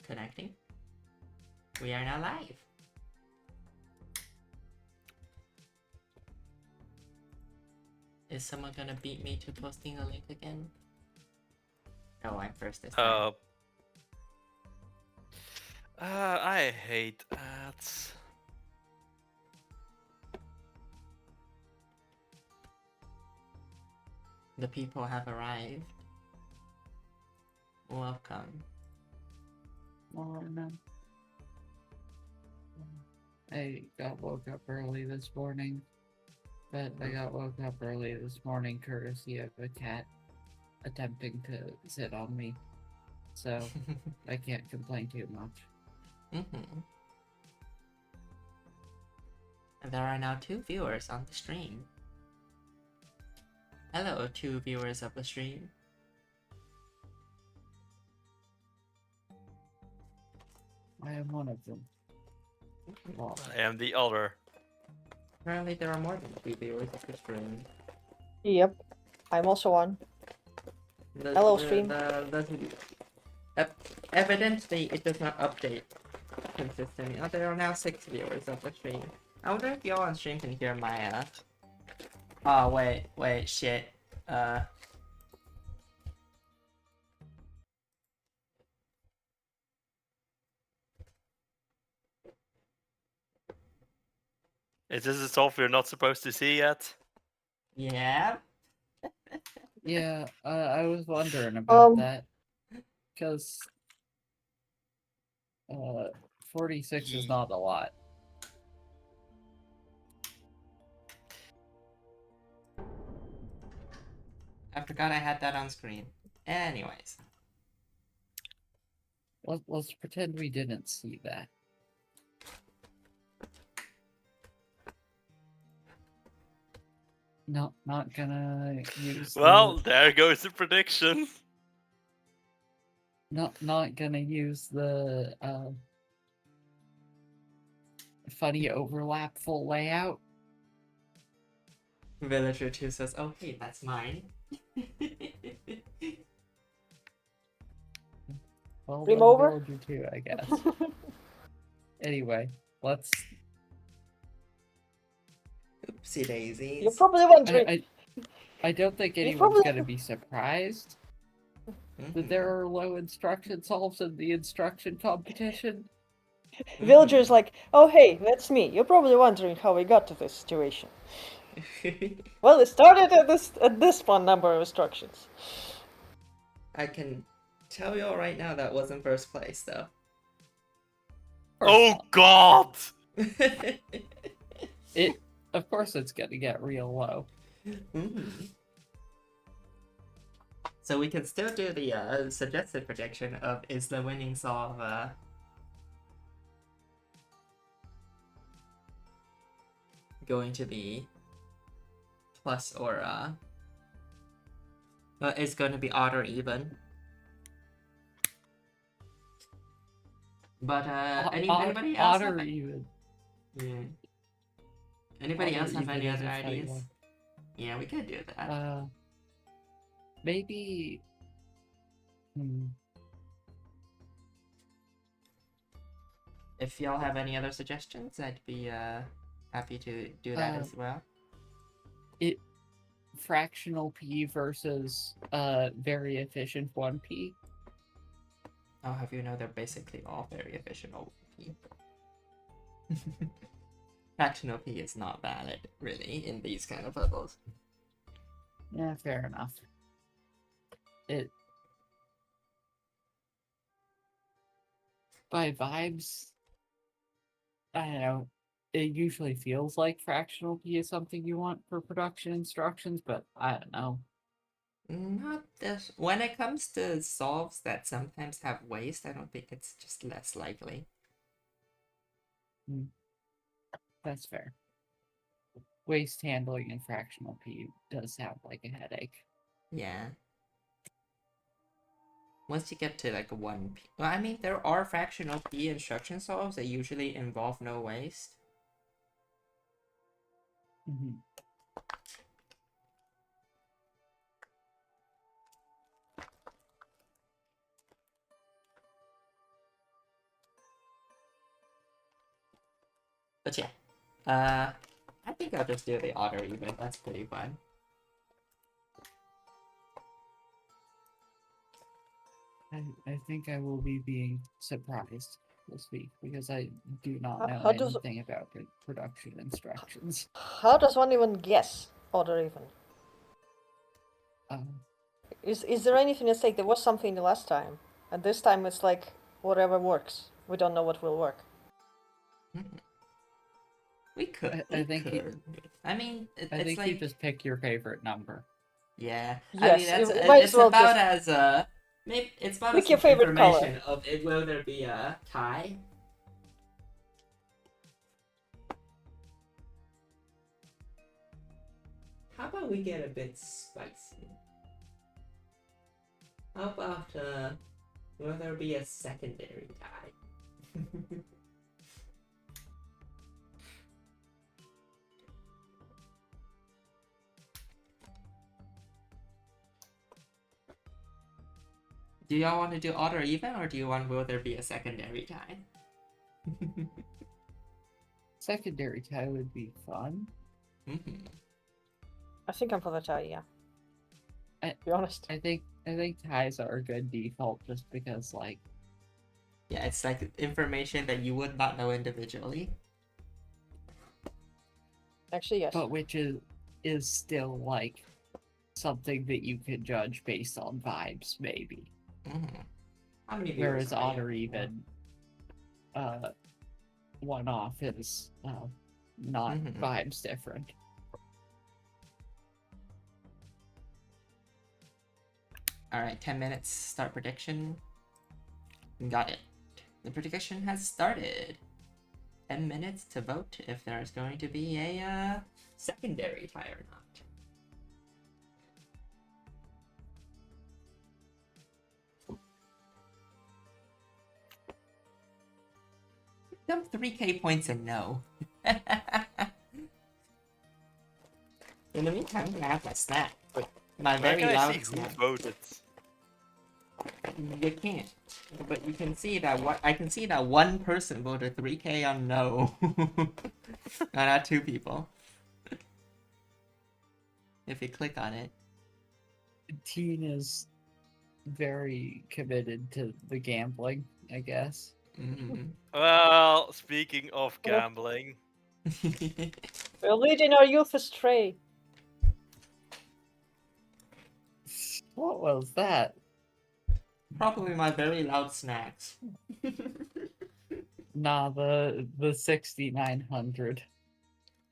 connecting. We are now live. Is someone gonna beat me to posting a link again? No, I'm first this time. I hate ads. The people have arrived. Welcome. Morning. I got woke up early this morning, but I got woke up early this morning courtesy of a cat attempting to sit on me, so I can't complain too much. There are now 2 viewers on the stream. Hello, 2 viewers of the stream. I am one of them. Well, I am the other. Apparently there are more than 2 viewers of the stream. Yep, I'm also one. Hello, stream. Evidently, it does not update consistently. Oh, there are now 6 viewers of the stream. I wonder if y'all on stream can hear my, Oh, wait, shit. Is this a stuff we're not supposed to see yet? Yeah? yeah, I was wondering about that, because 46 is not a lot. I forgot I had that on screen. Anyways. Let's pretend we didn't see that. No, not gonna use. Well, there goes the prediction. Not gonna use the funny overlap full layout. Villager 2 says, oh hey, that's mine. Well, Game over? Villager 2, I guess. Anyway, let's. Oopsie daisies. You're probably wondering. I don't think anyone's probably- gonna be surprised that there are low instruction solves in the instruction competition. Villager's like, oh hey, that's me. You're probably wondering how we got to this situation. Well, it started at this one number of instructions. I can tell you all right now that wasn't first place, though. Oh God! Of course it's gonna get real low. So we can still do the suggested prediction of is the winning solve going to be plus or it's going to be odd or even. But anybody else? Odd or even. Yeah. Anybody Odd or else have even any is other a funny ideas? one. Yeah, we could do that. Maybe. If y'all have any other suggestions, I'd be happy to do that as well. Fractional P versus very efficient 1P. I'll have you know they're basically all very efficient P. Fractional P is not valid, really, in these kind of puzzles. Yeah, fair enough. By vibes, I don't know. It usually feels like fractional P is something you want for production instructions, but I don't know. Not this. When it comes to solves that sometimes have waste, I don't think it's just less likely. That's fair. Waste handling in fractional P does sound like a headache. Yeah. Once you get to like 1P. Well, I mean, there are fractional P instruction solves that usually involve no waste. But yeah, I think I'll just do the odd or even. That's pretty fun. I think I will be being surprised this week because I do not know How does anything about production instructions. how does one even guess odd or even? Um, Is there anything at stake? There was something the last time, and this time it's like whatever works. We don't know what will work. We could. I think you- I mean, I it's think like you just pick your favorite number. yeah. Yes, I mean, you might it's as well about just as maybe it's about pick as your favorite color. information of will there be a tie. How about we get a bit spicy? How about will there be a secondary tie? Do y'all want to do odd or even, or do you want will there be a secondary tie? Secondary tie would be fun. I think I'm for the tie. Yeah. I- To be honest. I think ties are a good default just because like Yeah, it's like information that you would not know individually. Actually, yes. but which is still like something that you could judge based on vibes maybe. How many viewers Whereas are odd you? or even one off is not vibes different. Alright, 10 minutes, start prediction. Got it. The prediction has started. 10 minutes to vote if there's going to be a secondary tie or not. Dump 3k points and no. In the meantime, I'm gonna have my snack. My Where very can I loud see who snack. voted? You can't. But you can see that I can see that one person voted 3k on no. No, not two people. If you click on it. Teen is very committed to the gambling, I guess. Well, speaking of gambling, We're leading our youth astray. What was that? Probably my very loud snacks. Nah, the 6900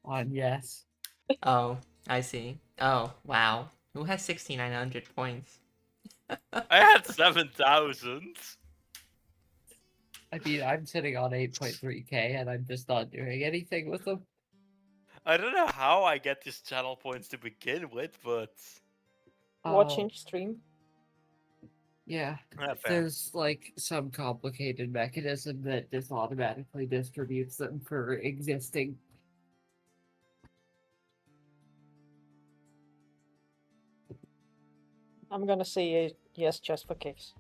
on yes. Oh, I see. Oh, wow. Who has 6,900 points? I had 7,000. I mean, I'm sitting on 8.3k and I'm just not doing anything with them. I don't know how I get these channel points to begin with, but Watching stream. Yeah, fair. there's like some complicated mechanism that just automatically distributes them for existing. I'm gonna say yes just for kicks.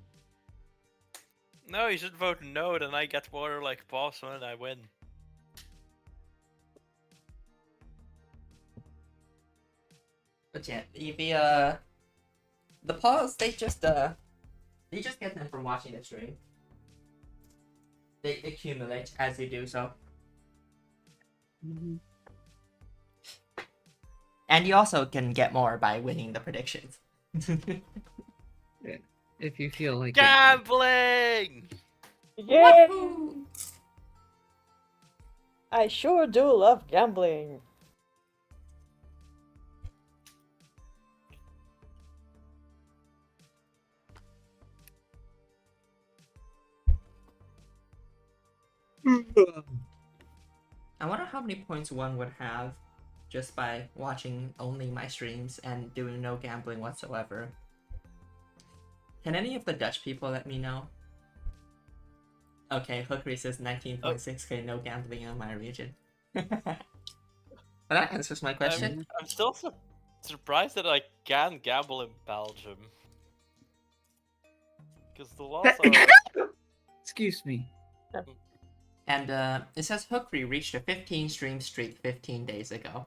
No, you should vote no, then I get more like boss when I win. But yeah, the pause, they just get them from watching the stream. They accumulate as you do so. And you also can get more by winning the predictions. If you feel like Gambling! Yeah! Woohoo! I sure do love gambling. I wonder how many points one would have just by watching only my streams and doing no gambling whatsoever. Can any of the Dutch people let me know? Okay, Hookery says 19.6k no gambling in my region. Well, that answers my question. I'm still surprised that I can gamble in Belgium. Because the laws are... excuse me. And it says Hookery reached a 15 stream streak 15 days ago.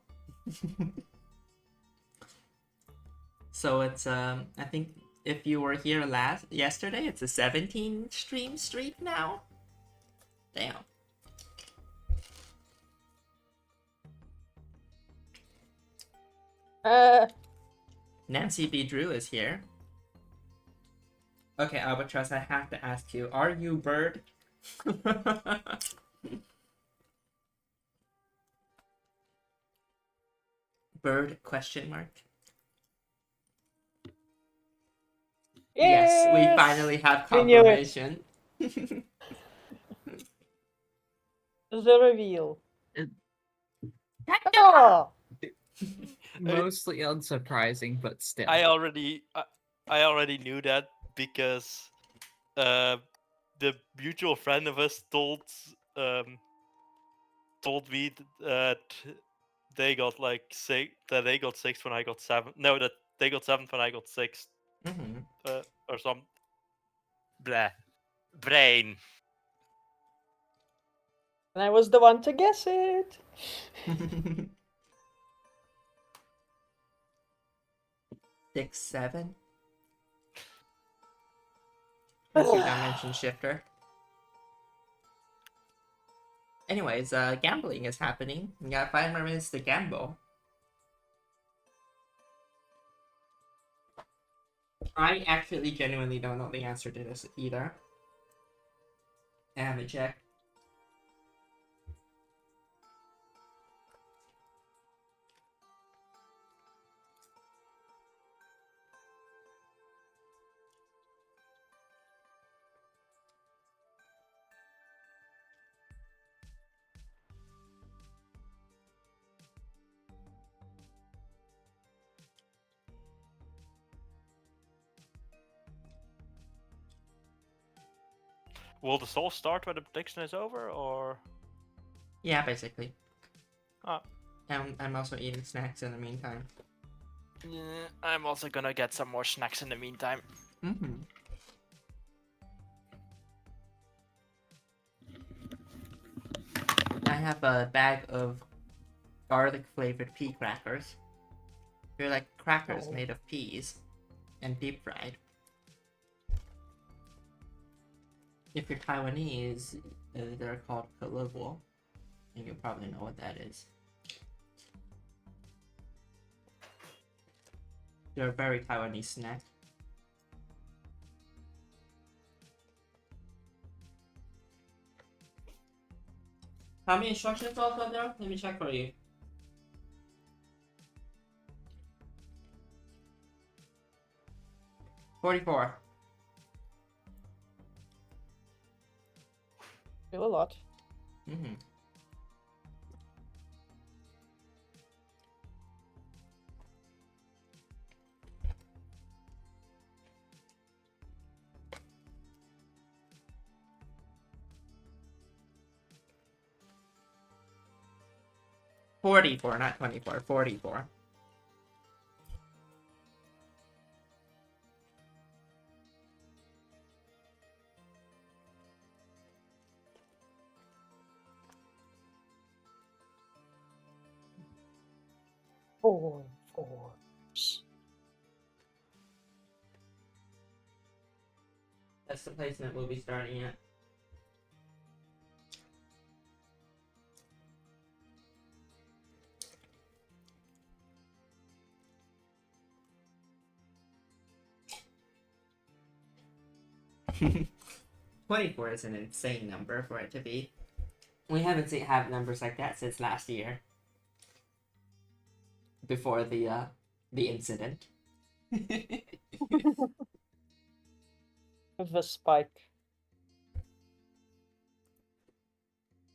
So it's I think if you were here yesterday, it's a 17 stream streak now. Damn. Nancy B. Drew is here. Okay, Albatross, I have to ask you, are you Bird? Bird question mark? Yes, we finally have We knew it. confirmation. The reveal. It- Oh! Mostly unsurprising, but still. I already knew that because the mutual friend of us told me that they got like six. That they got sixth when I got seven. No, that they got seventh when I got sixth. Or some. Blah. Brain. And I was the one to guess it. 6, 7. Thank you, Dimension Shifter. Anyways, gambling is happening. We got 5 more minutes to gamble. I actually genuinely don't know the answer to this either. Let me check. Will the soul start when the prediction is over, or? Yeah, basically. Ah. I'm also eating snacks in the meantime. Yeah, I'm also gonna get some more snacks in the meantime. I have a bag of garlic flavored pea crackers. They're like crackers made of peas and deep fried. If you're Taiwanese, they're called kalugwo, and you probably know what that is. They're a very Taiwanese snack. How many instructions are there? Let me check for you. $44. Still a lot. Mm-hmm. $44, not 24. $44. Four. That's the placement we'll be starting at. $24 is an insane number for it to be. We haven't had numbers like that since last year. Before the incident. The spike.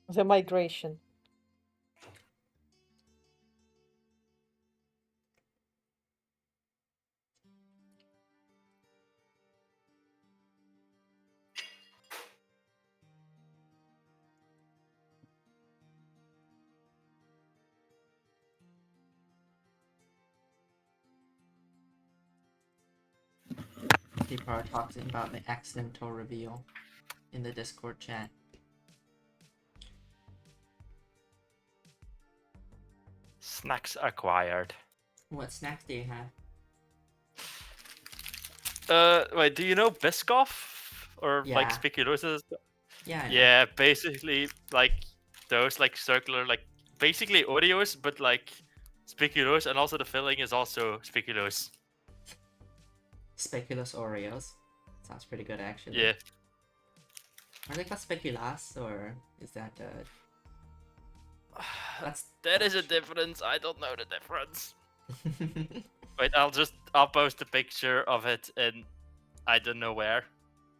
The migration. People are talking about the accidental reveal in the Discord chat. Snacks acquired. What snacks do you have? Wait, do you know Biscoff? Or like Yeah. speculoos? Yeah, I know. Yeah, basically like those like circular, like basically Oreos, but like speculoos, and also the filling is also speculoos. Speculoos Oreos. Sounds pretty good, actually. Yeah. Are they called speculas, or is that That's There is a Dutch. difference. I don't know the difference. Wait, I'll post a picture of it in I don't know where.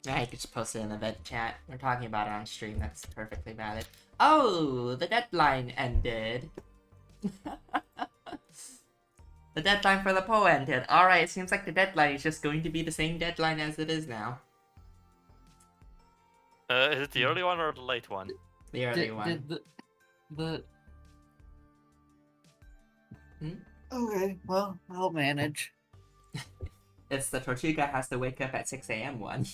Yeah, you could just post it in the vid chat. We're talking about it on stream. That's perfectly valid. Oh, the deadline ended. The deadline for the poll ended. Alright, it seems like the deadline is just going to be the same deadline as it is now. Is it the early one or the late one? The early one. Did the Hmm? Okay, well, I'll manage. It's the Tortuga has to wake up at 6 a.m. one.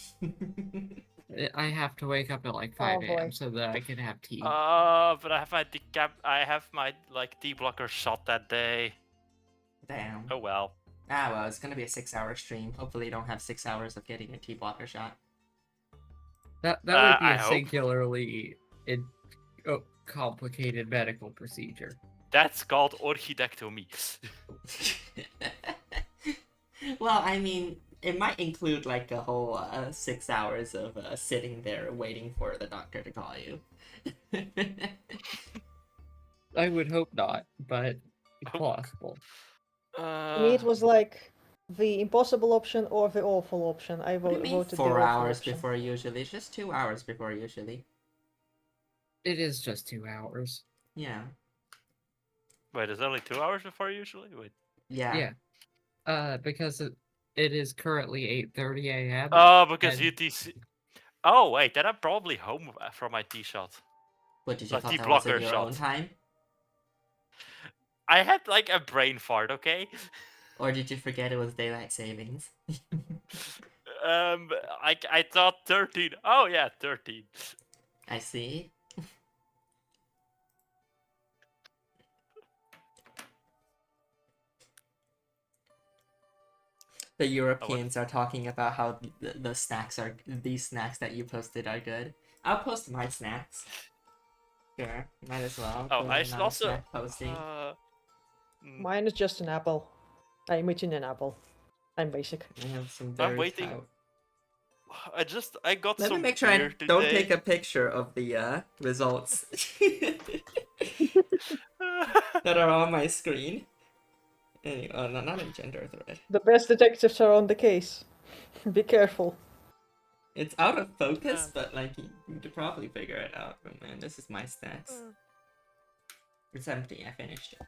I have to wake up at like 5 boy. a.m. so that I can have tea. But I have my like D blocker shot that day. Damn. Oh well. Ah, well, it's gonna be a 6-hour stream. Hopefully you don't have 6 hours of getting a T-blocker shot. That would be I a hope. singularly complicated medical procedure. That's called orchidectomy. Well, I mean, it might include like a whole 6 hours of sitting there waiting for the doctor to call you. I would hope not, but it's possible. To me, it was like the impossible option or the awful option. I What do you mean voted the 4 awful hours option. before usually? It's just 2 hours before usually. It is just 2 hours. Yeah. Wait, is it only 2 hours before usually? Wait. Yeah. Yeah. Because it is currently 8:30 a.m. Oh, because and- UTC. Oh wait, then I'm probably home from my T shot. What, did you A thought that was T-blocker in your own shot. time? I had like a brain fart, okay? Or did you forget it was daylight savings? I thought 13. Oh yeah, 13. I see. The Europeans are talking about how the snacks are, these snacks that you posted are good. I'll post my snacks. Sure, might as well. Oh, Go I in should on also. snack posting. Mine is just an apple. I'm eating an apple. I'm basic. I have some I'm very waiting. I got Let some me make sure I beer don't today. take a picture of the results that are on my screen. Anyway, oh, no, not in gender thread. The best detectives are on the case. Be careful. It's out of focus, but like you could probably figure it out. But man, this is my snacks. It's empty. I finished it.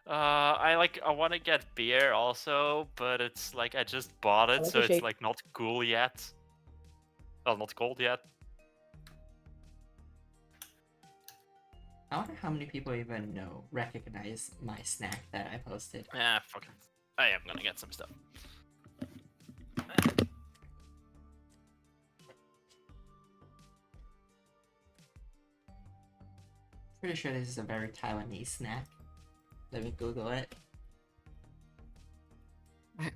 I want to get beer also, but it's like I just bought it, like so a it's shake. like not cool yet. Well, not cold yet. I wonder how many people even recognize my snack that I posted. Ah, fuck it. I am gonna get some stuff. Pretty sure this is a very Taiwanese snack. Let me Google it.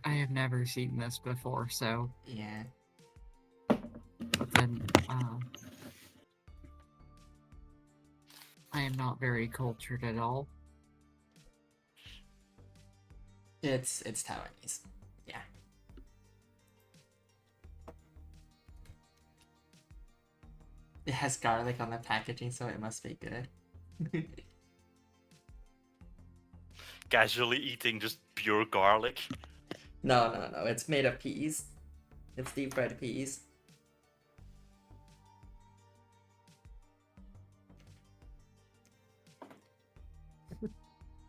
I have never seen this before, so Yeah. but then I am not very cultured at all. It's Taiwanese. Yeah. It has garlic on the packaging, so it must be good. Casually eating just pure garlic. No. It's made of peas. It's deep fried peas.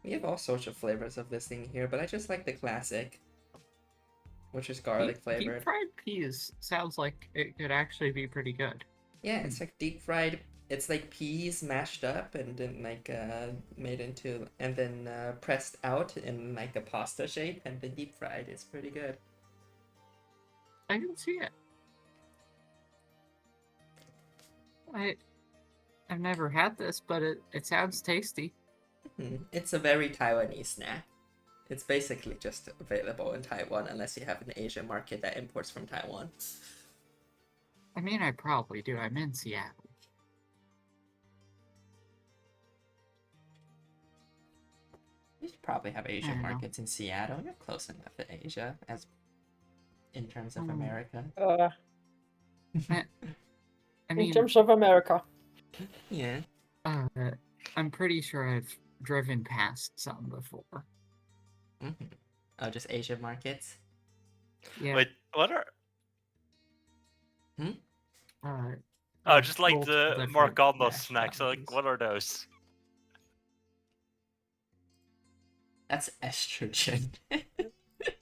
We have all sorts of flavors of this thing here, but I just like the classic, which is garlic flavored. Deep fried peas sounds like it could actually be pretty good. Yeah, it's like deep fried. It's like peas mashed up and then like made into and then pressed out in like a pasta shape and then deep fried. It's pretty good. I can see it. I've never had this, but it sounds tasty. It's a very Taiwanese snack. It's basically just available in Taiwan unless you have an Asian market that imports from Taiwan. I mean, I probably do. I'm in Seattle. You should probably have Asian I don't know. markets in Seattle. You're close enough to Asia as in terms of Hmm. America. I In mean, terms of America. Yeah. I'm pretty sure I've driven past some before. Oh, just Asian markets? Yeah. Wait, what are? Uh, Just like multiple the different Marcondo snack snacks. So, like, sizes. what are those? That's estrogen.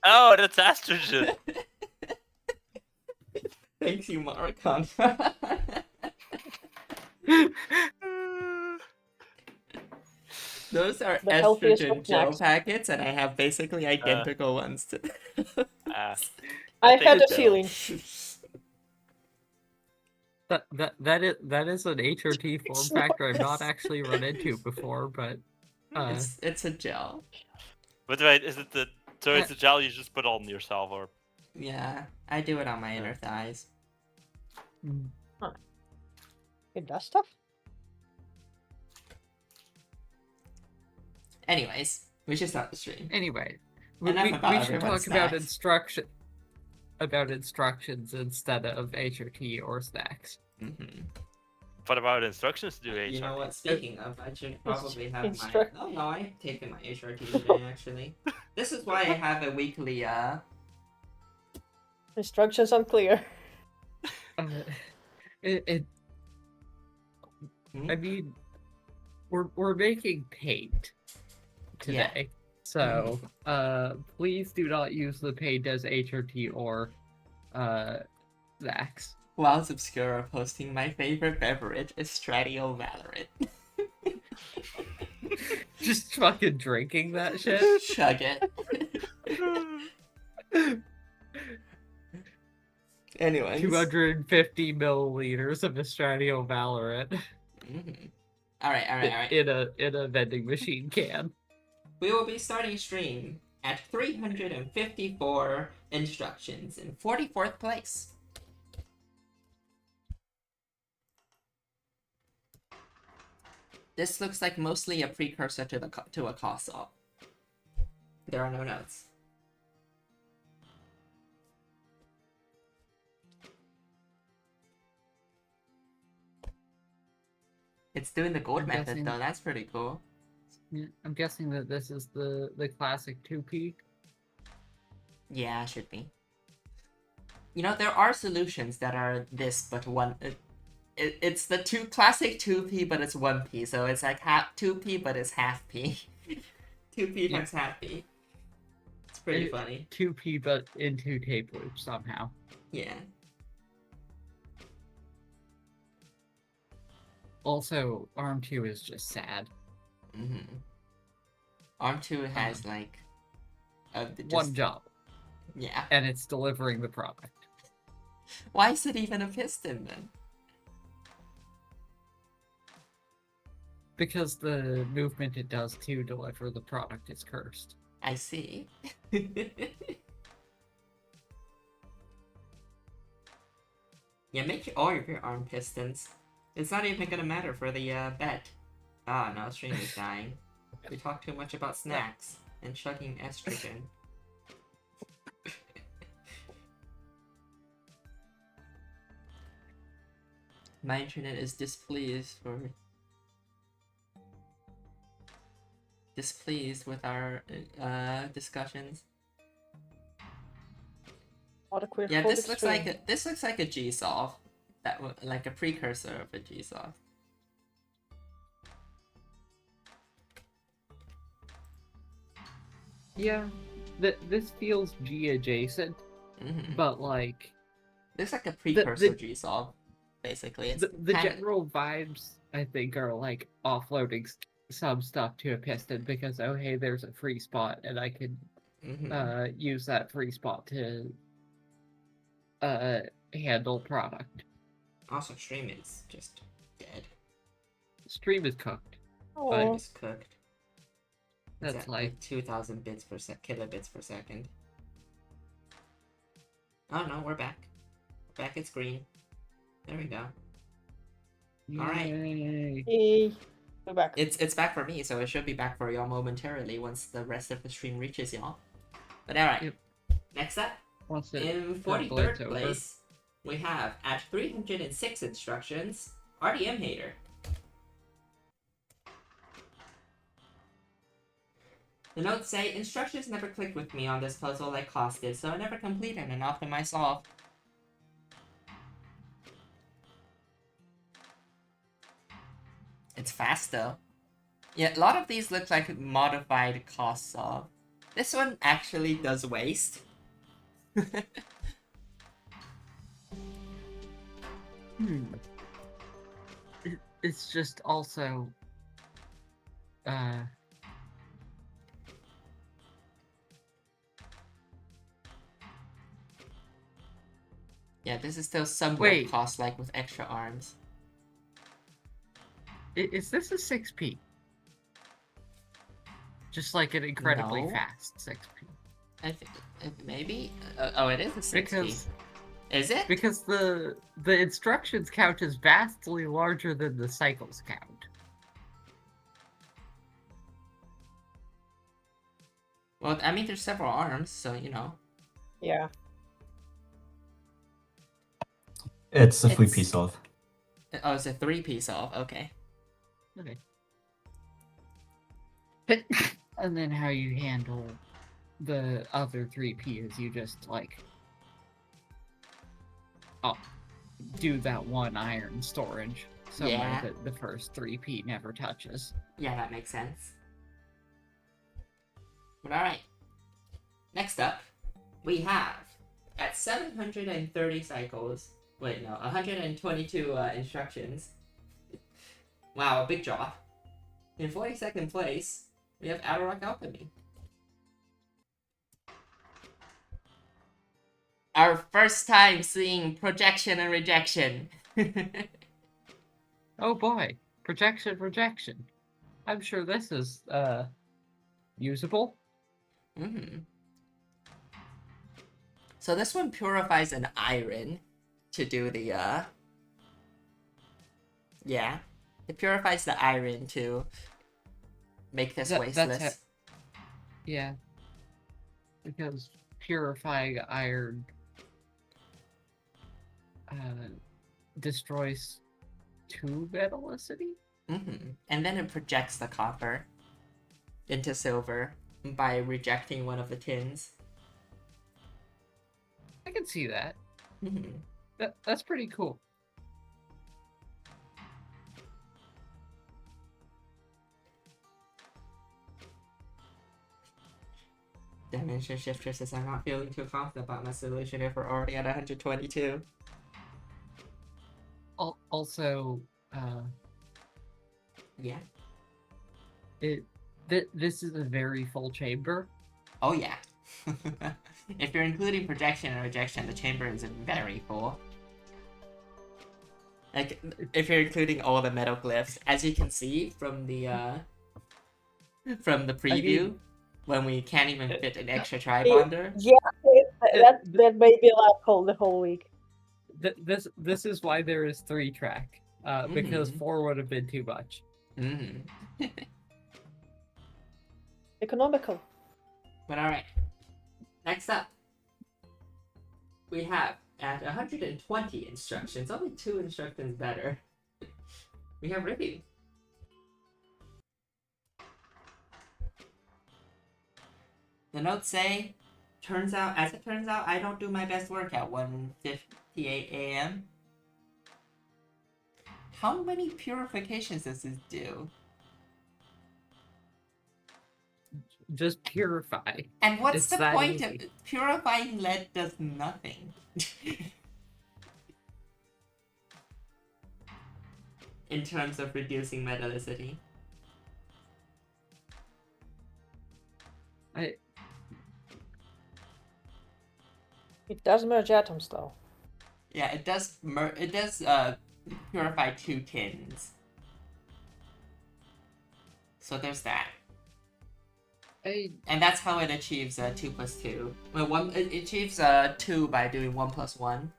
Oh, that's estrogen. Thank you, Maricon. Those are The healthiest estrogen of gel snacks. packets, and I have basically identical ones to. I think had a so. feeling. That is an HRT form factor I've not actually run into before, but It's a gel. But wait, is it the? So it's a gel you just put on yourself, or? Yeah, I do it on my inner thighs. It does stuff? Anyways, we should start the stream. anyway, Enough we about should everyone's talk about snacks. instructions instead of HRT or snacks. What about instructions to do HRT? You know what? Speaking of, I should probably have Instruct- my. Oh no, I've taken my HRT today actually. This is why I have a weekly. Instructions unclear. I mean, we're making paint today, so please do not use the paint as HRT or snacks. Whilst Obscura posting my favorite beverage is Stradio Valorant. Just fucking drinking that shit. Chug it. Anyways. 250 milliliters of Estradio Valorant. Alright. In a vending machine can. We will be starting stream at 354 instructions in 44th place. This looks like mostly a precursor to a COSOL. There are no notes. It's doing the gold method though, that's pretty cool. Yeah, I'm guessing that this is the classic 2P. Yeah, it should be. You know, there are solutions that are this, but one... It's the classic 2P, but it's 1P, so it's like 2P, but it's half P. 2P times half P. It's pretty funny. 2P, but in 2 tape loops somehow. Yeah. Also, ARM 2 is just sad. ARM 2 has like one job. Yeah. And it's delivering the product. Why is it even a piston then? Because the movement it does to deliver the product is cursed. I see. Yeah, make all of your ARM pistons. It's not even gonna matter for the bet. Ah, no, stream is dying. We talk too much about snacks and chugging estrogen. My internet is displeased with our discussions. What a queer. Yeah, this looks like a G-solve. Like a precursor of a G-solve. Yeah, this feels G adjacent, but like looks like a precursor G-solve. Basically, it's the general vibes I think are like offloading some stuff to a piston because oh hey, there's a free spot and I can use that free spot to handle product. Also, stream is just dead. Stream is cooked. Stream is cooked. It's That's at like 2,000 bits per kilobits per second. Oh no, we're back. Back, it's green. There we go. Alright. yay. Yay. We're back. It's back for me, so it should be back for y'all momentarily once the rest of the stream reaches y'all. But alright. Yep. Next up, Once it in percolates 43rd over. place, we have at 306 instructions, RDM Hater. The notes say, instructions never clicked with me on this puzzle like Cost did, so I never completed an optimized solve. It's fast though. Yeah, a lot of these look like modified Cost solve. This one actually does waste. It's just also yeah, this is still somewhat Wait. Cost-like with extra arms. is this a 6p? Just like an incredibly No. fast 6p. I think maybe. Oh, it is a 6P. Because Is it? because the instructions count as vastly larger than the cycles count. Well, I mean, there's several arms, so you know. Yeah. It's a It's- 3p solve. Oh, it's a 3P solve. Okay. Okay. And then how you handle the other 3p is you just like do that one iron storage somewhere Yeah. that the first 3p never touches. Yeah, that makes sense. But alright. Next up, we have at 730 cycles. Wait, no, 122 instructions. Wow, a big drop. In 42nd place, we have Outer Rock Alchemy. Our first time seeing projection and rejection. Oh boy, projection. I'm sure this is usable. Mm-hmm. So this one purifies an iron to do the yeah. It purifies the iron to make this wasteless. Yeah. Because purifying iron destroys 2 metallicity? Mm-hmm. And then it projects the copper into silver by rejecting one of the tins. I can see that. Mm-hmm. That's pretty cool. Dimension Shifter says, I'm not feeling too confident about my solution if we're already at 122. Also, Yeah. this is a very full chamber. Oh yeah. If you're including projection and rejection, the chamber is very full. Like, if you're including all the metal glyphs, as you can see from the preview, when we can't even fit an extra tri-bonder. Yeah, that may be like the whole week. This is why there is 3-track. Because 4 would have been too much. Mm-hmm. Economical. But alright. Next up, we have at 120 instructions, only 2 instructions better. We have rigging. The notes say, as it turns out, I don't do my best work at 1:58 a.m. How many purifications does this do? Just purify. And what's It's the that point easy. of purifying lead does nothing? In terms of reducing metallicity. It does merge atoms though. Yeah, it does purify 2 tins. So there's that. And that's how it achieves 2 plus 2. Well, it achieves 2 by doing 1 plus 1.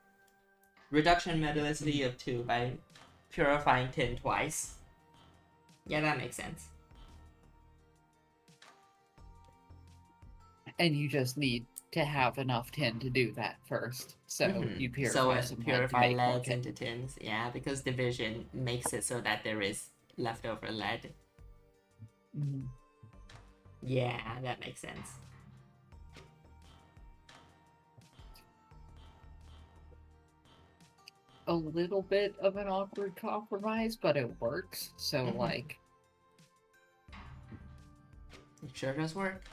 Reduction metallicity of 2 by purifying tin twice. Yeah, that makes sense. And you just need to have enough tin to do that first. So you purify some lead to make more leads tin. into tins. Yeah, because division makes it so that there is leftover lead. Mhm. Yeah, that makes sense. A little bit of an awkward compromise, but it works. So, Mhm. like, It sure does work.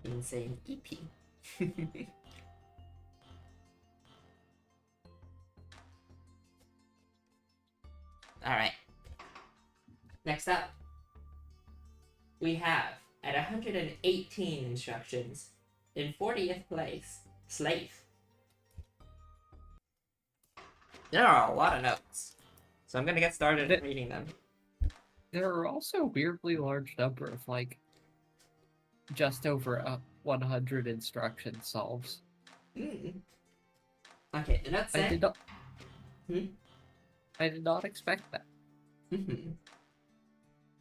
Insane EP. Alright. Next up, we have, at 118 instructions, in 40th place, Slave. There are a lot of notes, so I'm gonna get started reading them. there are also a weirdly large number of, like, just over 100 instruction solves. Okay, the notes say... I did not expect that.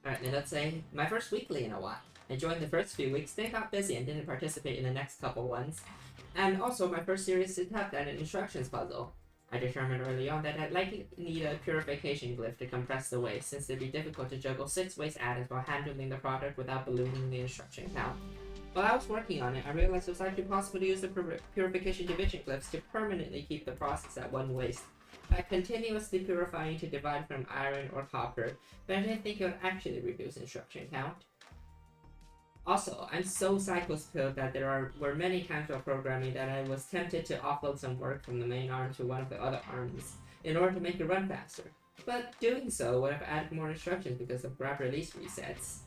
Alright, the notes say, my first weekly in a while. I joined the first few weeks, then got busy and didn't participate in the next couple ones. And also my first serious attempt at an instructions puzzle. I determined early on that I'd likely need a purification glyph to compress the waste, since it'd be difficult to juggle 6 waste atoms while handling the product without ballooning the instruction count. While I was working on it, I realized it was actually possible to use the purification division glyphs to permanently keep the process at 1 waste, by continuously purifying to divide from iron or copper, but I didn't think it would actually reduce instruction count. Also, I'm so psychospilled that were many times while programming that I was tempted to offload some work from the main arm to one of the other arms in order to make it run faster. But doing so would have added more instructions because of grab release resets.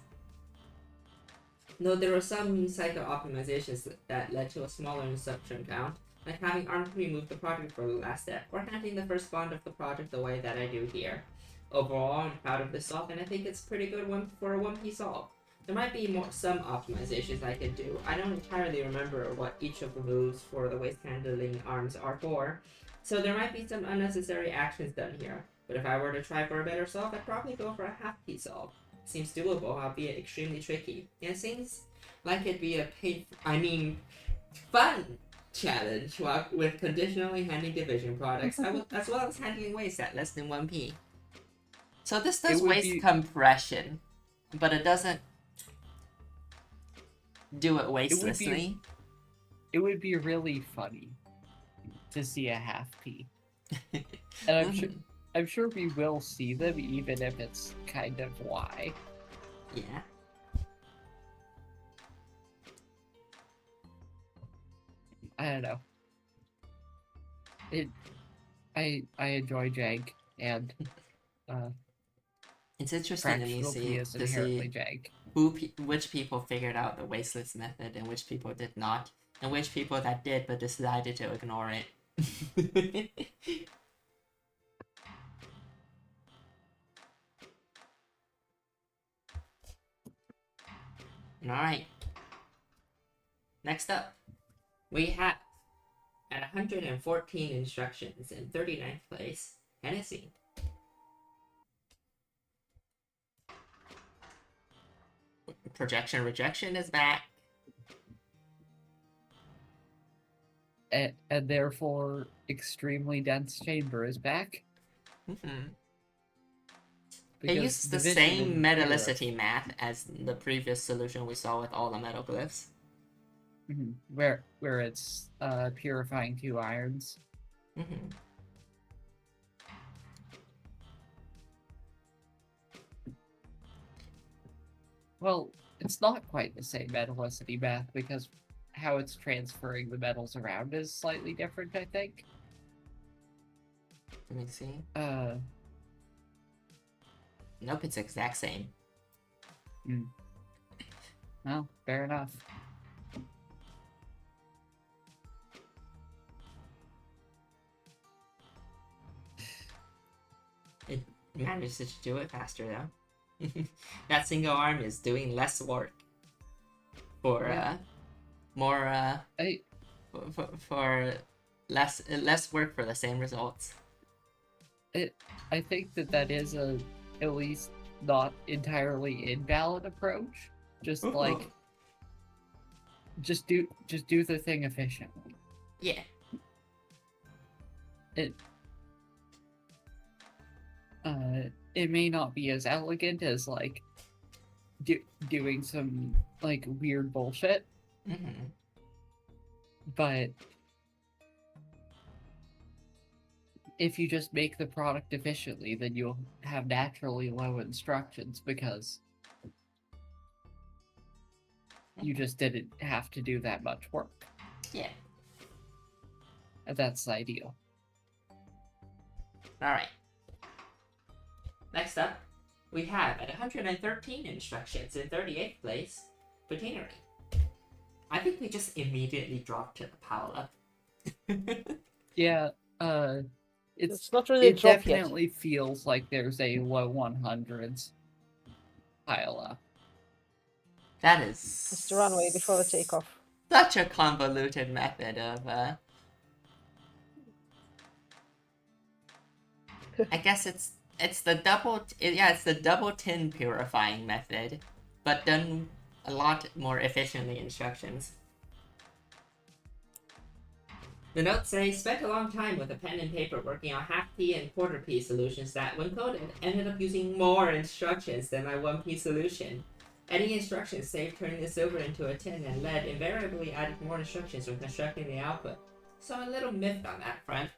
Though there were some psycho optimizations that led to a smaller instruction count, like having ARM remove the project for the last step, or handling the first bond of the project the way that I do here. Overall, I'm proud of this solve, and I think it's pretty good for a 1P solve. There might be some optimizations I could do. I don't entirely remember what each of the moves for the waste handling arms are for, so there might be some unnecessary actions done here. But if I were to try for a better solve, I'd probably go for a half-P solve. Seems doable, albeit extremely tricky. And it seems like it'd be a fun challenge with conditionally handling division products, as well as handling waste at less than 1P. So this does waste compression, but it doesn't do it wastelessly. It would be really funny to see a half P. And I'm sure we will see them, even if it's kind of why. Yeah. I don't know. I enjoy jank, and it's interesting to me to see which people figured out the wasteless method and which people did not, and which people that did but decided to ignore it. Alright. Next up, we have, at 114 instructions in 39th place, Hennessy. Projection rejection is back. And therefore, extremely dense chamber is back. It uses the same metallicity math as the previous solution we saw with all the metal glyphs. Where it's purifying 2 irons. Well, it's not quite the same metallicity math because how it's transferring the metals around is slightly different, I think. Let me see. Nope, it's exact same. Well, fair enough. It manages to do it faster though. That single arm is doing less work for more for less work for the same results. I think that is at least not entirely invalid approach. Just like just do the thing efficiently. Yeah. It may not be as elegant as like doing some like weird bullshit, but if you just make the product efficiently, then you'll have naturally low instructions because you just didn't have to do that much work. Yeah. And that's ideal. Alright. Next up, we have at 113 instructions in 38th place, Patinery. I think we just immediately dropped to the Paola. Yeah, It's not really a it drop yet. definitely feels like there's a low 100s pile up. That is... It's the runway before the takeoff. Such a convoluted method of, I guess it's the double tin purifying method, but done a lot more efficiently instructions. The notes say, spent a long time with a pen and paper working on half-P and quarter-P solutions that, when coded, ended up using more instructions than my 1P solution. Any instructions saved turning the silver into a tin and lead invariably added more instructions when constructing the output. So I'm a little miffed on that front.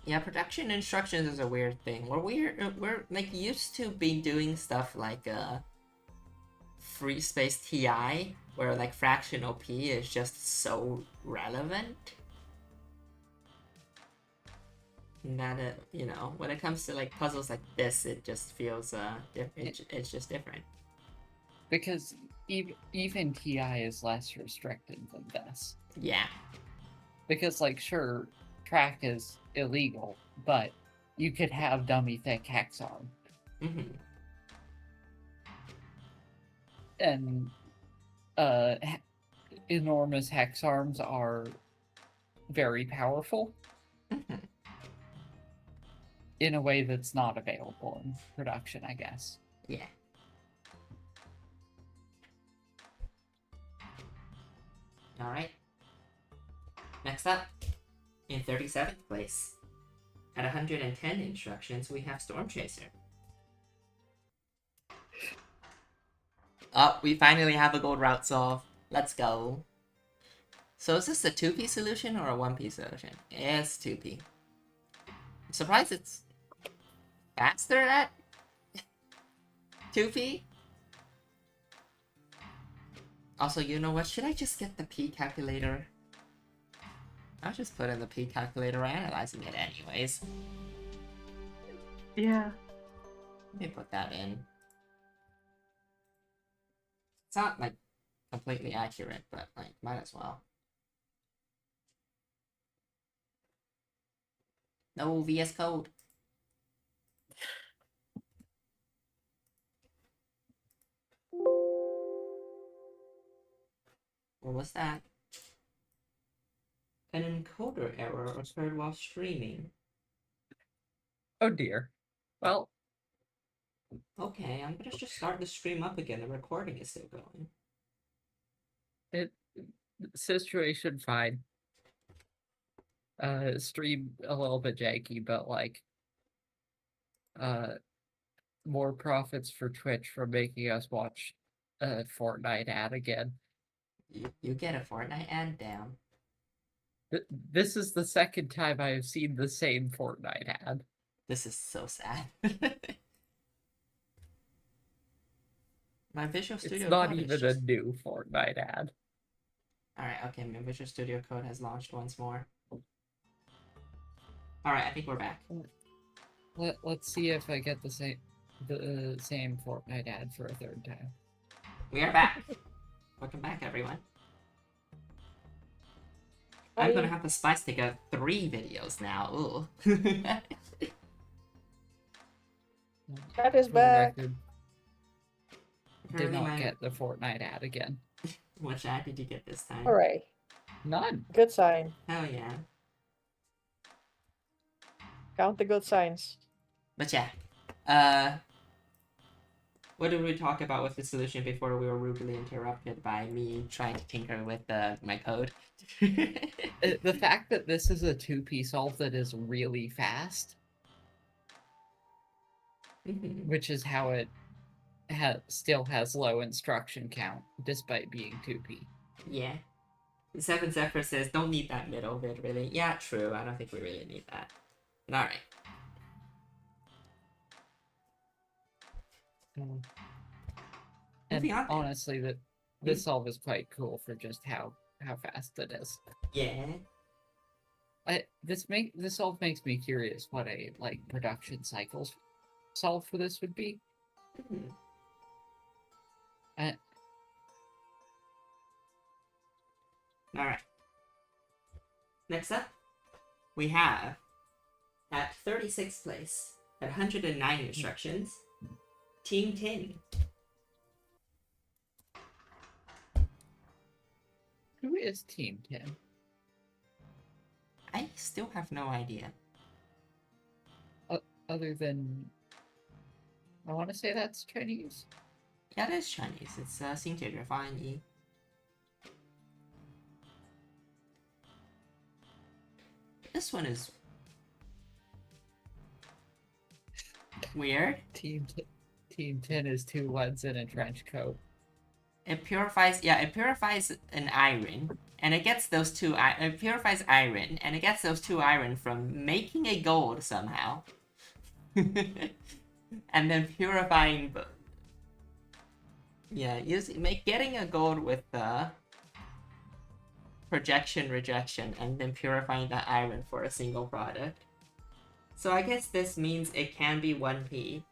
Yeah, production instructions is a weird thing. We're like used to be doing stuff like free space TI, where like fractional P is just so relevant. And that you know, when it comes to like puzzles like this, it just feels it's just different. Because even TI is less restricted than this. Yeah. Because like sure, track is illegal, but you could have dummy thick hex arm. And enormous hex arms are very powerful in a way that's not available in production, I guess. Yeah. Alright. Next up, in 37th place, at 110 instructions, we have Storm Chaser. Oh, we finally have a gold route solve. Let's go. So is this a 2P solution or a 1P solution? It's 2P. I'm surprised it's faster at 2P. Also, you know what? Should I just get the P calculator? I'll just put in the P calculator. We're analyzing it anyways. Yeah. Let me put that in. It's not, like, completely accurate, but, like, might as well. No VS Code. What was that? An encoder error occurred while streaming. Oh dear. Well. Okay, I'm gonna just start the stream up again. The recording is still going. Situation fine. Stream a little bit janky, but like more profits for Twitch for making us watch a Fortnite ad again. You get a Fortnite ad down. This is the second time I have seen the same Fortnite ad. This is so sad. My Visual Studio It's not Code even a new Fortnite ad. Alright, okay, my Visual Studio Code has launched once more. Alright, I think we're back. Let's see if I get the same Fortnite ad for a third time. We are back. Welcome back, everyone. I'm Hi. gonna have to spice together 3 videos now. Ooh. Cat is For the back. record, did Apparently not my... get the Fortnite ad again. What ad did you get this time? Hooray. None. Good sign. Hell yeah. Count the good signs. But yeah. What did we talk about with the solution before we were rudely interrupted by me trying to tinker with my code? The fact that this is a 2P solve that is really fast, which is how it still has low instruction count despite being 2P. Yeah. Seven Zephyr says, don't need that middle bit, really. Yeah, true. I don't think we really need that. Alright. And Moving on. honestly, this solve is quite cool for just how fast it is. Yeah. This solve makes me curious what a production cycles solve for this would be. Alright. Next up, we have at 36th place, at 109 instructions, Team Tin. Who is Team 10? I still have no idea. Other than, I want to say that's Chinese. Yeah, it is Chinese. It's 新解决方案一. This one is weird. Team 10 is 2 ones in a trench coat. It purifies an iron, and it gets those 2 it purifies iron, and it gets those 2 iron from making a gold somehow. And then purifying getting a gold with projection rejection, and then purifying that iron for a single product. So I guess this means it can be 1P.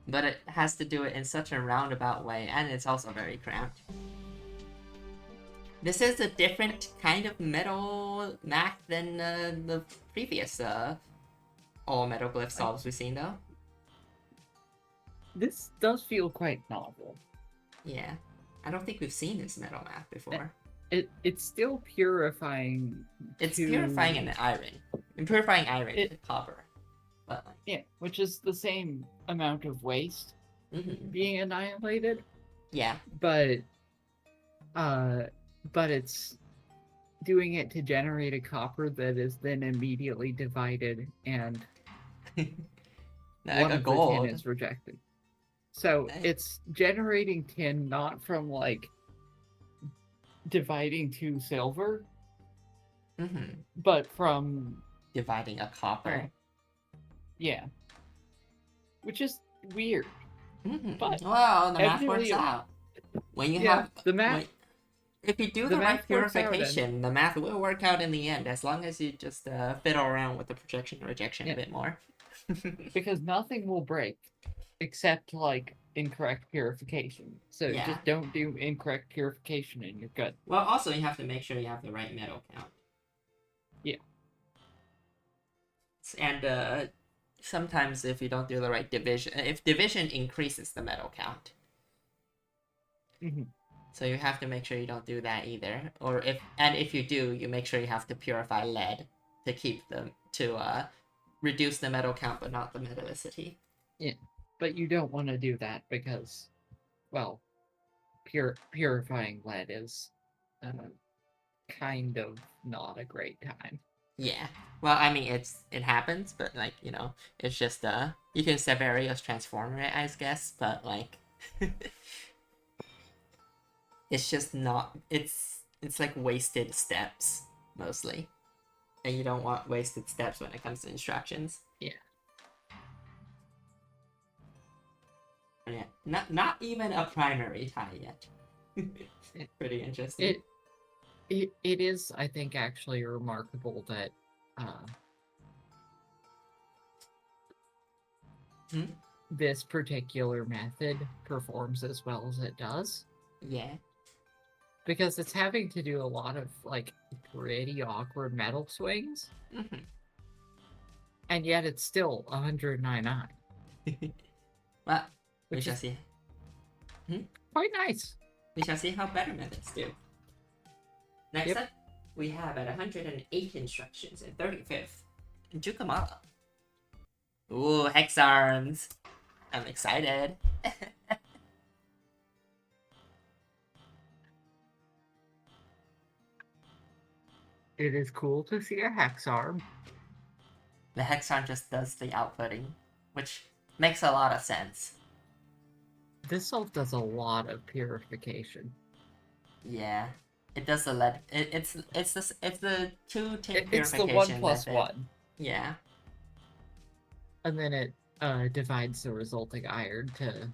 But it has to do it in such a roundabout way, and it's also very cramped. This is a different kind of metal math than the previous all metal glyph solves we've seen, though. This does feel quite novel. Yeah, I don't think we've seen this metal math before. It's still purifying. It's purifying an iron. And purifying iron to copper. But, yeah, which is the same amount of waste being annihilated. Yeah. But it's doing it to generate a copper that is then immediately divided, and one of the tin is rejected. So it's generating tin not from dividing 2 silver, but from dividing a copper. Yeah. Which is weird. But well, the math works out. When you have the math, if you do the right purification, the math will work out in the end, as long as you just fiddle around with the projection and rejection a bit more. Because nothing will break except incorrect purification. So just don't do incorrect purification and you're good. Well, also you have to make sure you have the right metal count. Yeah. And sometimes if you don't do the right division, if division increases the metal count. So you have to make sure you don't do that either. Or if you do, you make sure you have to purify lead to keep them to reduce the metal count but not the metallicity. Yeah. But you don't want to do that because, well, purifying lead is kind of not a great time. Yeah. Well, I mean, it happens, but it's just you can Severios transform it, I guess, but it's just not. It's wasted steps mostly, and you don't want wasted steps when it comes to instructions. Yeah. Yeah. Not even a primary tie yet. Pretty interesting. It is, I think, actually remarkable that this particular method performs as well as it does. Yeah. Because it's having to do a lot of, like, pretty awkward metal swings. And yet it's still 109.9. Well, we Which shall is see. quite nice. We shall see how better methods do. Next Yep. up, we have at 108 instructions in 35th, Jukamala. Ooh, Hex Arms. I'm excited. It is cool to see a hex arm. The Hex Arm just does the outputting, which makes a lot of sense. This self does a lot of purification. Yeah. It does the lead. It's the 2 tin It's the purification 1+1. method. Yeah. And then it divides the resulting iron to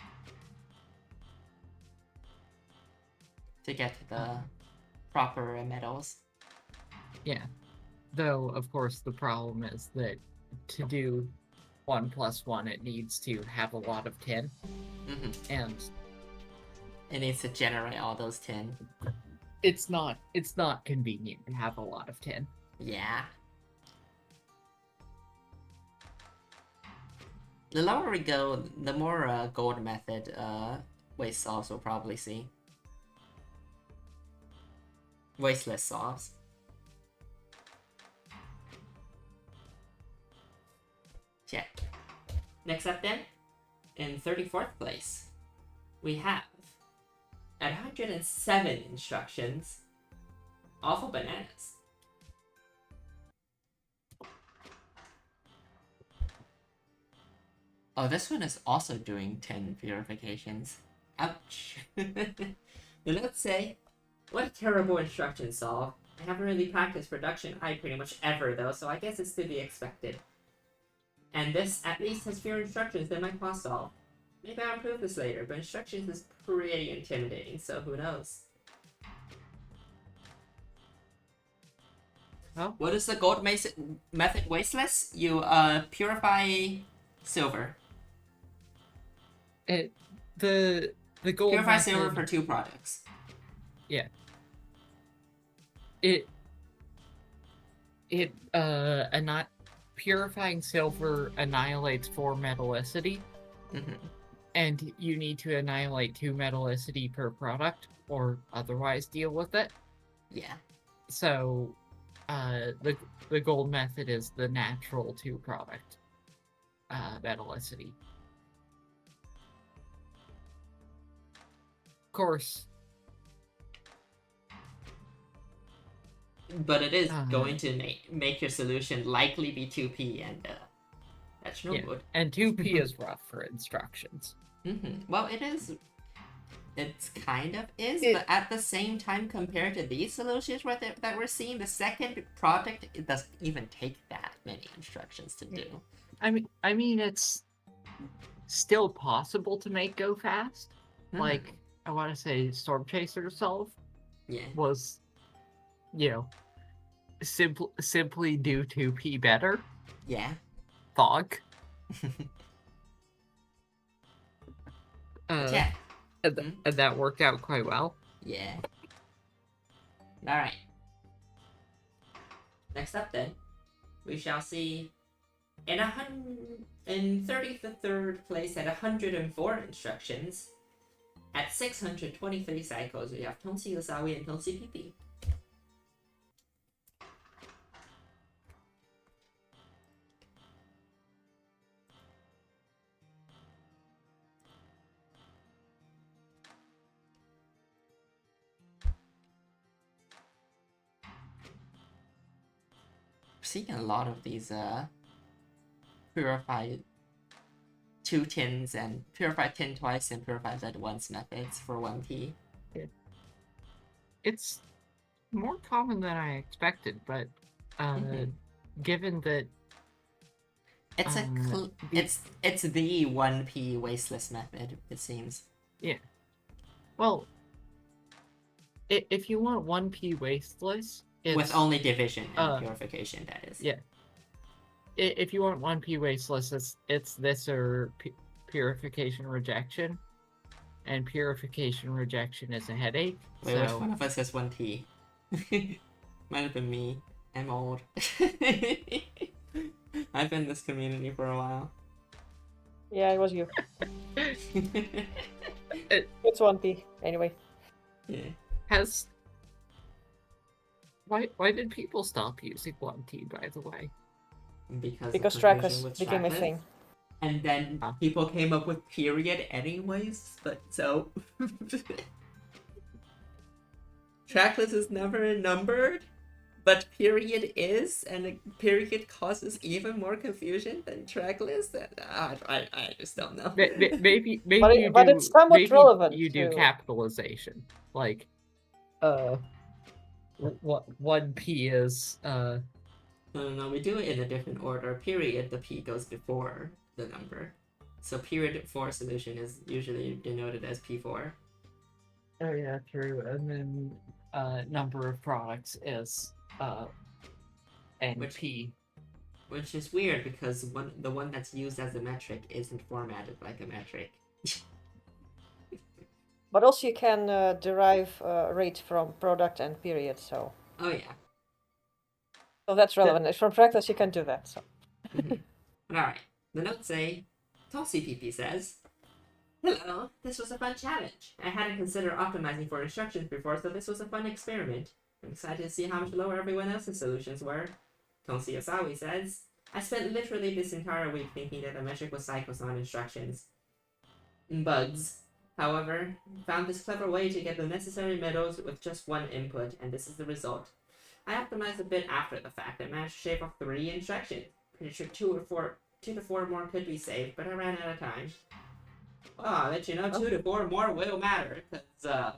get to the proper metals. Yeah. Though, of course, the problem is that to do 1+1, it needs to have a lot of tin. And it needs to generate all those tin. It's not convenient to have a lot of tin. Yeah. The lower we go, the more gold method waste solves we'll probably see. Wasteless solves. Yeah. Next up then, in 34th place, we have, at 107 instructions, Awful Bananas. Oh, this one is also doing 10 purifications. Ouch. The notes say, what a terrible instruction solve. I haven't really practiced production pretty much ever though, so I guess it's to be expected. And this at least has fewer instructions than my class solve. Maybe I'll improve this later, but instructions is pretty intimidating, so who knows. Oh. What is the gold method wasteless? You purify silver. The gold Purify method, silver for 2 products. Yeah. Not purifying silver annihilates 4 metallicity. And you need to annihilate 2 metallicity per product or otherwise deal with it. Yeah. So the gold method is the natural 2 product metallicity. Of course. But it is going to make your solution likely be 2p, and that's no good. And 2p is rough for instructions. Well, it is. It's kind of is, but at the same time, compared to these solutions that we're seeing, the second product, it doesn't even take that many instructions to do. I mean, it's still possible to make go fast. Like, I want to say Storm Chaser solve was, simply do 2p better. Yeah. Fog. Yeah. And that worked out quite well. Yeah. Alright. Next up then, we shall see in 33rd place at 104 instructions, at 623 cycles, we have Tonsi Usawi and Tonsi Pipi. Seeing a lot of these purified 2 tins and purified tin twice and purified lead once methods for 1p. It's more common than I expected, but given that it's it's the 1p wasteless method, it seems. Yeah. Well, if you want 1p wasteless, it's, with only division and purification, that is. Yeah. If you want 1p wasteless, it's this or purification rejection, and purification rejection is a headache. Wait, so... which one of us has 1p? Might have been me. I'm old. I've been in this community for a while. Yeah, it was you. It's 1p, anyway. Yeah. Why did people stop using 1p, by the way? Because trackless became a thing. And then people came up with period anyways, but so... Trackless is never numbered, but period is, and a period causes even more confusion than trackless. I just don't know. Maybe but it's somewhat relevant. You do capitalization, like 1p is No, we do it in a different order. Period, the p goes before the number, so period 4 solution is usually denoted as p4. Oh yeah, true. And then number of products is NP. Which is weird because the one that's used as a metric isn't formatted like a metric. But also you can derive rate from product and period, so... Oh yeah. So that's relevant. From practice you can do that, so... Alright, the notes say, TallCPP says, "Hello, this was a fun challenge. I hadn't considered optimizing for instructions before, so this was a fun experiment. I'm excited to see how much lower everyone else's solutions were." Tonsi Osawi says, "I spent literally this entire week thinking that the metric was cycles, not instructions. Bugs. However, found this clever way to get the necessary metals with just one input, and this is the result. I optimized a bit after the fact. I managed to shave off 3 instructions. Pretty sure 2 to 4 more could be saved, but I ran out of time. Well, I'll let you know 2 to 4 more will matter, because,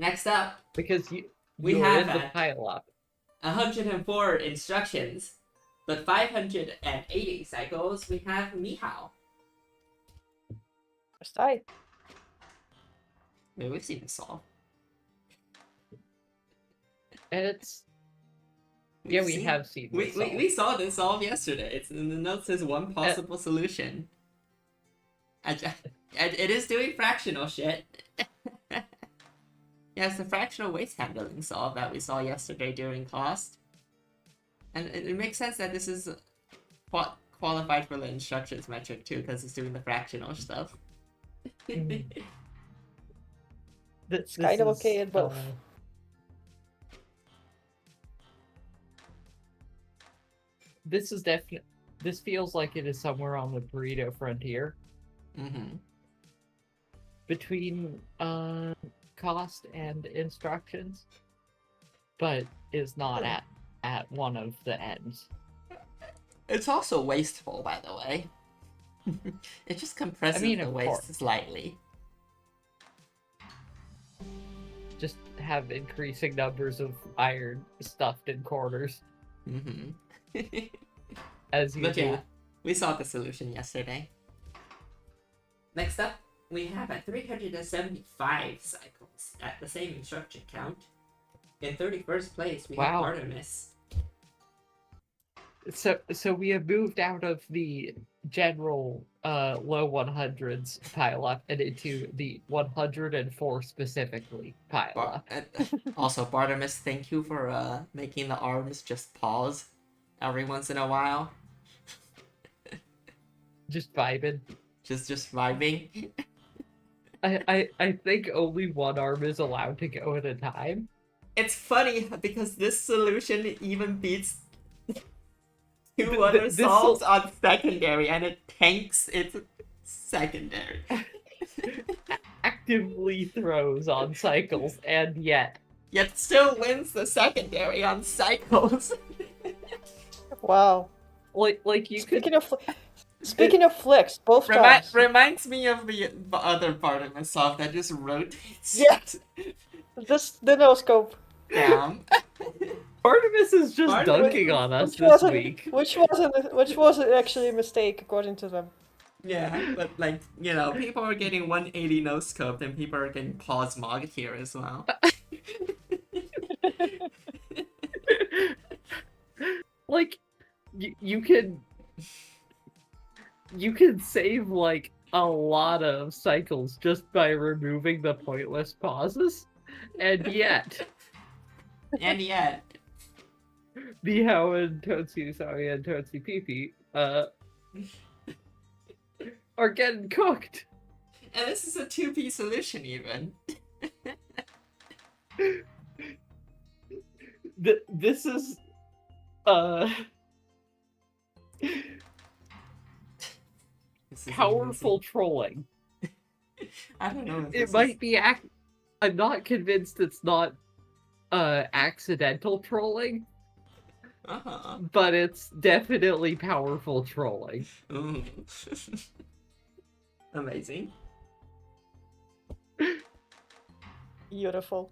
next up, because we you're have in the pile up. 104 instructions, but 580 cycles, we have Mihao. First time. Wait, we've seen this solve. It's... We have seen this solve. We saw this solve yesterday. It's in the note says one possible solution. It is doing fractional shit. Yeah, it's the fractional waste handling solve that we saw yesterday during class. And it makes sense that this is qualified for the instructions metric too, because it's doing the fractional stuff. It's kind of okay at both. This is definitely... This feels like it is somewhere on the burrito frontier. Between cost and instructions, but is not at one of the ends. It's also wasteful, by the way. It just compresses the waste slightly. Just have increasing numbers of iron stuffed in corners. As you do. Yeah, we saw the solution yesterday. Next up, we have at 375 cycles at the same instruction count. In 31st place, we have Artemis. So we have moved out of the general low 100s pile up and into the 104 specifically pile up. Also, Bartimus, thank you for making the arms just pause every once in a while. Just vibing. Just vibing. I think only one arm is allowed to go at a time. It's funny because this solution even beats 2 other solves on secondary, and it tanks its secondary. Actively throws on cycles, and yet still wins the secondary on cycles. Wow. Like you Speaking of flicks, both times. Reminds me of the other part of myself that just rotates. Yes. The no scope. Down. Artemis is just dunking on us this week. Which wasn't actually a mistake according to them. Yeah, but like, people are getting 180 no scoped and people are getting pause mog here as well. Like, you can save like a lot of cycles just by removing the pointless pauses, and yet Meow and Tootsie Sorry and Tootsie Pee are getting cooked. And this is a 2P solution even. This is This is powerful amazing. trolling. I don't know if It might be I'm not convinced it's not accidental trolling, but it's definitely powerful trolling. Amazing. Beautiful.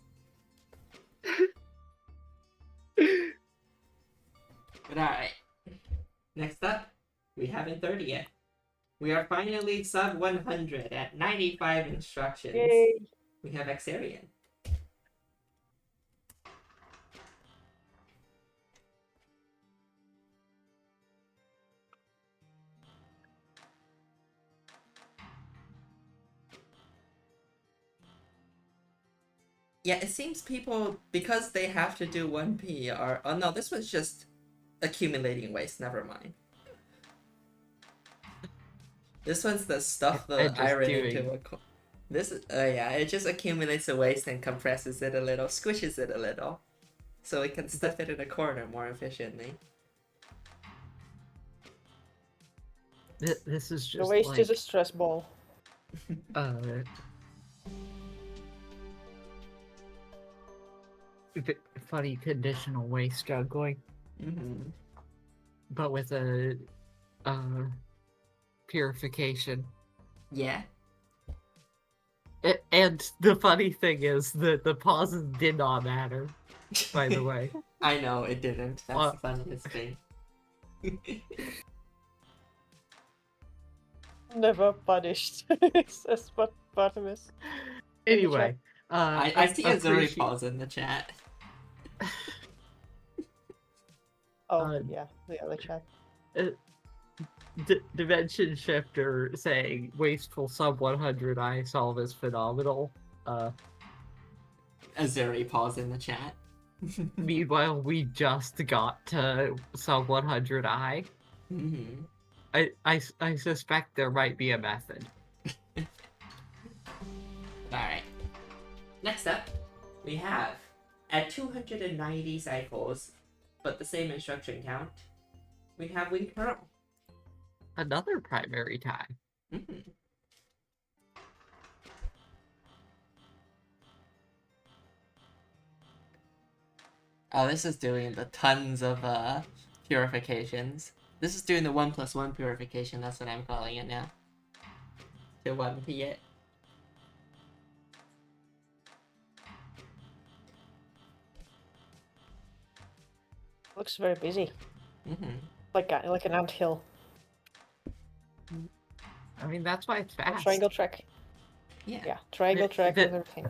But alright. Next up, we haven't 30 yet. We are finally sub 100 at 95 instructions. Yay. We have Xarian. Yeah, it seems people, because they have to do 1P, are... Oh no, this was just accumulating waste, never mind. This one's the stuff the iron into a... This is... yeah, it just accumulates the waste and compresses it a little, squishes it a little. So it can stuff it in a corner more efficiently. This is just The waste like, is a stress ball. funny conditional waste juggling, but with a purification. Yeah. And the funny thing is that the pauses did not matter, by the way. I know, it didn't. That's the funniest thing. Never punished, says Bartimus. Anyway, I see a Zuri pause in the chat. Oh, yeah, the other chat. Dimension Shifter saying wasteful sub 100 I solve is phenomenal. A Zuri pause in the chat. Meanwhile, we just got to sub 100 I. I suspect there might be a method. Alright. Next up, we have, at 290 cycles, but the same instruction count, we have Wing Pearl. Another primary tie. Oh, this is doing the tons of purifications. This is doing the 1+1 purification, that's what I'm calling it now. To 1P it. Looks very busy. Like an anthill. I mean, that's why it's fast. Triangle track. Yeah, triangle track and everything.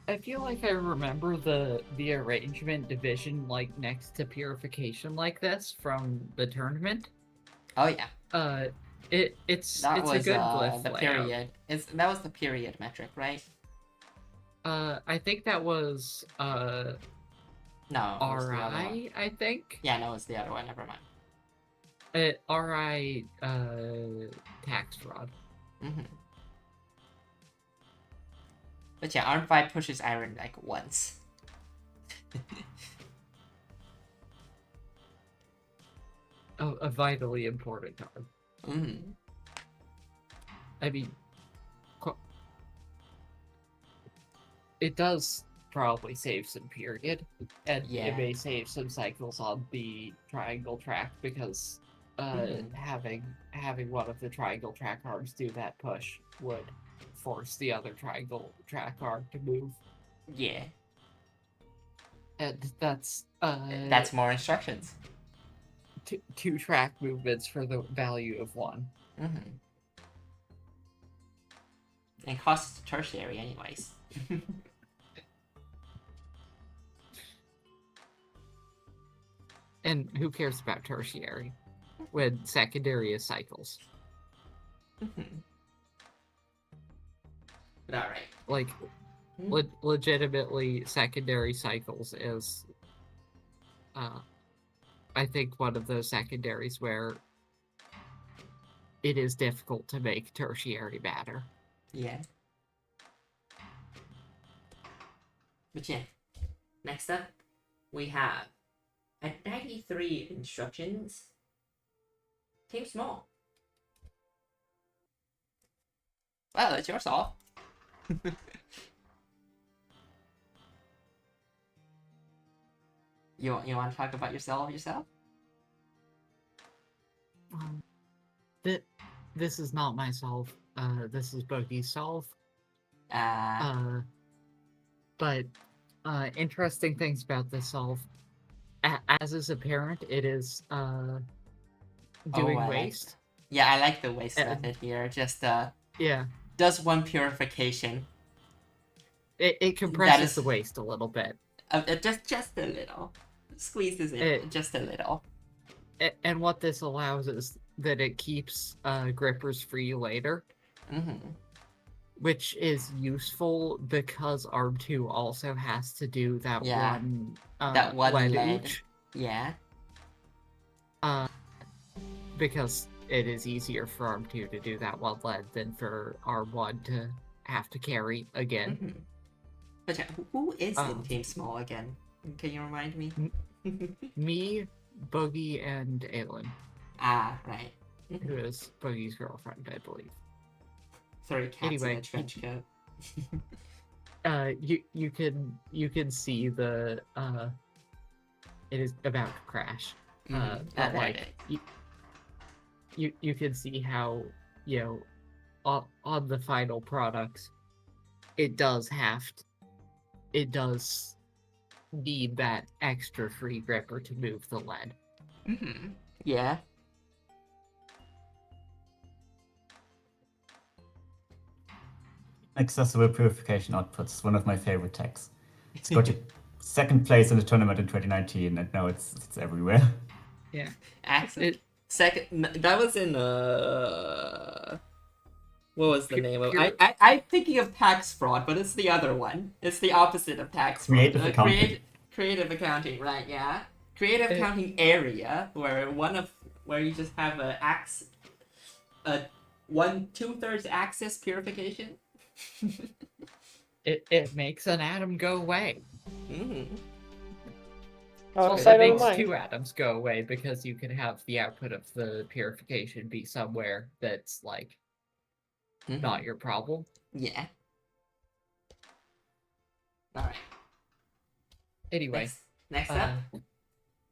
I feel like I remember the arrangement division like next to purification like this from the tournament. Oh yeah. It's a good glyph the layout. period. That was the period metric, right? I think that was No. RI, I think. Yeah, no, it's the other one. Never mind. RI tax fraud. But yeah, Arm 5 pushes Iron like once. A vitally important card. I mean, it does probably save some period, and it may save some cycles on the triangle track because having one of the triangle track arms do that push would force the other triangle track arm to move. Yeah. And that's more instructions. Two track movements for the value of one. And costs tertiary anyways. And who cares about tertiary when secondary is cycles? But alright. Like, legitimately, secondary cycles is, I think, one of those secondaries where it is difficult to make tertiary matter. Yeah. But yeah. Next up, we have at 93 instructions. Team Small. Well, it's your solve. You want to talk about yourself? This is not my solve. This is Bogey's solve. But interesting things about this solve. As is apparent, it is doing waste. Yeah, I like the waste method here. Just yeah, does one purification. It compresses the waste a little bit. Just a little. Squeezes it just a little. And what this allows is that it keeps grippers free later. Which is useful because Arm 2 also has to do that one lead. Ooch. Yeah. Because it is easier for Arm 2 to do that one lead than for Arm 1 to have to carry again. But who is in Team Small again? Can you remind me? Me, Bogey, and Aylin. Ah, right. Who is Bogey's girlfriend, I believe. 3 cats in a trench coat. You can see the it is about to crash. But like you can see how, you know, on the final product, it does need that extra free gripper to move the lead. Yeah. Accessible purification outputs, one of my favorite techs. It's got second place in the tournament in 2019, and now it's everywhere. Yeah. Excellent. Second, that was in what was the name of? I'm thinking of tax fraud, but it's the other one. It's the opposite of tax fraud. Creative accounting. Creative accounting, right? Yeah. Creative accounting area, where you just have a 2/3 axis purification. It makes an atom go away. Outside it of makes mine. 2 atoms go away because you can have the output of the purification be somewhere that's like not your problem. Yeah. Alright. Anyway. Next up,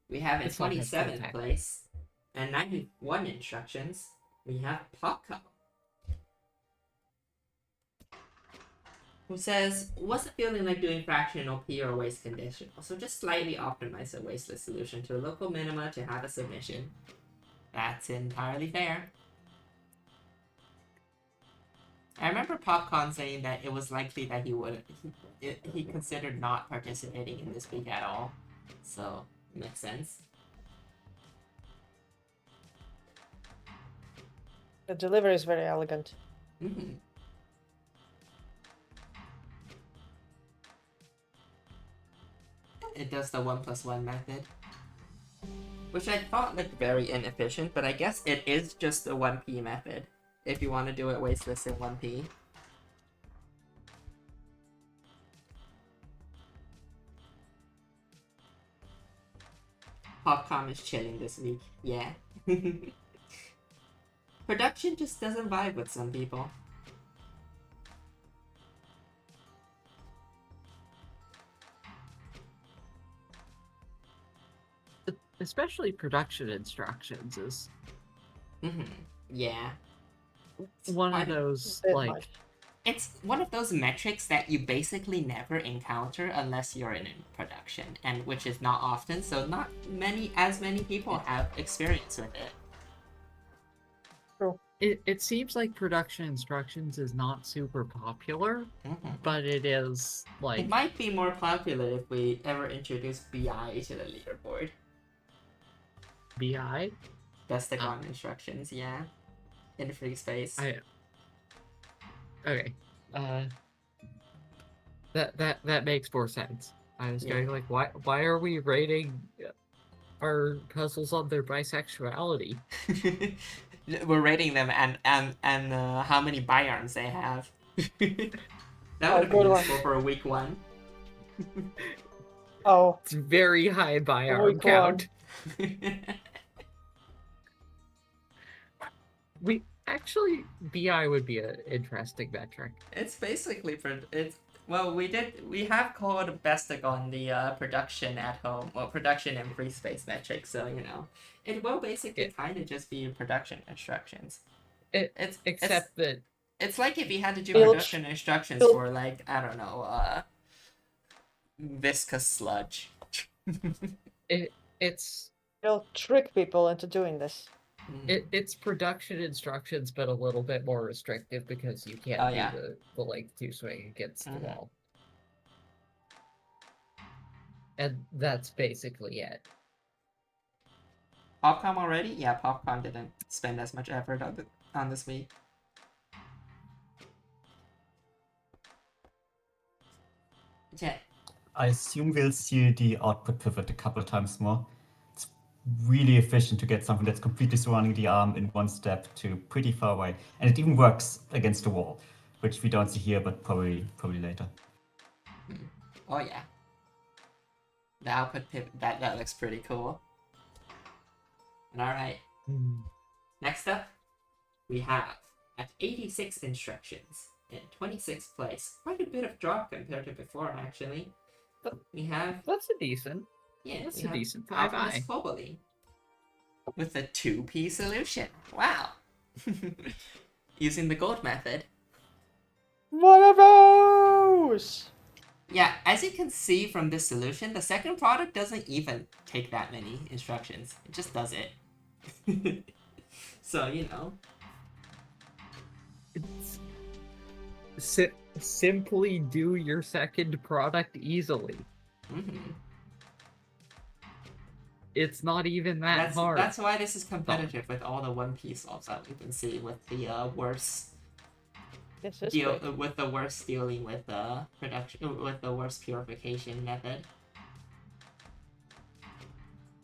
we have in 27th place and 91 instructions, we have Popco. Who says, wasn't feeling like doing fractional P or waste conditional, so just slightly optimize a wasteless solution to a local minima to have a submission. That's entirely fair. I remember Popcorn saying that it was likely that he considered not participating in this week at all, so makes sense. The delivery is very elegant. It does the 1+1 method, which I thought looked very inefficient, but I guess it is just the 1p method if you want to do it wasteless in 1p. Popcom is chilling this week, yeah. Production just doesn't vibe with some people. Especially production instructions is yeah. One of those, like... It's one of those metrics that you basically never encounter unless you're in production, and which is not often, so not as many people have experience with it. True. It seems like production instructions is not super popular, but it is like It might be more popular if we ever introduce BI to the leaderboard. BI. Bestagon instructions, yeah, in free space. Okay. That makes more sense. I was going like, why are we rating our puzzles on their bisexuality? We're rating them and how many biomes they have. That would have been useful for a week 1. Oh. It's very high biome count. We actually BI would be an interesting metric. It's basically we have called Bestagon the production at home, well, production and free space metric, so you know it will basically kind of just be production instructions. It's like if you had to do production instructions for like, I don't know, viscous sludge. It'll trick people into doing this. It's production instructions, but a little bit more restrictive because you can't do the length 2 swing against the wall. And that's basically it. Popcom already? Yeah, Popcom didn't spend as much effort on this week. Yeah. I assume we'll see the output pivot a couple of times more. It's really efficient to get something that's completely surrounding the arm in one step to pretty far away. And it even works against the wall, which we don't see here, but probably later. Oh yeah. The output pivot, that looks pretty cool. And alright. Next up, we have at 86 instructions in 26th place. Quite a bit of drop compared to before, actually. We have... That's a decent... Yeah, that's a decent 5-eye. Globally. With a 2p solution. Wow. Using the gold method. One of those! Yeah, as you can see from this solution, the second product doesn't even take that many instructions. It just does it. So, you know. It's simply do your second product easily. It's not even that hard. That's why this is competitive with all the 1p solves that we can see with the worst... with the worst dealing with the production, with the worst purification method.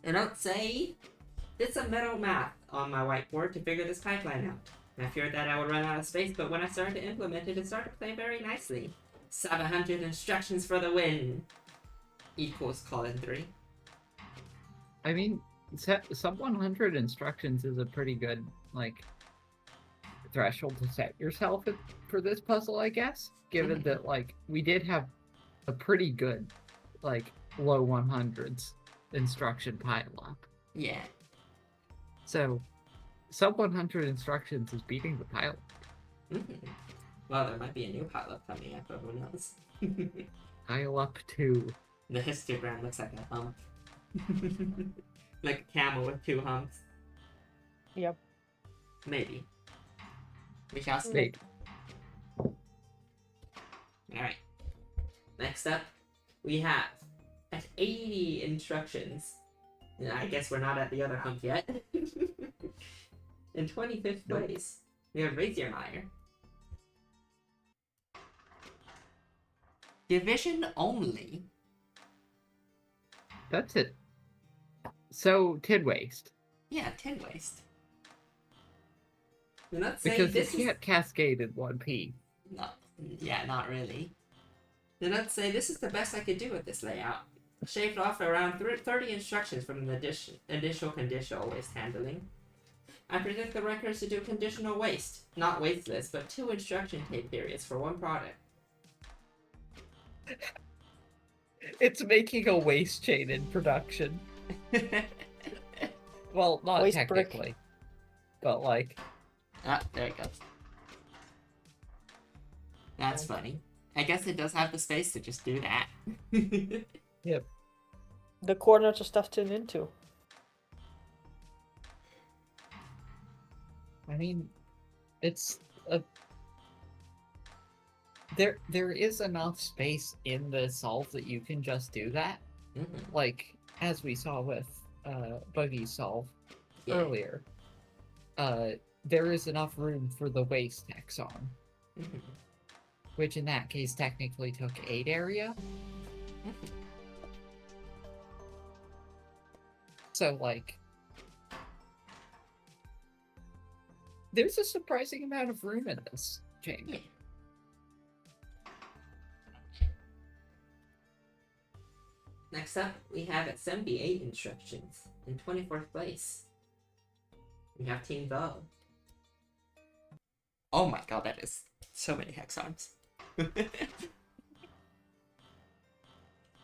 And I'd say did some mental math on my whiteboard to figure this pipeline out. I feared that I would run out of space, but when I started to implement it, it started to play very nicely. 700 instructions for the win equals colon 3. I mean, sub 100 instructions is a pretty good, like, threshold to set yourself for this puzzle, I guess, given that, like, we did have a pretty good, like, low 100s instruction pile-up. Yeah. So, sub 100 instructions is beating the pile-up. Well, there might be a new pile-up coming up, but who knows? Pile-up 2. The histogram looks like a hump. Like a camel with 2 humps. Yep. Maybe. We shall see. Maybe. Alright. Next up, we have at 80 instructions. I guess we're not at the other hump yet. In 25th place, we have Razormire. Division only. That's it. So, tin waste. Yeah, tin waste. Let's say because this you can't cascade in 1p. No, yeah, not really. Then let's say this is the best I could do with this layout. Shaved off around 30 instructions from the initial conditional waste handling. I predict the records to do conditional waste, not wasteless, but 2 instruction tape periods for 1 product. It's making a waste chain in production. Well, not waste technically, brick. But like... Ah, there it goes. That's funny. I guess it does have the space to just do that. Yep. The corners of stuff turned into. I mean, It's a there is enough space in the solve that you can just do that. Mm-hmm. Like as we saw with Buggy's solve Yeah. earlier. There is enough room for the waste hexon. Mm-hmm. Which in that case technically took 8 area. Mm-hmm. So like there's a surprising amount of room in this chamber. Yeah. Next up, we have at 78 instructions in 24th place. We have Team Vo. Oh my god, that is so many hexons. And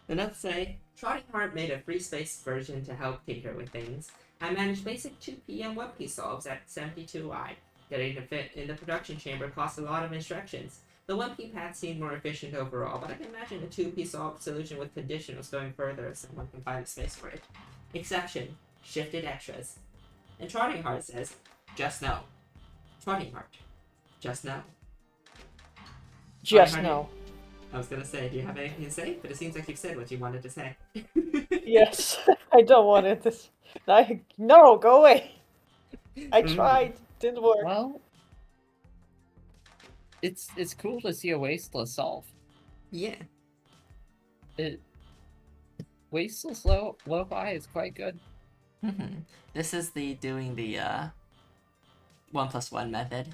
let's say, Trotting Heart made a free space version to help tinker with things. I managed basic 2 PM 1P solves at 72 wide. Getting to fit in the production chamber costs a lot of instructions. The 1P path seemed more efficient overall, but I can imagine a 2P solved solution with conditionals going further if someone can find a space for it. Exception, shifted extras. And Trotting Heart says, just no. Trotting Heart, just no. Just Trotting Heart, no. I was gonna say, do you have anything to say? But it seems like you've said what you wanted to say. Yes, I don't want it. No, go away. I tried, didn't work. Well, it's cool to see a wasteless solve. Yeah. Wasteless lo-fi is quite good. Mm-hmm. This is doing the 1+1 method.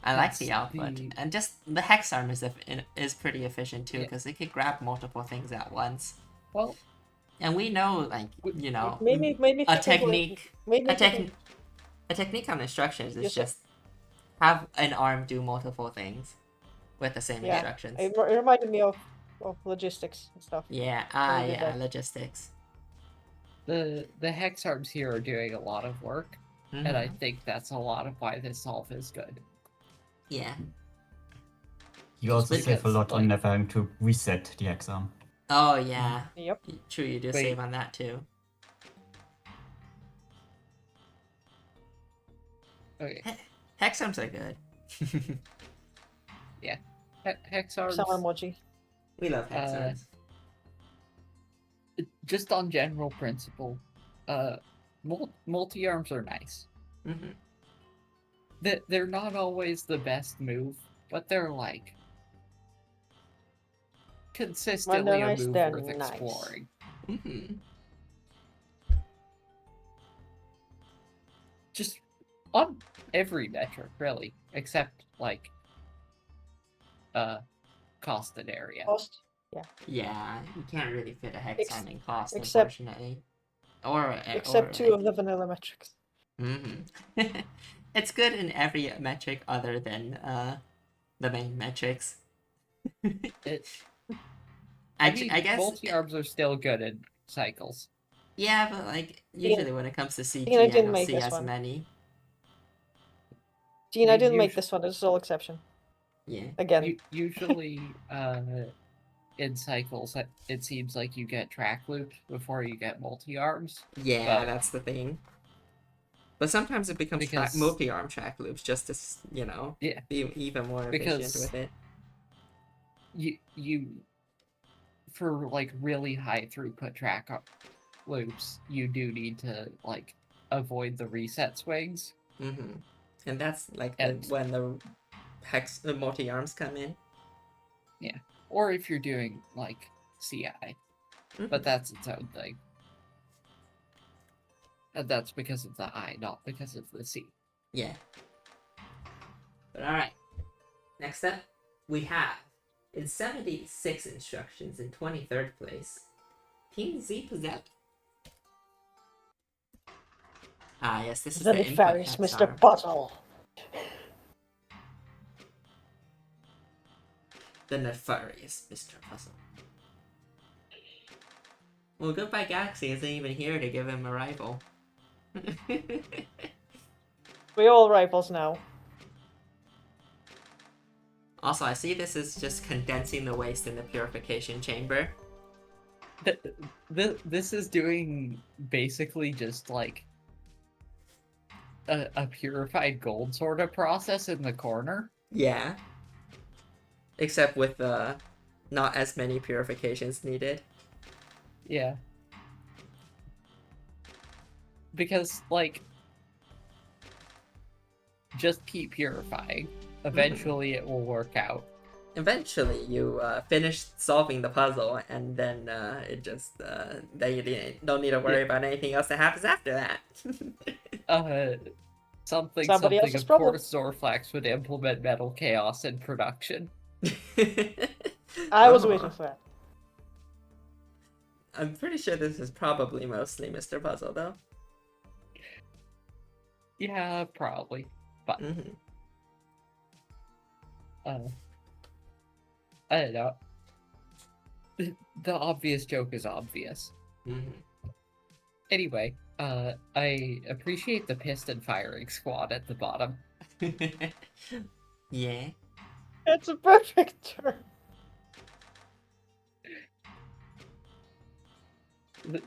I like the output, and just the hex arm is pretty efficient too, because it could grab multiple things at once. Well, and we know, like, you know, maybe a technique on instructions is just have an arm do multiple things with the same instructions. It reminded me of logistics and stuff. Yeah, logistics. The hex arms here are doing a lot of work, and I think that's a lot of why this solve is good. Yeah. You also save a lot on never having to reset the exam. Oh yeah. Yep. True, you do save on that too. Okay. Hex arms are good. Yeah. Hex arms. Some emoji. We love hex arms. Just on general principle, multi arms are nice. Mm-hmm. They're not always the best move, but they're like consistently a move worth exploring. Mm-hmm. Just on every metric, really, except like costed area. Cost? Yeah. Yeah, you can't really fit a hex arm in cost, except, unfortunately. Except two of the vanilla metrics. Mm-hmm. It's good in every metric other than the main metrics. I guess multi-arms are still good in cycles. Yeah, but like usually when it comes to CG, I I didn't don't make see this as one. many. Gene, I didn't make this one. This is all exception. Yeah. Again. Usually, in cycles, it seems like you get track loops before you get multi-arms. Yeah, that's the thing. But sometimes it becomes multi-arm track loops just to, you know, be even more efficient with it. You for like really high throughput track loops, you do need to like avoid the reset swings. Mm-hmm. And that's like when the multi-arms come in. Yeah. Or if you're doing like CI. Mm-hmm. But that's its own thing. And that's because of the I, not because of the C. Yeah. But alright. Next up, we have, in 76 instructions in 23rd place, Team Z Pazzelli. Ah, yes, this is the nefarious Mr. Puzzle. The nefarious Mr. Puzzle. Well, Goodbye Galaxy isn't even here to give him a rival. We're all rivals now. Also, I see this is just condensing the waste in the purification chamber. This is doing basically just like a purified gold sort of process in the corner. Yeah. Except with not as many purifications needed. Yeah. Because, like, just keep purifying. Eventually it will work out. Eventually, you finish solving the puzzle, and then it just then you don't need to worry about anything else that happens after that. Something Somebody else's of problem. course Zorflax would implement Metal Chaos in production. I was waiting for that. I'm pretty sure this is probably mostly Mr. Puzzle, though. Yeah, probably. But I don't know. The obvious joke is obvious. Anyway, I appreciate the piston firing squad at the bottom. Yeah. It's a perfect turn.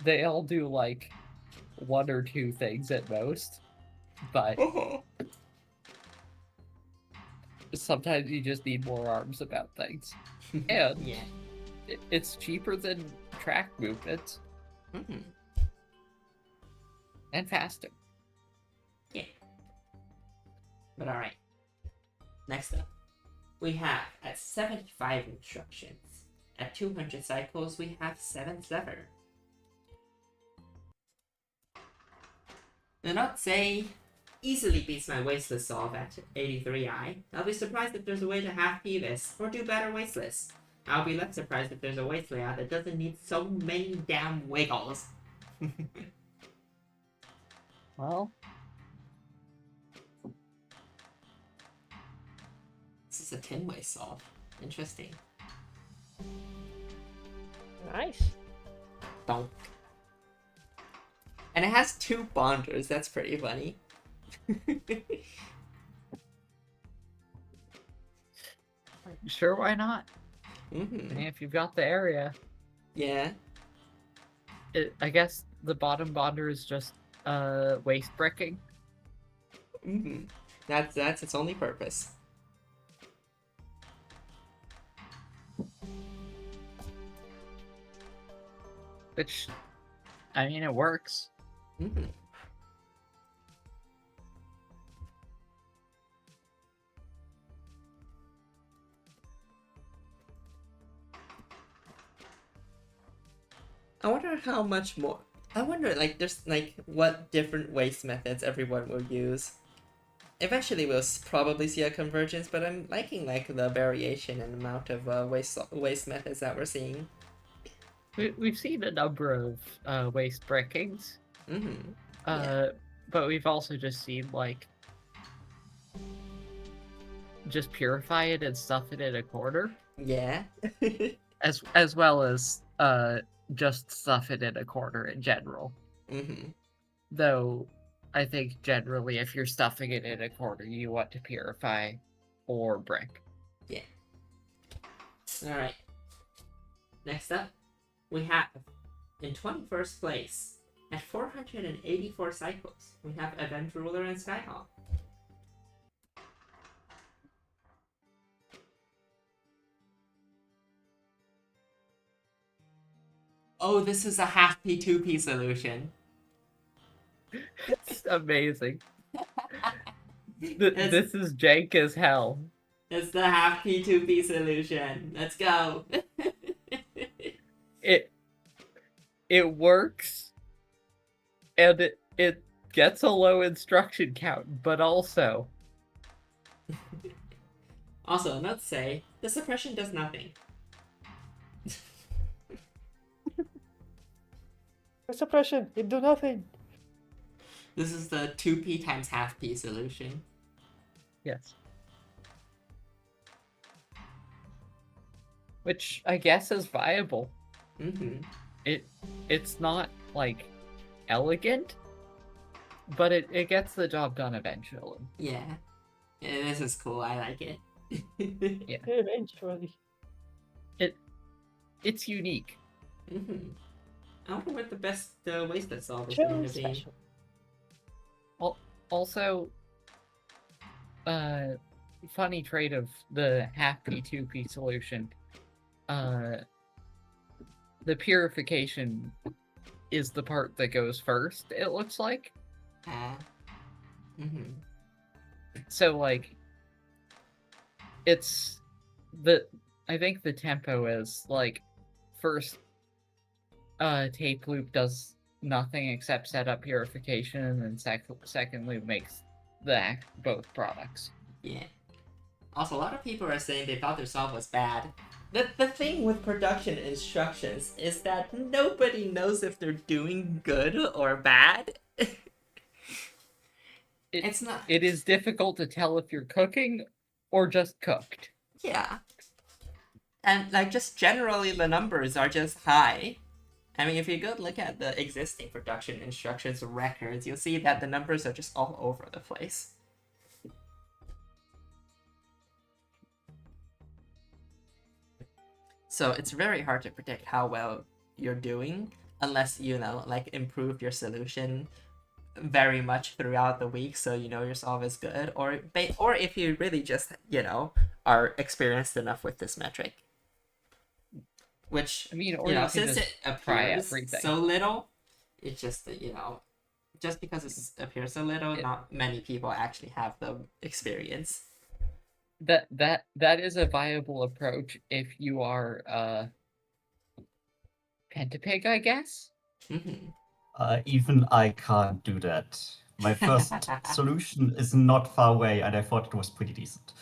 They all do like one or two things at most, but sometimes you just need more arms about things. And yeah. It's cheaper than track movements. And faster. Yeah. But alright. Next up, we have at 75 instructions. At 200 cycles, we have 7th lever. The Not Say easily beats my wasteless solve at 83i. I'll be surprised if there's a way to half P this, or do better wasteless. I'll be less surprised if there's a waste layout that doesn't need so many damn wiggles. Well, this is a 10-way solve. Interesting. Nice. Donk. And it has 2 bonders, that's pretty funny. sure, why not? I mean, if you've got the area. Yeah. I guess the bottom bonder is just waste bricking. That's its only purpose. Which, I mean, it works. I wonder how much more. I wonder, like, there's like what different waste methods everyone will use. Eventually, we'll probably see a convergence, but I'm liking like the variation and amount of waste methods that we're seeing. We've seen a number of waste breakings. But we've also just seen like just purify it and stuff it in a corner. Yeah. as well as just stuff it in a corner in general. Though I think generally if you're stuffing it in a corner, you want to purify or brick. Yeah. Alright. Next up, we have in 21st place, at 484 cycles, we have Event Ruler and Skyhawk. Oh, this is a half P2P solution. It's amazing. This is jank as hell. It's the half P2P solution. Let's go. It works, and it gets a low instruction count, but also... Also, let's say, the suppression does nothing. Suppression, it do nothing. This is the 2p times half p solution. Yes. Which I guess is viable. It's not, like, elegant, but it gets the job done eventually. Yeah. This is cool, I like it. Yeah. Eventually. It's unique. I wonder what the best wasted solve is going to be. Also, funny trait of the half P2P solution. The purification is the part that goes first, it looks like. So, like, it's I think the tempo is, like, first, tape loop does nothing except set up purification, and then second loop makes both products. Yeah. Also, a lot of people are saying they thought their solve was bad. The thing with production instructions is that nobody knows if they're doing good or bad. It's not. It is difficult to tell if you're cooking or just cooked. Yeah. And, like, just generally the numbers are just high. I mean, if you go look at the existing production instructions records, you'll see that the numbers are just all over the place. So it's very hard to predict how well you're doing unless you know, like, improve your solution very much throughout the week, so you know your solve is good, or if you really just, you know, are experienced enough with this metric. Which, I mean, or you know, you can since just it appears everything. so little, it's just, you know, just because it appears so little, not many people actually have the experience. That is a viable approach if you are Pentapig, I guess. Even I can't do that. My first solution is not far away, and I thought it was pretty decent.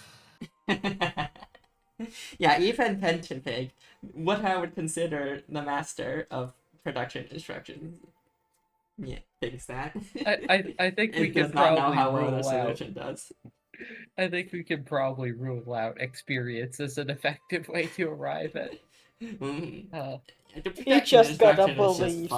Yeah, even Pentapig, what I would consider the master of production instructions, yeah, thinks that. I think we does could not know probably how well rule the out. solution does. I think we could probably rule out experience as an effective way to arrive at. You just gotta believe.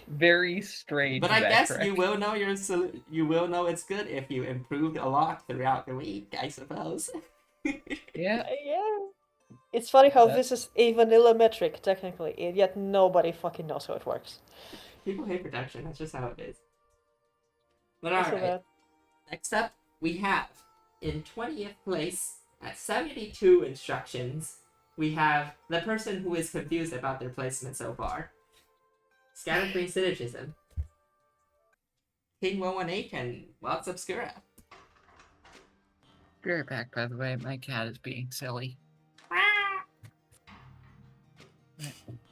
Very strange. But I metric. guess you will know you will know it's good if you improved a lot throughout the week, I suppose. Yeah. Yeah. It's funny how this is a vanilla metric, technically, and yet nobody fucking knows how it works. People hate production, that's just how it is. But Also alright. that. Next up, we have, in 20th place, at 72 instructions, we have the person who is confused about their placement so far. Scatterbrain Syllogism. King 118 and Lots Obscura. Be right back, by the way. My cat is being silly.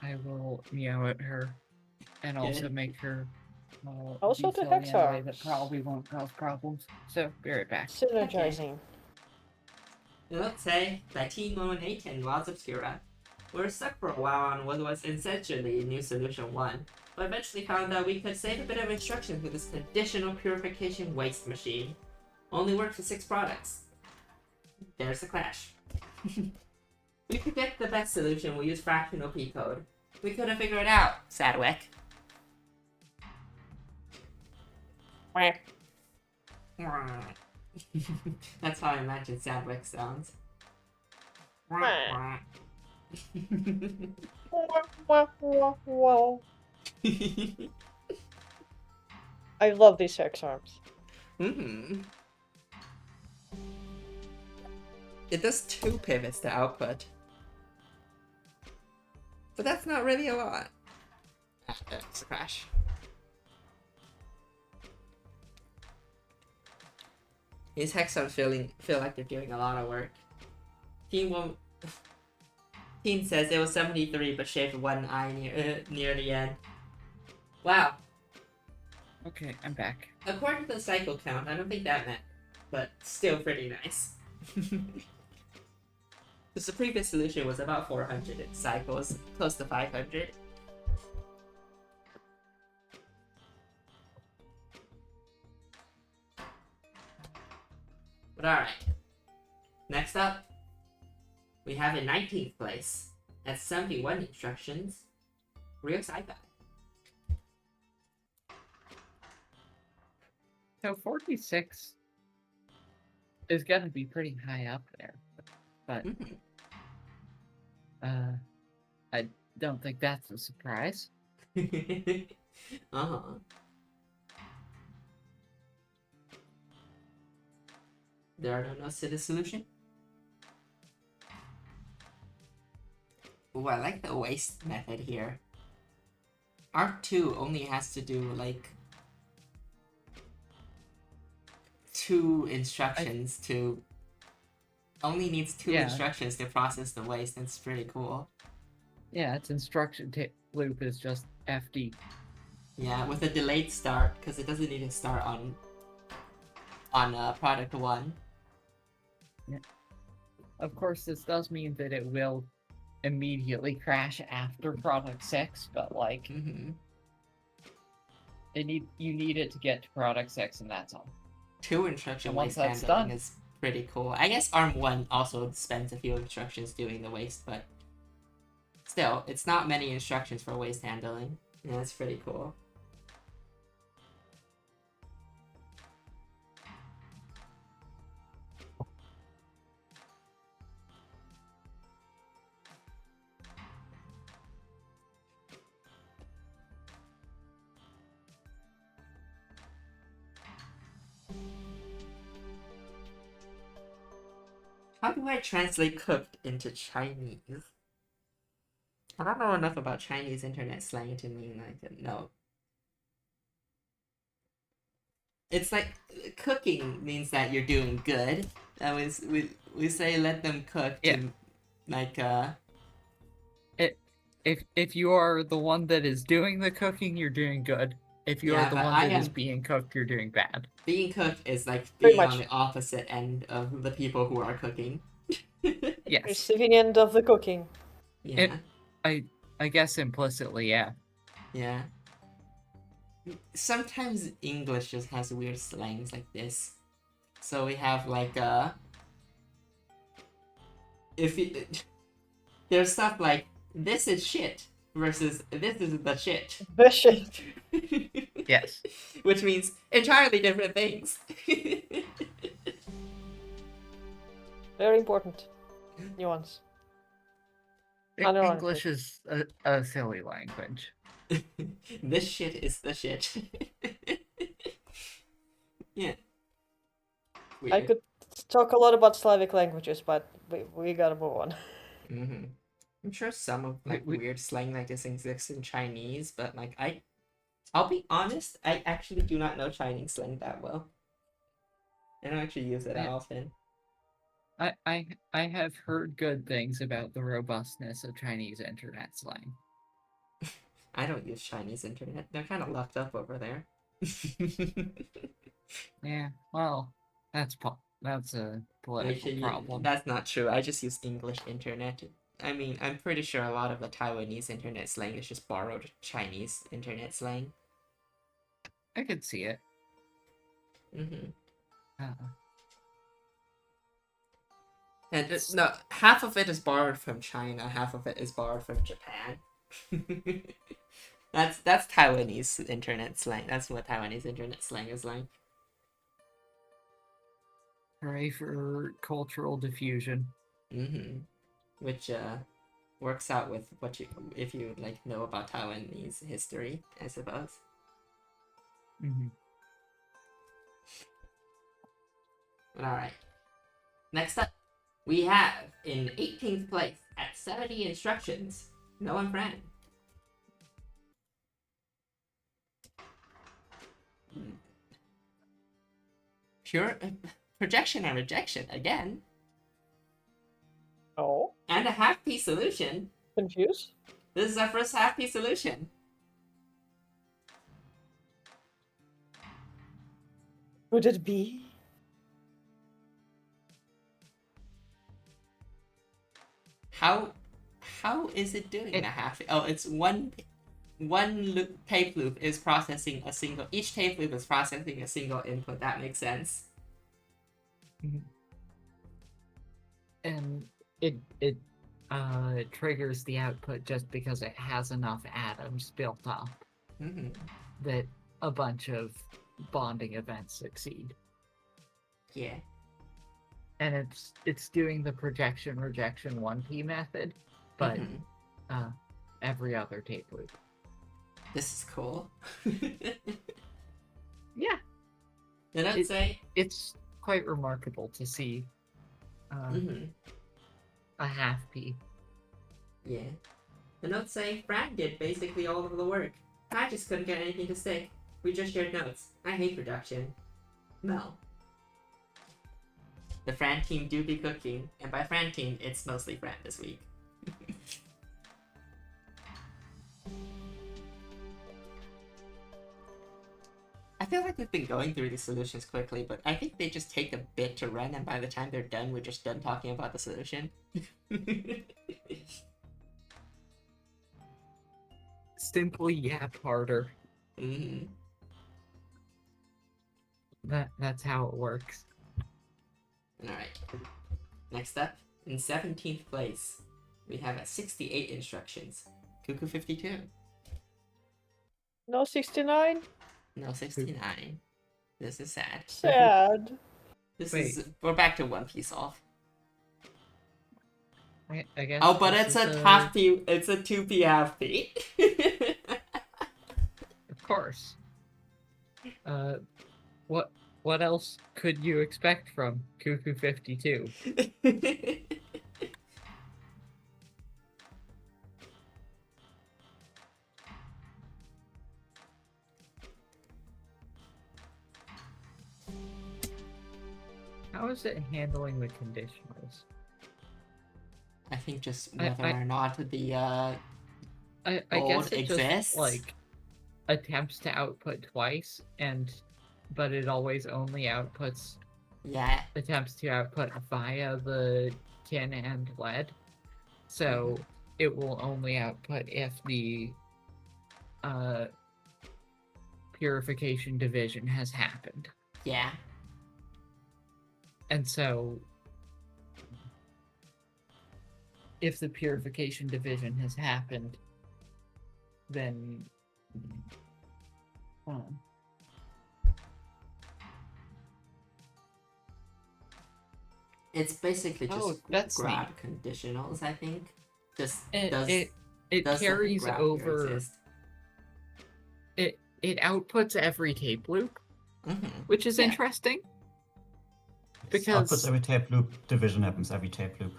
I will meow at her and also make her Also be to silly in a way Hexar. that probably won't cause problems. So, be right back. Synergizing. Let's say that King 118 and Lots Obscura were stuck for a while on what was essentially new solution 1, but eventually found that we could save a bit of instructions with this additional purification waste machine. Only worked for 6 products. There's the crash. We predict the best solution, we'll use fractional P-code. We couldn't figure it out, Sadwick. That's how I imagine Sadwick sounds. I love these hex arms. It does 2 pivots to output. But that's not really a lot. It's a crash. These hexons feel like they're doing a lot of work. Team says it was 73 but shaved 1 eye near the end. Wow. Okay, I'm back. According to the cycle count, I don't think that meant, but still pretty nice. Because the previous solution was about 400 cycles, close to 500. But alright. Next up, we have in 19th place, at 71 instructions, Real Sci-Fi. So 46 is gonna be pretty high up there, but I don't think that's a surprise. There are no notes to the solution. Ooh, I like the waste method here. Art2 only has to do like 2 instructions to only needs 2 instructions to process the waste. That's pretty cool. Yeah, its instruction loop is just FD. Yeah, with a delayed start, because it doesn't need to start on product 1. Yeah. Of course, this does mean that it will immediately crash after product 6, but like you need it to get to product 6, and that's all. 2 instruction and once waste that's handling done, is pretty cool. I guess ARM 1 also spends a few instructions doing the waste, but still, it's not many instructions for waste handling. Yeah, that's pretty cool. How do I translate cooked into Chinese? I don't know enough about Chinese internet slang to mean like no. It's like cooking means that you're doing good. That was we say let them cook to like if you are the one that is doing the cooking, you're doing good. If you are the one that is being cooked, you're doing bad. Being cooked is like being on the opposite end of the people who are cooking. Yes. Receiving end of the cooking. Yeah. I guess implicitly, yeah. Yeah. Sometimes English just has weird slangs like this. So we have like there's stuff like this is shit versus this is the shit. The shit. Yes. Which means entirely different things. Very important nuance. English is a silly language. This shit is the shit. Yeah. Weird. I could talk a lot about Slavic languages, but we gotta move on. I'm sure some of like weird slang like this exists in Chinese, but like I'll be honest, I actually do not know Chinese slang that well. I don't actually use it that often. I have heard good things about the robustness of Chinese internet slang. I don't use Chinese internet. They're kind of locked up over there. Yeah, well, that's a political problem. That's not true. I just use English internet. I mean, I'm pretty sure a lot of the Taiwanese internet slang is just borrowed Chinese internet slang. I could see it. And no, half of it is borrowed from China, half of it is borrowed from Japan. That's Taiwanese internet slang. That's what Taiwanese internet slang is like. Hooray for cultural diffusion. Which works out with what if you like know about Taiwanese history, I suppose. But alright. Next up, we have in 18th place at 70 instructions, Noah and Fran. Pure projection and rejection again. Oh. And a half-piece solution. Confused? This is our first half-piece solution. Would it be? How is it doing a half? Oh, it's one tape loop is processing a single. Each tape loop is processing a single input. That makes sense. And it triggers the output just because it has enough atoms built up that a bunch of bonding events succeed. Yeah. And it's doing the projection rejection 1P method, but every other tape loop. This is cool. Yeah. Did I say it's quite remarkable to see a half P. Yeah. The notes say Fran did basically all of the work. I just couldn't get anything to stick. We just shared notes. I hate production. Mel. The Fran team do be cooking, and by Fran team, it's mostly Fran this week. I feel like we've been going through these solutions quickly, but I think they just take a bit to run, and by the time they're done, we're just done talking about the solution. Simply yap harder. Mm-hmm. That's how it works. Alright. Next up, in 17th place, we have 68 instructions. Cuckoo 52. No 69? No 69. This is sad. Sad. We're back to One Piece off. I guess. Oh, but it's a half P. It's a 2P half P. Of course. What else could you expect from Cuckoo 52? How is it handling the conditionals? I think just whether or not the I gold guess it exists. just like attempts to output twice, but it always only outputs attempts to output via the tin and lead. So it will only output if the purification division has happened. Yeah. And so if the purification division has happened, then it's basically just grab neat. conditionals, I think. It carries over. It outputs every tape loop, which is interesting. Because outputs every tape loop, division happens every tape loop.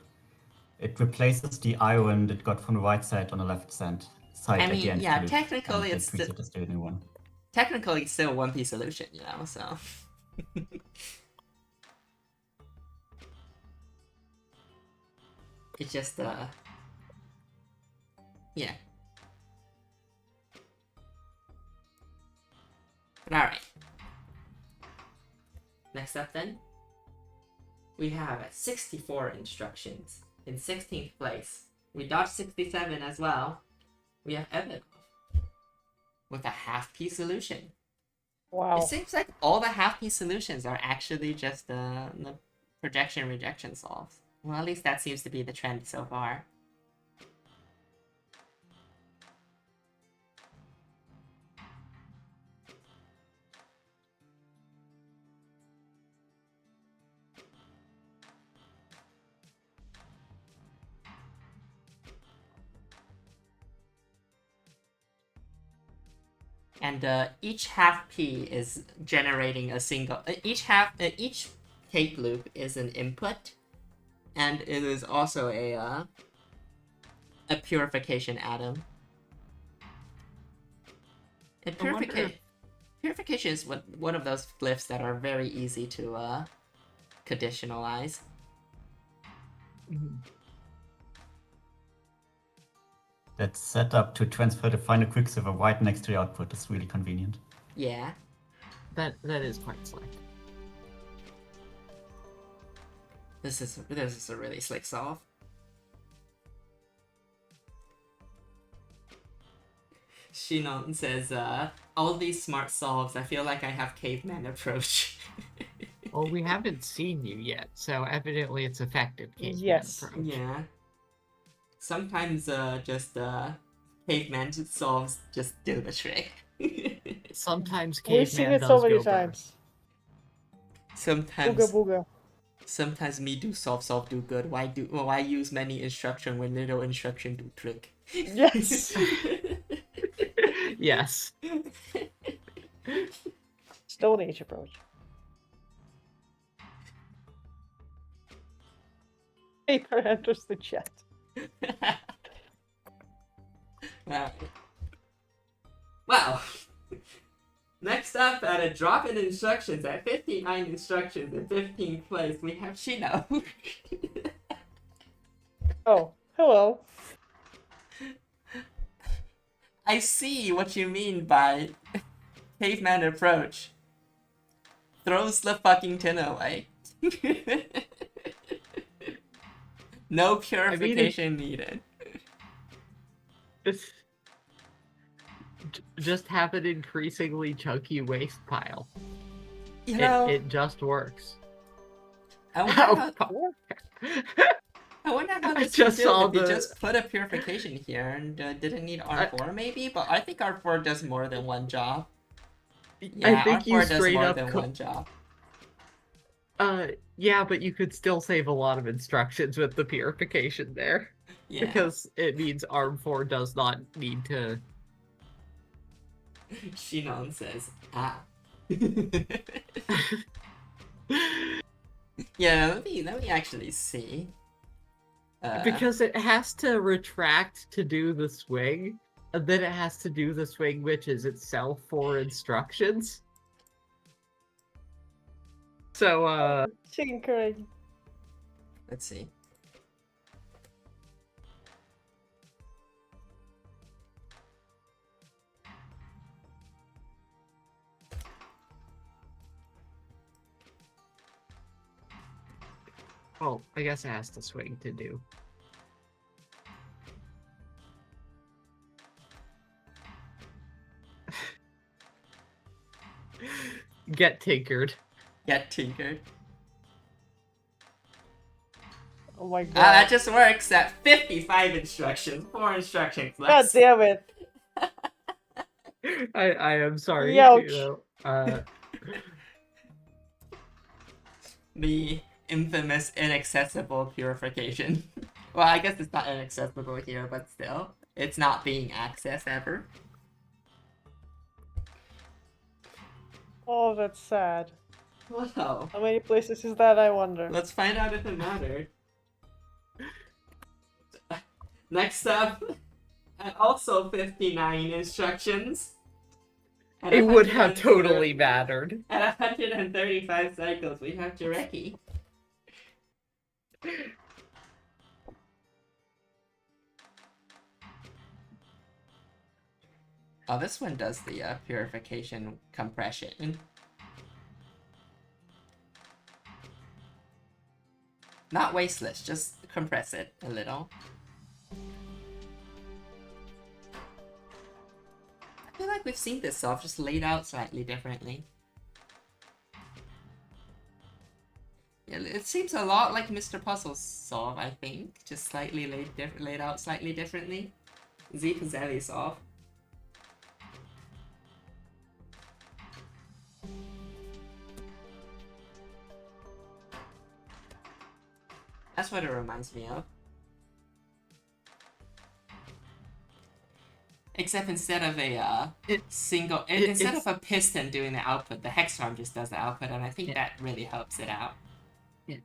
It replaces the iron that got from the right side on the left side at the end. Yeah, technically it's still a new one. Technically it's still a 1P solution, you know, so. It's just yeah. But alright. Next up then, we have 64 instructions. In 16th place, we dodged 67 as well. We have Evan with a half-P solution. Wow. It seems like all the half-P solutions are actually just the projection rejection solves. Well, at least that seems to be the trend so far. And each half P is generating a single. Each tape loop is an input, and it is also a purification atom. And purification is one of those glyphs that are very easy to conditionalize. That setup to transfer the final quicksilver right next to the output is really convenient. Yeah. That is quite slick. This is a really slick solve. Shinon says, all these smart solves, I feel like I have caveman approach. Well, we haven't seen you yet, so evidently it's effective caveman Yes. approach. Yeah. Sometimes just caveman solves just do the trick. Sometimes We've seen caveman it does so many go times. Sometimes Booga booga. Sometimes me do solve do good. Why use many instruction when little instruction do trick? Yes. Yes. Stone Age approach. paper enters the chat. Wow. Next up, at a drop in instructions at 59 instructions in 15th place, we have Shino. Oh, hello. I see what you mean by caveman approach. Throws the fucking tin away. No purification needed. Just have an increasingly chunky waste pile. You know, It just works. I wonder how this just would do saw if you the- just put a purification here and didn't need R4 maybe, but I think R4 does more than one job. Yeah, I think R4 you does straight more up than one job. Yeah, but you could still save a lot of instructions with the purification there. Yeah. Because it means ARM 4 does not need to... Shinon says, ah. Yeah, let me actually see. Because it has to retract to do the swing, and then it has to do the swing, which is itself 4 instructions. So, Tinkering. Let's see. well, I guess it has to swing to do. Get tinkered. Get tinkered. Oh my god. That just works at 55 instructions. 4 instructions God left. damn it. I am sorry. Youch. The infamous inaccessible purification. Well, I guess it's not inaccessible here, but still. It's not being accessed ever. Oh, that's sad. Wow. How many places is that, I wonder? Let's find out if it mattered. Next up, at also 59 instructions. At It would have 130 totally mattered. At 135 cycles, we have Jarecki. Oh, this one does the purification compression. Not wasteless, just compress it a little. I feel like we've seen this solve, just laid out slightly differently. Yeah, it seems a lot like Mr. Puzzle's solve, I think. Just slightly laid out slightly differently. Z Pazzelli solve. That's what it reminds me of. Except instead of a instead of a piston doing the output, the hex arm just does the output, and I think that really helps it out. Yeah.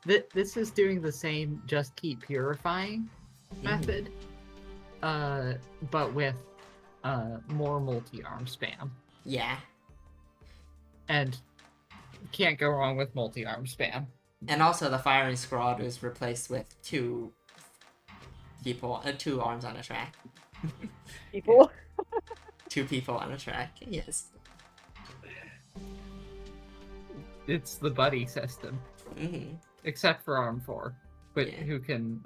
This is doing the same just keep purifying method, but with more multi-arm spam. Yeah. And can't go wrong with multi-arm spam. And also the firing squad is replaced with two arms on a track. People? Two people on a track, yes. It's the buddy system. Mm-hmm. Except for Arm 4, but Yeah. who can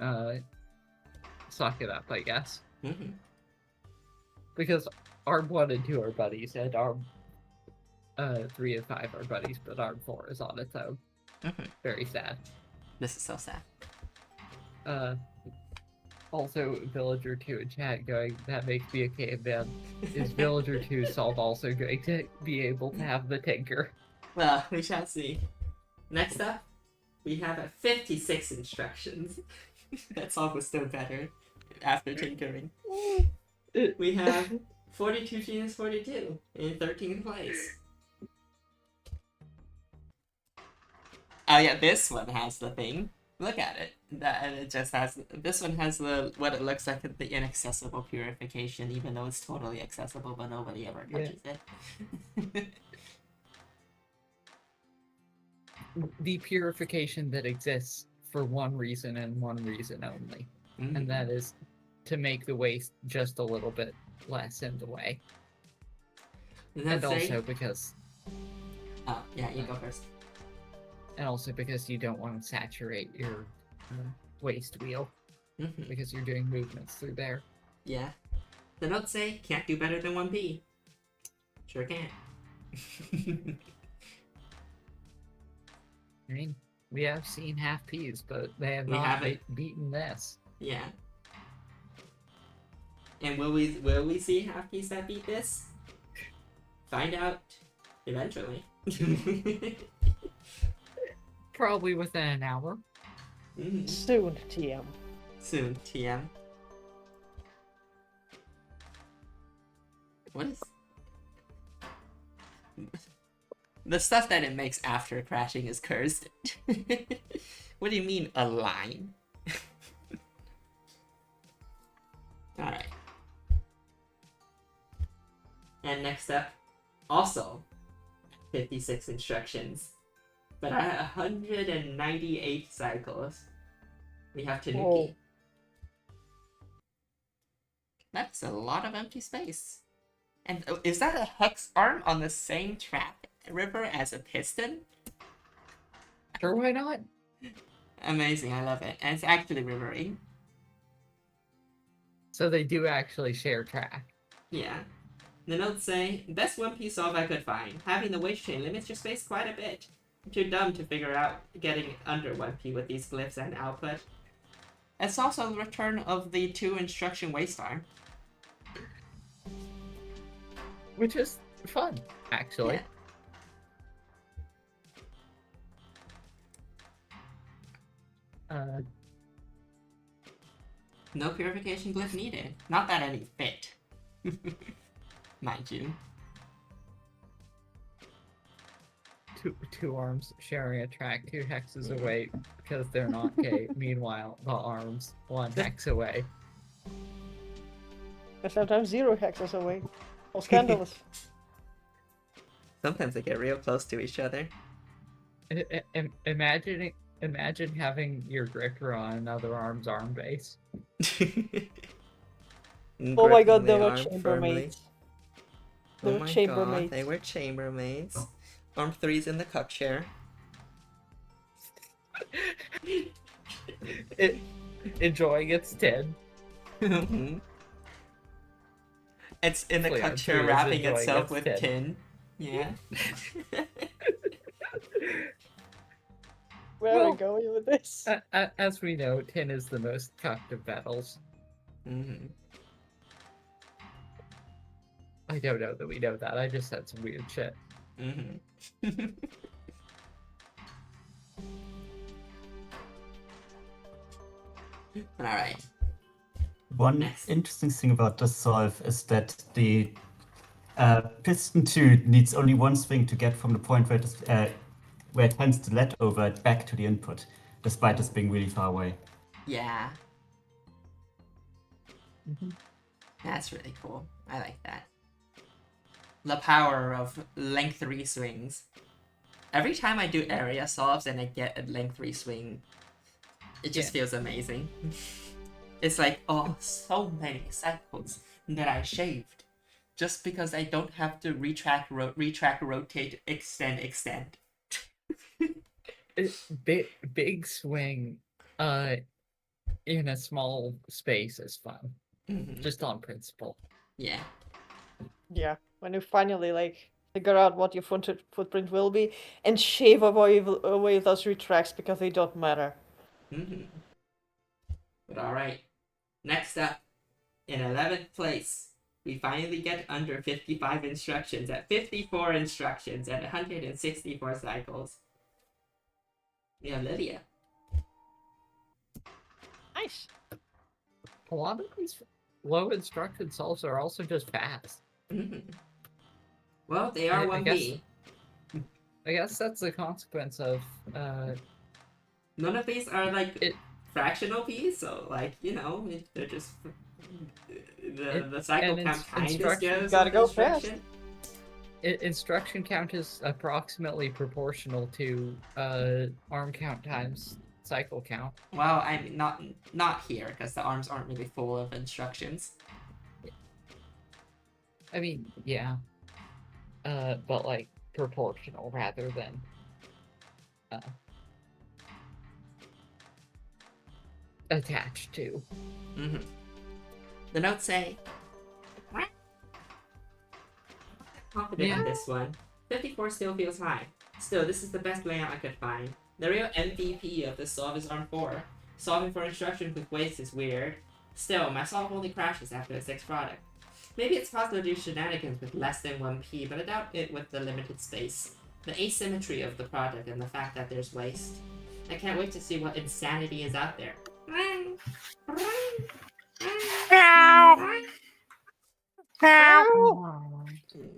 suck it up, I guess. Mm-hmm. Because Arm 1 and 2 are buddies, and Arm 3 and 5 are buddies, but Arm 4 is on its own. Mm-hmm. Very sad. This is so sad. Also, Villager 2 in chat going, that makes me a caveman. Is Villager 2 solve also going to be able to have the tinker? Well, we shall see. Next up, we have 56 instructions. That solve was still better after tinkering. We have 42 Genus 42 in 13th place. Oh yeah, this one has the thing. Look at it. That it just has. This one has what it looks like the inaccessible purification, even though it's totally accessible, but nobody ever touches it. The purification that exists for one reason and one reason only, and that is to make the waste just a little bit less in the way. And also because... Oh, yeah, you go first. And also because you don't want to saturate your waste wheel, because you're doing movements through there. Yeah. The notes say, can't do better than 1P. Sure can. I mean, we have seen half P's, but they have not beaten this. Yeah. And will we see half P's that beat this? Find out eventually. Probably within an hour. Soon, TM. Soon, TM. What is... The stuff that it makes after crashing is cursed. What do you mean, a line? Alright. And next up, also 56 instructions. But at 198 cycles, we have Tanuki. Whoa. That's a lot of empty space. And is that a hex arm on the same trap river as a piston? Sure, why not? Amazing, I love it. And it's actually rivering. So they do actually share track. Yeah. The notes say, best 1P solve I could find. Having the waste chain limits your space quite a bit. I'm too dumb to figure out getting under 1P with these glyphs and output. It's also the return of the 2 instruction waste arm. Which is fun, actually. Yeah. No purification glyph needed. Not that any fit. Mind you. Two arms sharing a track 2 hexes away because they're not gay. Meanwhile, the arms 1 hex away. And sometimes 0 hexes away. All scandalous. Sometimes they get real close to each other. Imagine having your gripper on another arm's arm base. Oh my god, they were chambermaids. They were chambermaids. They were chambermaids. Arm 3's in the cup chair. Enjoying its tin. It's in the cup chair wrapping itself with tin. Yeah. Where are we going with this? As we know, tin is the most cucked of metals. I don't know that we know that. I just said some weird shit. Alright. One interesting thing about this solve is that the piston 2 needs only one swing to get from the point where it hands the lead over back to the input, despite this being really far away. Yeah. That's really cool. I like that. The power of length 3 swings. Every time I do area solves and I get a length 3 swing, it just feels amazing. It's like, oh, so many cycles that I shaved. Just because I don't have to retrack, rotate, extend. Big swing in a small space is fun. Just on principle. Yeah. Yeah, when you finally figure out what your footprint will be and shave away those retracts because they don't matter. But alright. Next up, in 11th place, we finally get under 55 instructions at 54 instructions at 164 cycles. We have Lydia. Nice. A lot of these low instructed solves are also just fast. Well, they are 1B. I guess that's the consequence of None of these are like fractional P's, so like they're just the cycle count kind of instruction goes gotta with go instruction. Instruction count is approximately proportional to arm count times cycle count. Well, I'm not here because the arms aren't really full of instructions. I mean, yeah. But like proportional rather than attached to. Mm-hmm. The notes say, confident in this one. 54 still feels high. Still, this is the best layout I could find. The real MVP of this solve is arm 4. Solving for instructions with waste is weird. Still, my solve only crashes after the 6th product. Maybe it's possible to do shenanigans with less than 1p, but I doubt it with the limited space. The asymmetry of the product and the fact that there's waste. I can't wait to see what insanity is out there.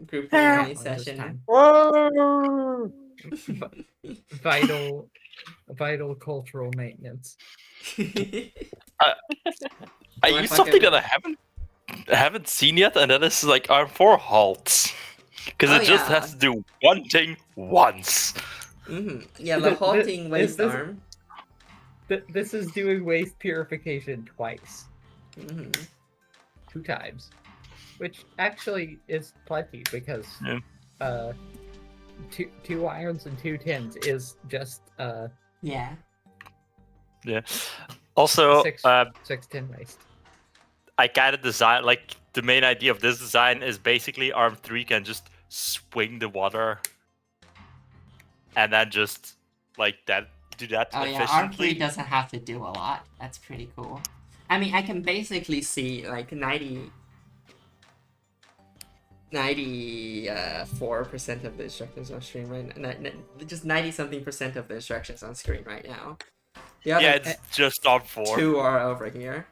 Group Q&A session. Vital cultural maintenance. I used something that I haven't seen yet, and that is like arm 4 halts. Because it just has to do one thing once. Mm-hmm. Yeah, the halting waste arm. This is doing waste purification twice. Mm-hmm. 2 times. Which actually is plenty because two irons and 2 tins is just yeah. Also, 6 tin waste. I kind of design like the main idea of this design is basically arm 3 can just swing the water, and then just like that do that efficiently. Yeah, arm 3 doesn't have to do a lot. That's pretty cool. I mean, I can basically see like 94% of the instructions on screen right now. Just 90-something% of the instructions on screen right now. The other it's just on 4. 2 are over here.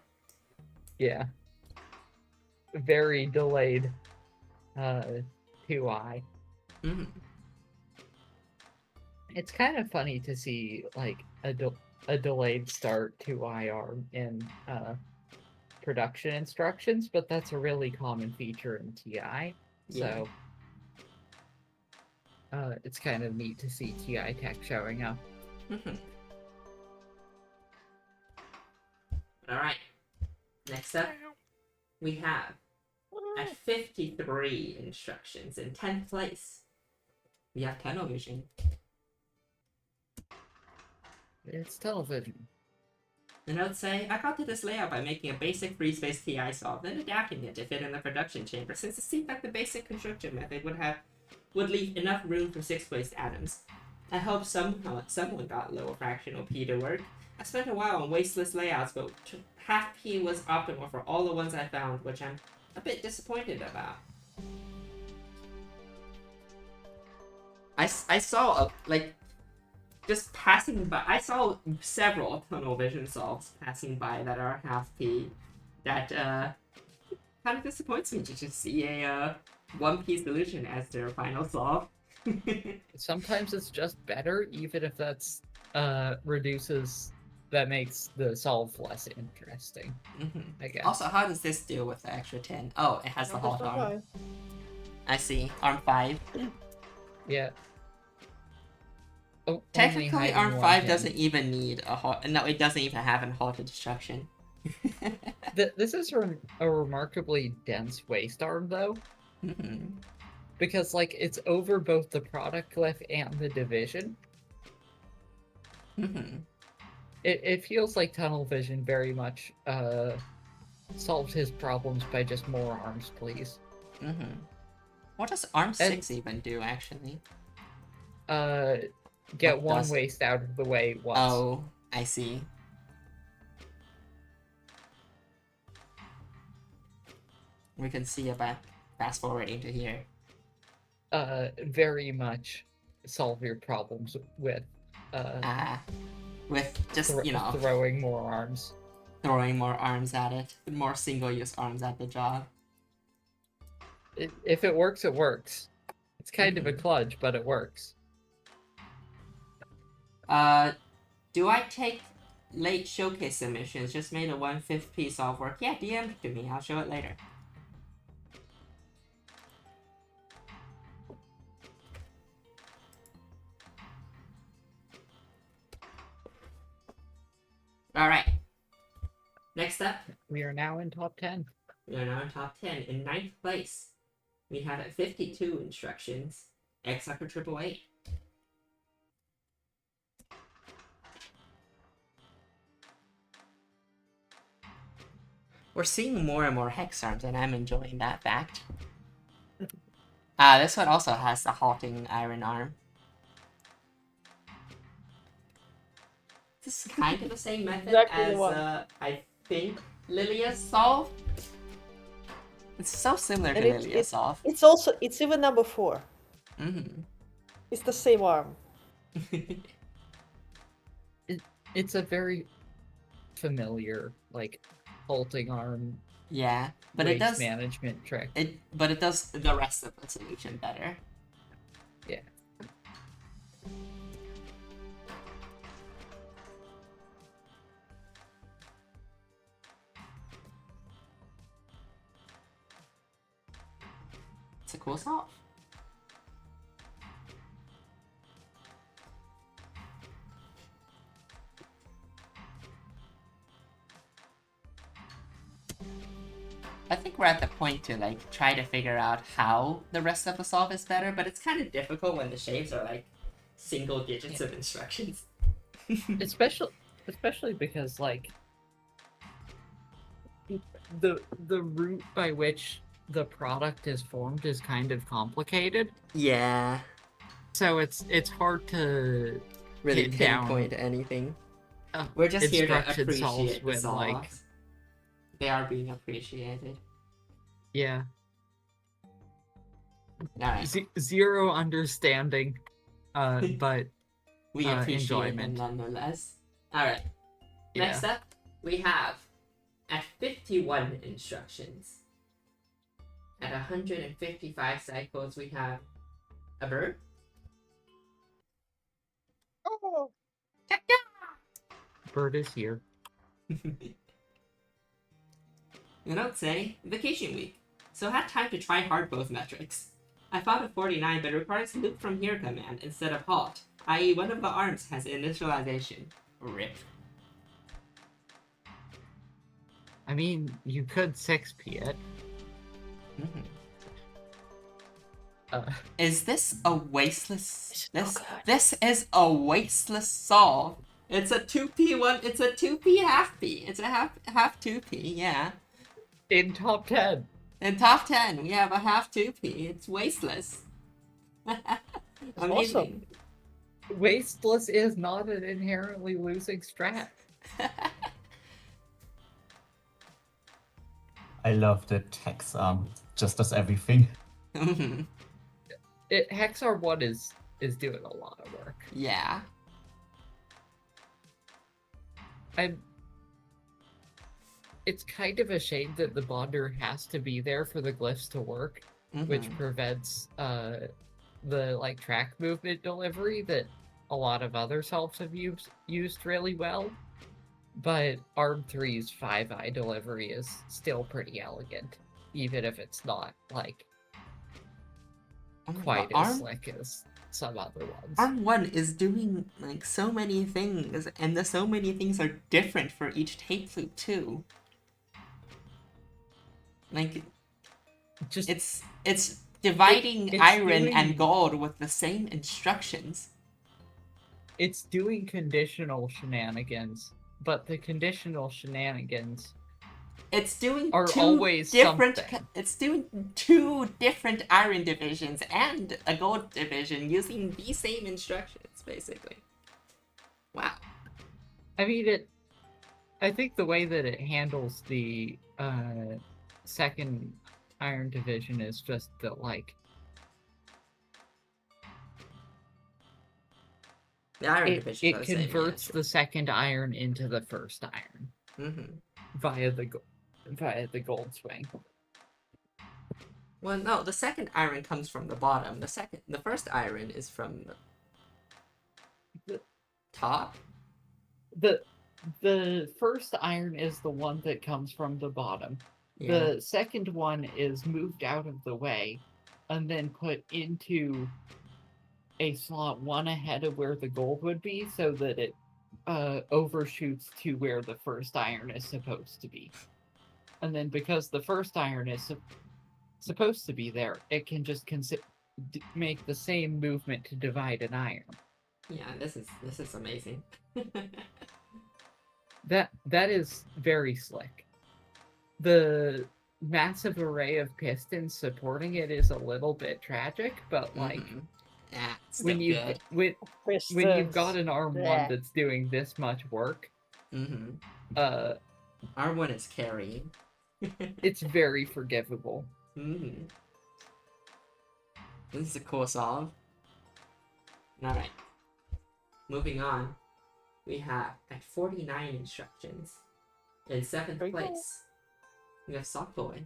Yeah. Very delayed 2i. Mm-hmm. It's kind of funny to see like a delayed start 2i arm in production instructions, but that's a really common feature in TI. So it's kind of neat to see TI tech showing up. Mm-hmm. Alright. Next up, we have at 53 instructions in 10th place. We have tunnel vision. It's television. The notes say, I got to this layout by making a basic free space TI solve, then adapting it to fit in the production chamber, since it seemed like the basic construction method would leave enough room for 6 waste atoms. I hope someone got lower fractional P to work. I spent a while on wasteless layouts, but half P was optimal for all the ones I found, which I'm a bit disappointed about. I saw just passing by. I saw several tunnel vision solves passing by that are half P. That kind of disappoints me to just see a 1P solution as their final solve. Sometimes it's just better, even if that's that makes the solve less interesting. Mm-hmm. I guess. Also, how does this deal with the extra 10? Oh, it has the halt arm. I see. Arm 5. Yeah. Oh, technically, arm 5 doesn't even need a halt. No, it doesn't even have an halted destruction. This is a remarkably dense waste arm, though. Mm-hmm. Because, like, it's over both the product glyph and the division. Mm-hmm. It feels like tunnel vision very much solves his problems by just more arms, please. Mm-hmm. What does arm 6 even do, actually? Get one waste out of the way once. Oh, I see. We can see about fast forwarding to here. Very much solve your problems with with just throwing more arms. Throwing more arms at it. More single-use arms at the job. If it works, it works. It's kind of a kludge, but it works. Do I take late showcase submissions? Just made a 1/5 piece of work. Yeah, DM it to me. I'll show it later. Alright. Next up. We are now in top 10. We are now in top 10. In 9th place, we have 52 instructions. X-Sucker 888. We're seeing more and more hex arms, and I'm enjoying that fact. This one also has the halting iron arm. This is kind of the same method Exactly the as, one. I think, Lilia's solve. It's so similar to And Lilia's solve. It's even number 4. Mm-hmm. It's the same arm. It's a very familiar, like, halting arm. Yeah, but it does management trick. But it does the rest of the solution better. Yeah. It's a cool solve. I think we're at the point to like try to figure out how the rest of the solve is better, but it's kind of difficult when the shapes are like single digits of instructions. especially because like the route by which the product is formed is kind of complicated. Yeah. So it's hard to Really pin down, pinpoint anything. We're just here to instruction solves appreciate the when, solves. like- They are being appreciated. yeah, Alright. zero understanding, but We appreciate enjoyment. them nonetheless. Alright. yeah. Next up, we have at 51 instructions. At 155 cycles, we have a bird. Oh. Bird is here. You don't say. Vacation week. So had time to try hard both metrics. I fought a 49, but it requires loop from here command instead of halt, i.e. one of the arms has initialization. RIP. I mean, you could 6p it. Is this a wasteless... no good. This is a wasteless solve. It's a 2p one. It's a 2p half p. It's a half 2p, yeah. In top 10. In top 10, we have a half 2p. It's wasteless. Amazing. Wasteless is not an inherently losing strat. I love the Hex just does everything. Hexar 1 is doing a lot of work. Yeah. It's kind of a shame that the bonder has to be there for the glyphs to work, which prevents the like track movement delivery that a lot of other solves have used really well. But Arm 3's 5-eye delivery is still pretty elegant, even if it's not like quite as slick as some other ones. Arm 1 is doing like so many things, and the so many things are different for each tape loop too. Like, Just it's dividing it's iron doing- and gold with the same instructions. it's doing conditional shenanigans, but the conditional shenanigans It's doing are two always different. something. It's doing 2 different iron divisions and a gold division using the same instructions, basically. Wow. I mean, I think the way that it handles the second iron division is just that, like, The iron it divisions are the same, yeah, converts sure. the second iron into the first iron via the gold swing. Well, no, the second iron comes from the bottom. The first iron is from the top. the first iron is the one that comes from the bottom. Yeah. The second one is moved out of the way and then put into a slot one ahead of where the gold would be so that it overshoots to where the first iron is supposed to be. And then because the first iron is supposed to be there, it can just make the same movement to divide an iron. Yeah, this is amazing. That is very slick. The massive array of pistons supporting it is a little bit tragic, but like yeah, when you good. when you've got an arm one that's doing this much work, arm one is carrying. It's very forgivable. This is a cool solve. Alright. Moving on. We have at 49 instructions. In 7th place, we have Sockboy.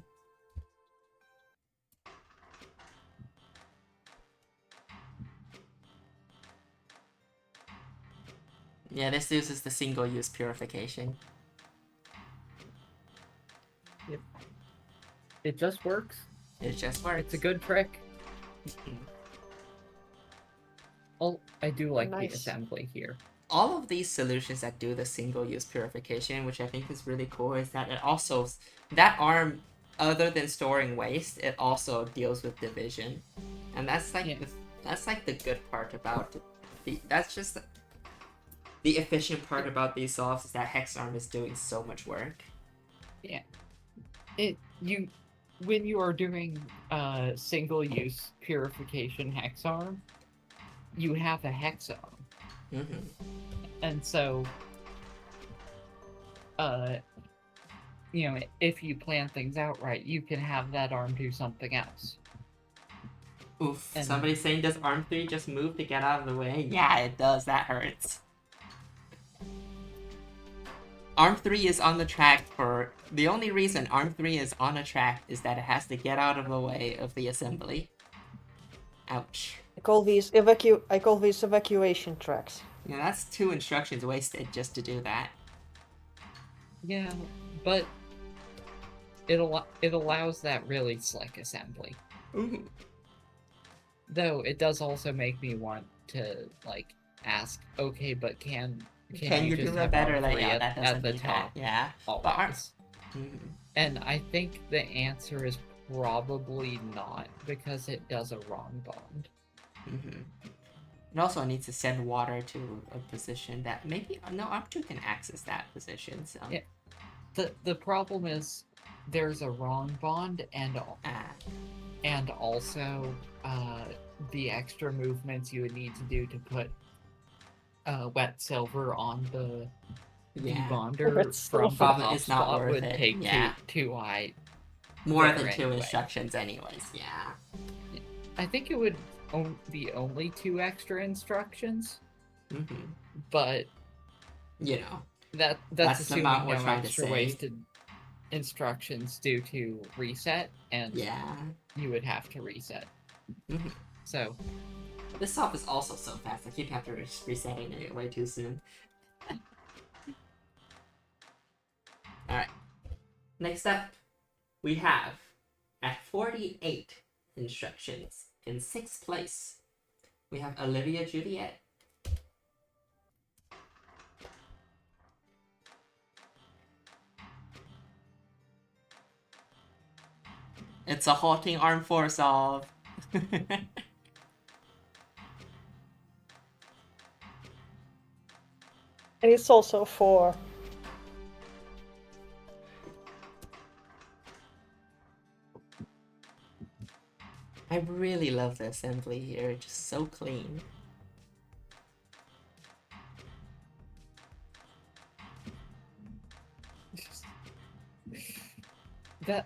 Yeah, this uses the single-use purification. Yep. It just works. It just works. It's a good trick. Oh, I do like the assembly here. All of these solutions that do the single-use purification, which I think is really cool, is that it also... That arm, other than storing waste, it also deals with division. And that's like that's like the good part about the... That's just... The efficient part about these solves is that Hex Arm is doing so much work. Yeah. When you are doing single-use purification Hex Arm, you have a Hex Arm. And so, you know, if you plan things out right, you can have that arm do something else. Oof. Somebody's saying, does arm 3 just move to get out of the way? Yeah, it does. That hurts. Arm 3 is on the track for... The only reason Arm 3 is on a track is that it has to get out of the way of the assembly. Ouch. I call these evacuation tracks. Yeah, that's 2 instructions wasted just to do that. Yeah, but it allows that really slick assembly. Though it does also make me want to like ask, okay, but can you do just a have better arm three layout? at the top? Yeah. Always. And I think the answer is probably not, because it does a wrong bond. It also needs to send water to a position that maybe... No, Arm 2 can access that position, so... Yeah. The problem is there's a wrong bond and also the extra movements you would need to do to put wet silver on the debonder from the top spot would take too high. More than 2 instructions anyways, yeah. I think it would be only 2 extra instructions. But you know, that's assuming no extra wasted instructions due to reset, and you would have to reset. So this solve is also so fast. I keep having to resetting it way too soon. Alright. Next up, we have at 48 instructions in 6th place, we have Olivia Juliet. It's a halting arm 4 solve. And it's also 4. I really love the assembly here, it's just so clean.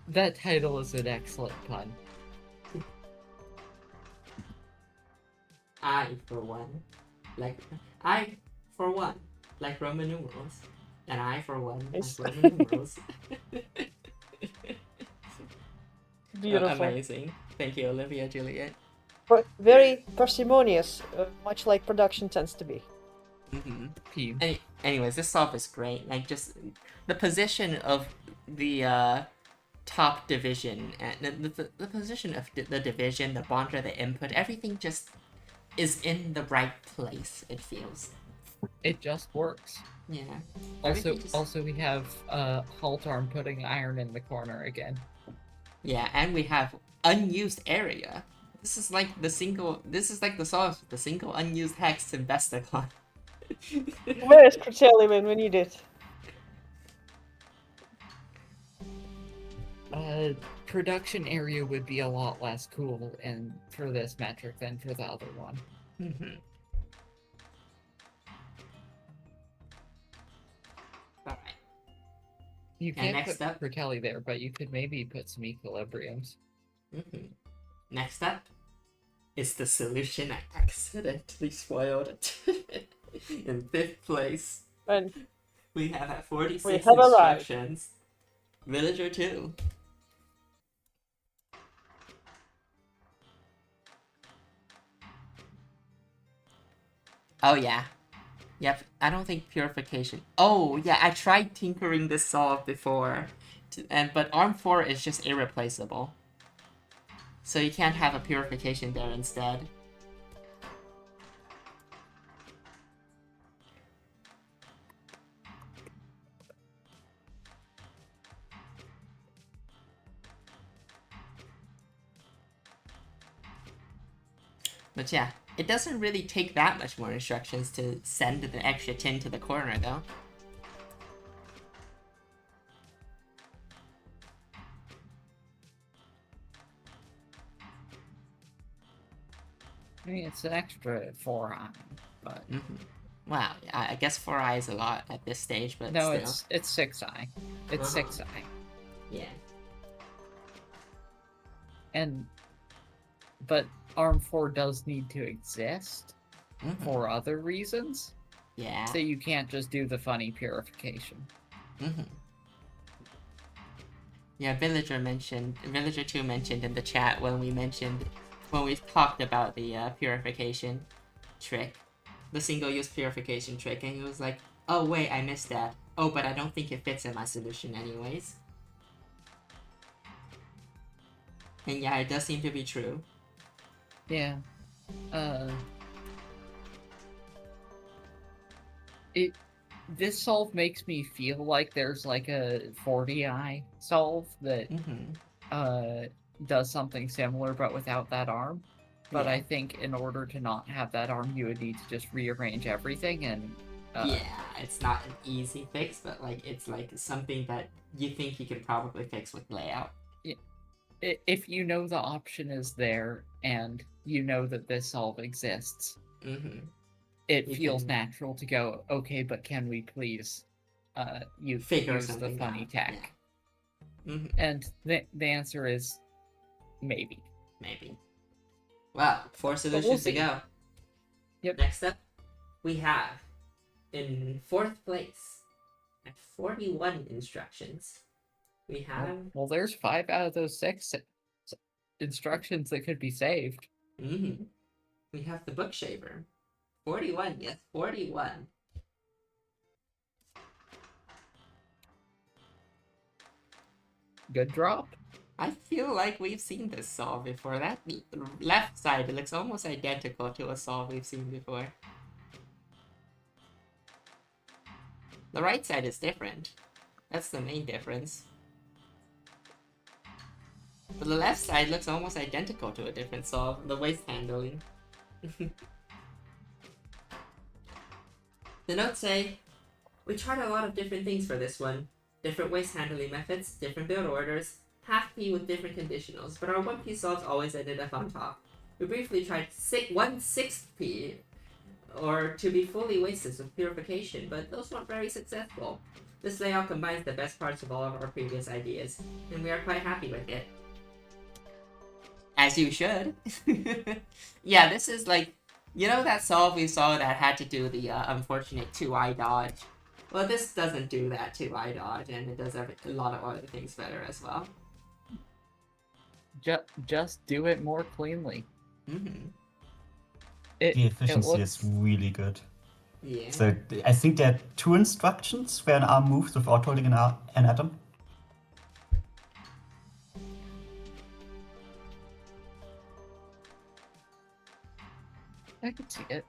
That title is an excellent pun. I, for one, like Roman numerals. And I, for one, like Roman numerals. Beautiful. Amazing. Thank you, Olivia Juliet. Very parsimonious, much like production tends to be. Anyways, this solve is great. Like, just the position of the top division, and the position of the division, the bonder, the input, everything just is in the right place, it feels. It just works. Yeah. Also, we have Halt Arm putting iron in the corner again. Yeah, and we have unused area. This is like the solve, the single unused hex in Vesticon. Where is Crucelli when we need it? Production area would be a lot less cool and for this metric than for the other one. Alright. You can't put Crucelli there, but you could maybe put some equilibriums. Next up is the solution I accidentally spoiled it. In 5th place, And we have at 46 we have instructions, Villager 2. Oh yeah. Yep, I don't think purification. Oh yeah, I tried tinkering this solve before, but Arm 4 is just irreplaceable. So you can't have a purification there instead. But yeah, it doesn't really take that much more instructions to send the extra tin to the corner, though. I mean, it's an extra 4i, but... Wow, I guess 4i is a lot at this stage, but no, still. it's 6i. It's 6i. Yeah. But Arm 4 does need to exist for other reasons. Yeah. So you can't just do the funny purification. Yeah, Villager 2 mentioned in the chat when we talked about the purification trick, the single-use purification trick, and he was like, oh wait, I missed that. Oh, but I don't think it fits in my solution anyways. And yeah, it does seem to be true. Yeah. This solve makes me feel like there's like a 40i solve that does something similar but without that arm. But I think in order to not have that arm, you would need to just rearrange everything and... yeah, it's not an easy fix, but like it's like something that you think you can probably fix with layout. Yeah. If you know the option is there and you know that this solve exists, it feels natural to go, okay, but can we please use the funny tech? Yeah. And the answer is maybe. Maybe. Wow, 4 solutions to go. Yep. Next up, we have, in 4th place, at 41 instructions, we have... Well, there's 5 out of those 6 instructions that could be saved. We have the Book Shaver. 41, yes, 41. Good drop. I feel like we've seen this solve before. That left side looks almost identical to a solve we've seen before. The right side is different. That's the main difference. But the left side looks almost identical to a different solve. The waist handling. The notes say, we tried a lot of different things for this one. Different waist handling methods, different build orders, half P with different conditionals, but our 1P solves always ended up on top. We briefly tried 1/6 P, or to be fully wasted with purification, but those weren't very successful. This layout combines the best parts of all of our previous ideas, and we are quite happy with it. As you should. Yeah, this is like, you know that solve we saw that had to do the unfortunate 2i dodge? Well, this doesn't do that 2i dodge, and it does a lot of other things better as well. Just do it more cleanly. The efficiency is really good. Yeah. So I think there are 2 instructions where an arm moves without holding an atom. I could see it.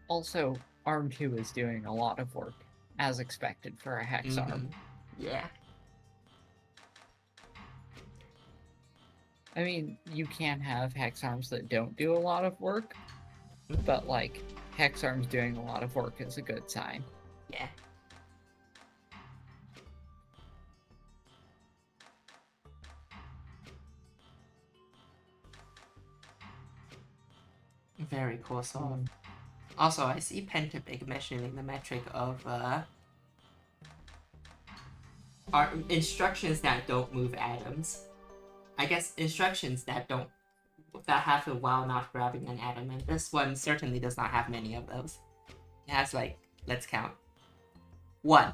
Also, Arm 2 is doing a lot of work, as expected for a hex arm. Yeah. I mean, you can have hex arms that don't do a lot of work, but like hex arms doing a lot of work is a good sign. Yeah. Very cool solve. Also, I see Pentabig mentioning the metric of instructions that don't move atoms. I guess instructions that happen while not grabbing an atom, and this one certainly does not have many of those. It has like, let's count. 1.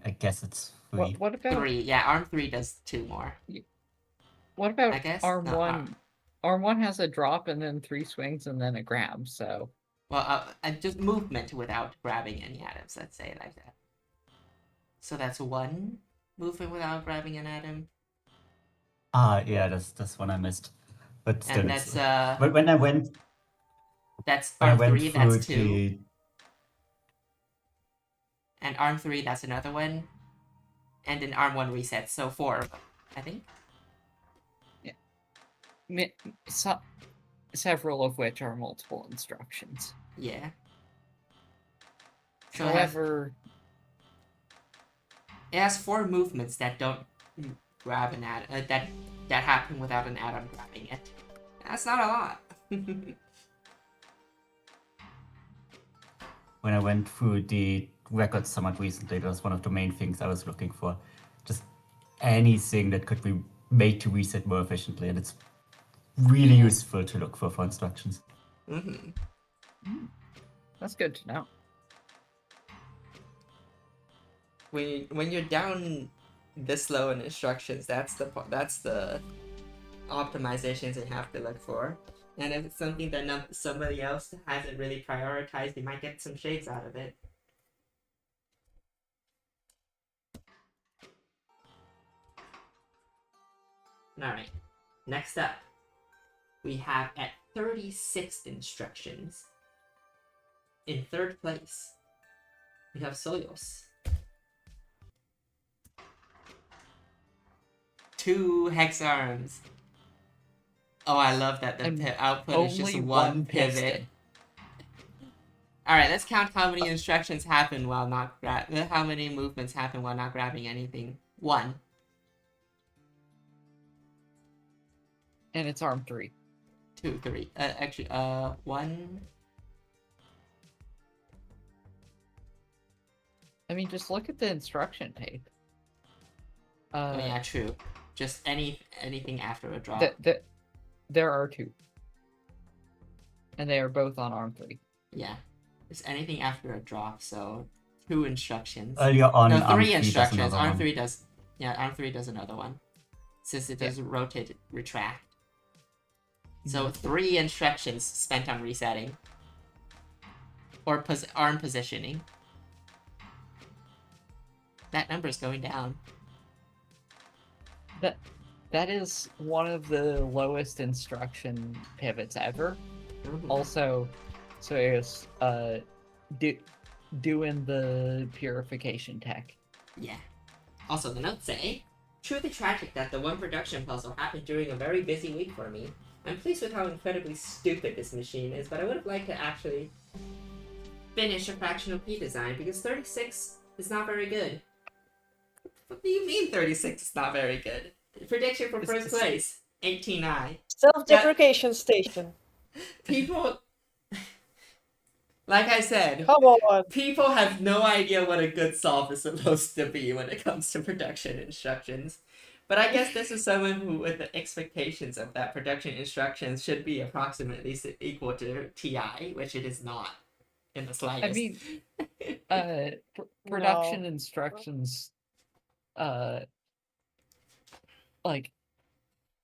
I guess it's 3. What about 3? Yeah, Arm 3 does 2 more. What about I guess Arm no, 1? Arm 1 has a drop and then 3 swings and then a grab, so... Well, just movement without grabbing any atoms, let's say it like that. So that's 1 movement without grabbing an atom. Yeah, that's one I missed. But still, And that's, but when I went... That's When I Arm went 3, through that's 2. the... And Arm 3, that's another one. And then Arm 1 resets, so 4, I think. Yeah. Several of which are multiple instructions. Yeah. So However... It has 4 movements that don't grab an atom, that happen without an atom grabbing it. That's not a lot. When I went through the records somewhat recently, that was one of the main things I was looking for. Just anything that could be made to reset more efficiently, and it's really useful to look for instructions. That's good to know. When you're down this low in instructions, that's the optimizations you have to look for. And if it's something that somebody else hasn't really prioritized, you might get some shades out of it. Alright, next up, we have at 36 instructions. In 3rd place, we have Soyos. 2 hex arms. Oh, I love that the output is just one pivot. Alright, let's count how many instructions happen while not how many movements happen while not grabbing anything. 1. And it's Arm 3. 2, 3. Actually, 1. I mean, just look at the instruction tape. Oh yeah, true. Just anything after a drop. There are 2. And they are both on Arm 3. Yeah. Just anything after a drop, so 2 instructions. Earlier on, no, 3 Arm 3 instructions. Arm one. 3 does... Yeah, Arm 3 does another one. Since it does rotate, retract. So 3 instructions spent on resetting. Or arm positioning. That number's going down. That is one of the lowest instruction pivots ever. Also, so it's doing the purification tech. Yeah. Also, the notes say, truly tragic that the one production puzzle happened during a very busy week for me. I'm pleased with how incredibly stupid this machine is, but I would have liked to actually finish a fractional P design because 36 is not very good. What do you mean 36 is not very good? Prediction for first place, 18i. Self-deprecation station. People, like I said, Come on. people have no idea what a good solve is supposed to be when it comes to production instructions. But I guess this is someone who, with the expectations of that production instructions should be approximately equal to TI, which it is not in the slightest. I mean, Production instructions, like,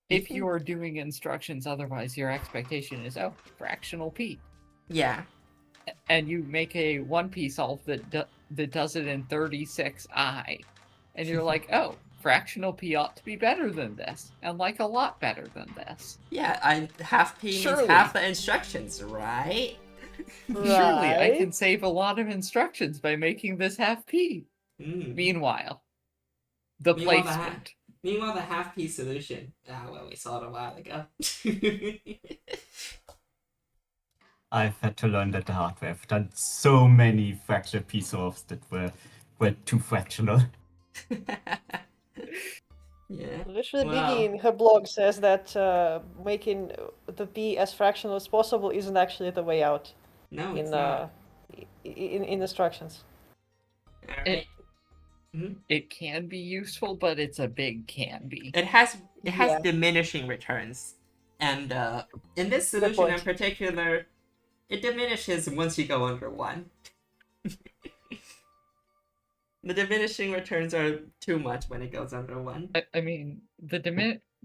if you're doing instructions otherwise, your expectation is, oh, fractional p. Yeah. And you make a 1p solve that does it in 36i. And you're like, oh, fractional p ought to be better than this. And, like, a lot better than this. Yeah, half p means half the instructions, right? Surely I can save a lot of instructions by making this half p. Meanwhile, the placement. Meanwhile, the half p solution. Well, we saw it a while ago. I've had to learn that the hard way. I've done so many fractional p solves that were too fractional. Yeah. Literally, Biggie in her blog says that making the p as fractional as possible isn't actually the way out. No, it's not. In instructions. Alright. It can be useful, but it's a big can be. It has diminishing returns, and in this solution in particular, it diminishes once you go under 1. The diminishing returns are too much when it goes under 1. I mean, the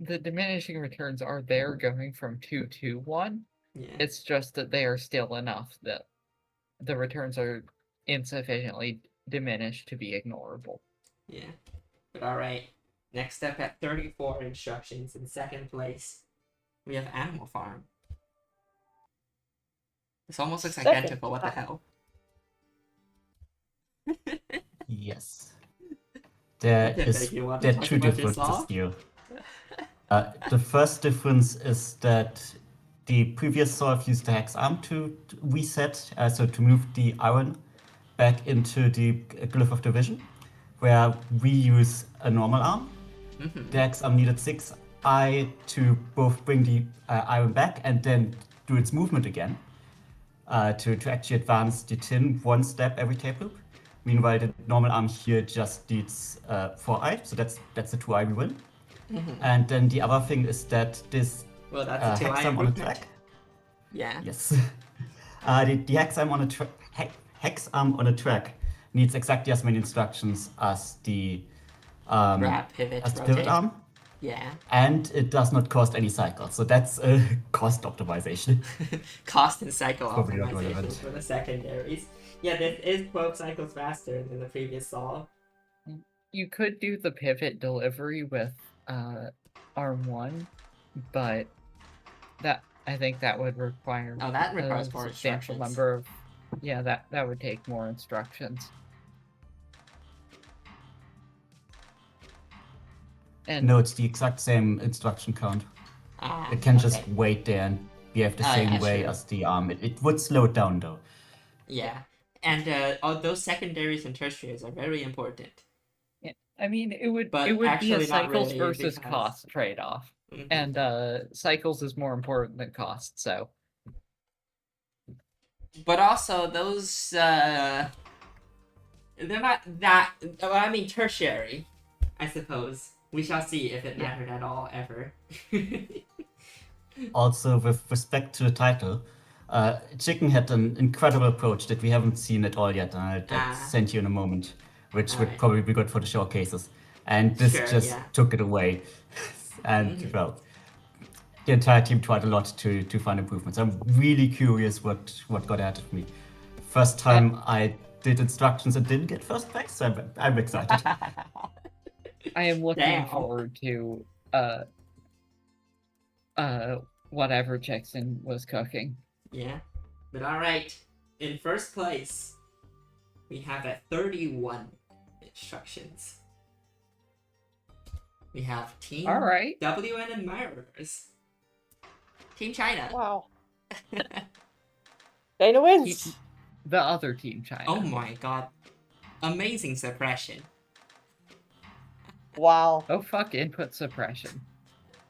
diminishing returns are there going from 2 to 1. Yeah. It's just that they are still enough that the returns are insufficiently diminished to be ignorable. Yeah. But alright. Next step at 34 instructions in second place, we have Animal Farm. This almost looks identical. What the hell? Yes. There are 2 differences here. The first difference is that the previous solve used the hex arm to reset, so to move the iron back into the glyph of division, where we use a normal arm. The hex arm needed 6i to both bring the iron back and then do its movement again, to actually advance the tin 1 step every tape loop. Meanwhile, the normal arm here just needs 4i, so that's the 2i we win. And then the other thing is that this that's a 2i hex arm on a track. Yeah. Yes. The hex arm on a hex arm on a track needs exactly as many instructions as the pivot arm. Yeah. And it does not cost any cycles, so that's a cost optimization. Cost and cycle Probably not optimization relevant. for the secondaries. Yeah, this is 12 cycles faster than the previous solve. You could do the pivot delivery with arm 1, but I think that would require that requires more substantial instructions. number of that would take more instructions. And No, it's the exact same instruction count. It can just wait there and behave the same way as the arm. It would slow it down though. Yeah, and all those secondaries and tertiaries are very important. Yeah, I mean, it would be actually a not cycles really, versus because- cost trade-off, and cycles is more important than cost. So, but also those they're not that. Well, I mean tertiary, I suppose. We shall see if it mattered at all ever. Also, with respect to the title, Chicken had an incredible approach that we haven't seen at all yet, and I'll send you in a moment, which would probably be good for the showcases. And this took it away. And, well, the entire team tried a lot to find improvements. I'm really curious what got added of me. First time I did instructions and didn't get first place, so I'm excited. I am looking forward to whatever Jackson was cooking. Yeah, but alright. In first place, we have 31 instructions. We have Team WN Admirers. Team China. Wow. China wins. The other Team China. Oh my god. Amazing suppression. Wow. Oh fuck, input suppression.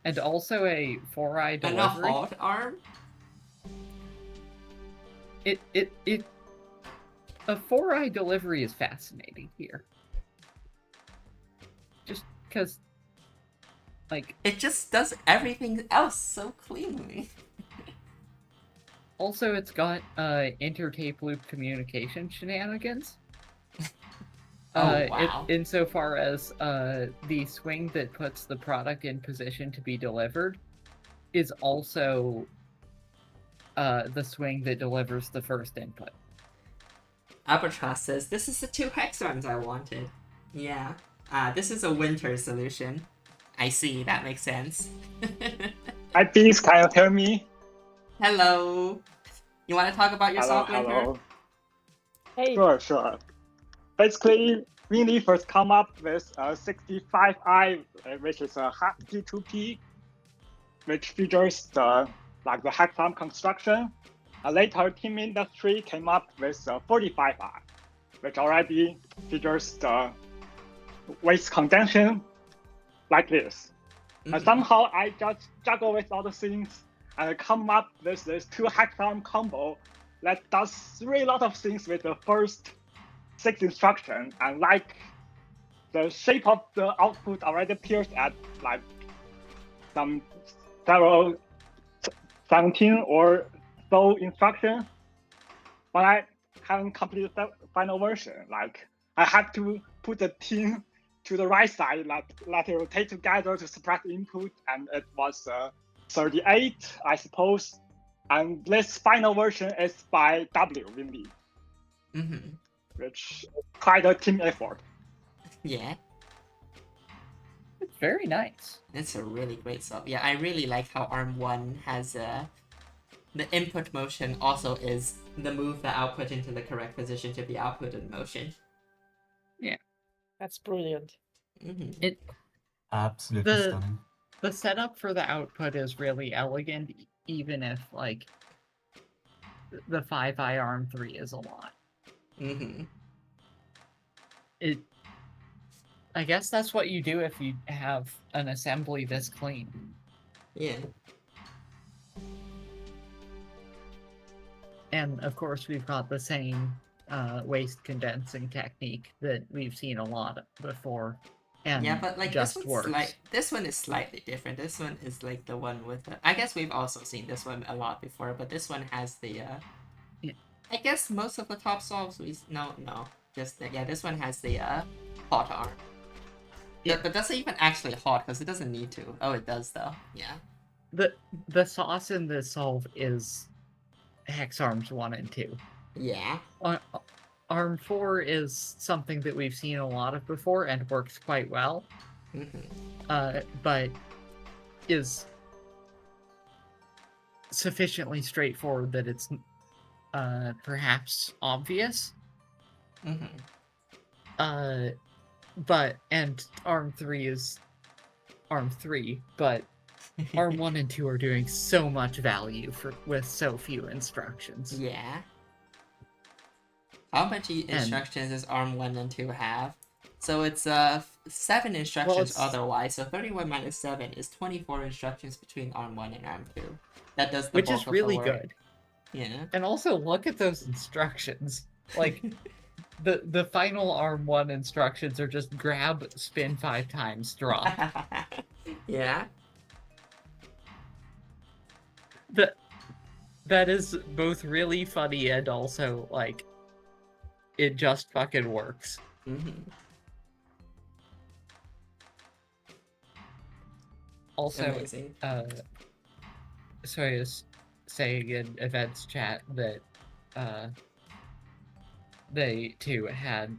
And also a 4i delivery. And a halt arm? A 4i delivery is fascinating here. Just because, like... It just does everything else so cleanly. Also, it's got inter-tape loop communication shenanigans. Oh, wow. Insofar as the swing that puts the product in position to be delivered is also the swing that delivers the first input. Albatross says, this is the 2 hex arms I wanted. Yeah. This is a winter solution. I see, that makes sense. Hi, Beast, can you hear me? Hello. You want to talk about yourself, Winter? Hello. Hey. Sure. Basically, Winnie first come up with a 65i, which is a P2P, which features the hexarm construction. Later, Team Industry came up with a 45i, which already features the waste condension like this. And somehow I just juggle with all the things and come up with this 2 hexarm combo that does really lot of things with the first 6 instructions. And like the shape of the output already appears at like several 17 or so instructions. But I haven't completed the final version. Like I have to put the team to the right side, let it rotate together to suppress the input, and it was 38, I suppose. And this final version is by W, Windy, which is quite a team effort. Yeah. It's very nice. It's a really great solve. Yeah, I really like how Arm 1 has the input motion also is the move the output into the correct position to be outputted motion. Yeah. That's brilliant. It Absolutely stunning. The setup for the output is really elegant, even if like the 5i Arm 3 is a lot. I guess that's what you do if you have an assembly this clean. Yeah. And of course, we've got the same waste condensing technique that we've seen a lot before. And yeah, but like just this works. this one is slightly different. This one is like the one with I guess we've also seen this one a lot before, but this one has the Yeah. I guess most of the top solves no just this one has the hot arm. Yeah, but that's not even actually hot because it doesn't need to. Oh, it does though. Yeah. The sauce in this solve is hex arms 1 and 2. Yeah. Arm 4 is something that we've seen a lot of before and works quite well. But is sufficiently straightforward that it's perhaps obvious. But and Arm 3 is Arm 3, but Arm 1 and 2 are doing so much value with so few instructions. Yeah. How much instructions does Arm 1 and 2 have? So it's 7 instructions otherwise, so 31 minus 7 is 24 instructions between Arm 1 and Arm 2. That does the Which bulk is of really the work. good. Yeah. And also look at those instructions. Like the final Arm 1 instructions are just grab, spin 5 times, drop. Yeah. That is both really funny and also like it just fucking works. Also, amazing. so I was saying in events chat that they too had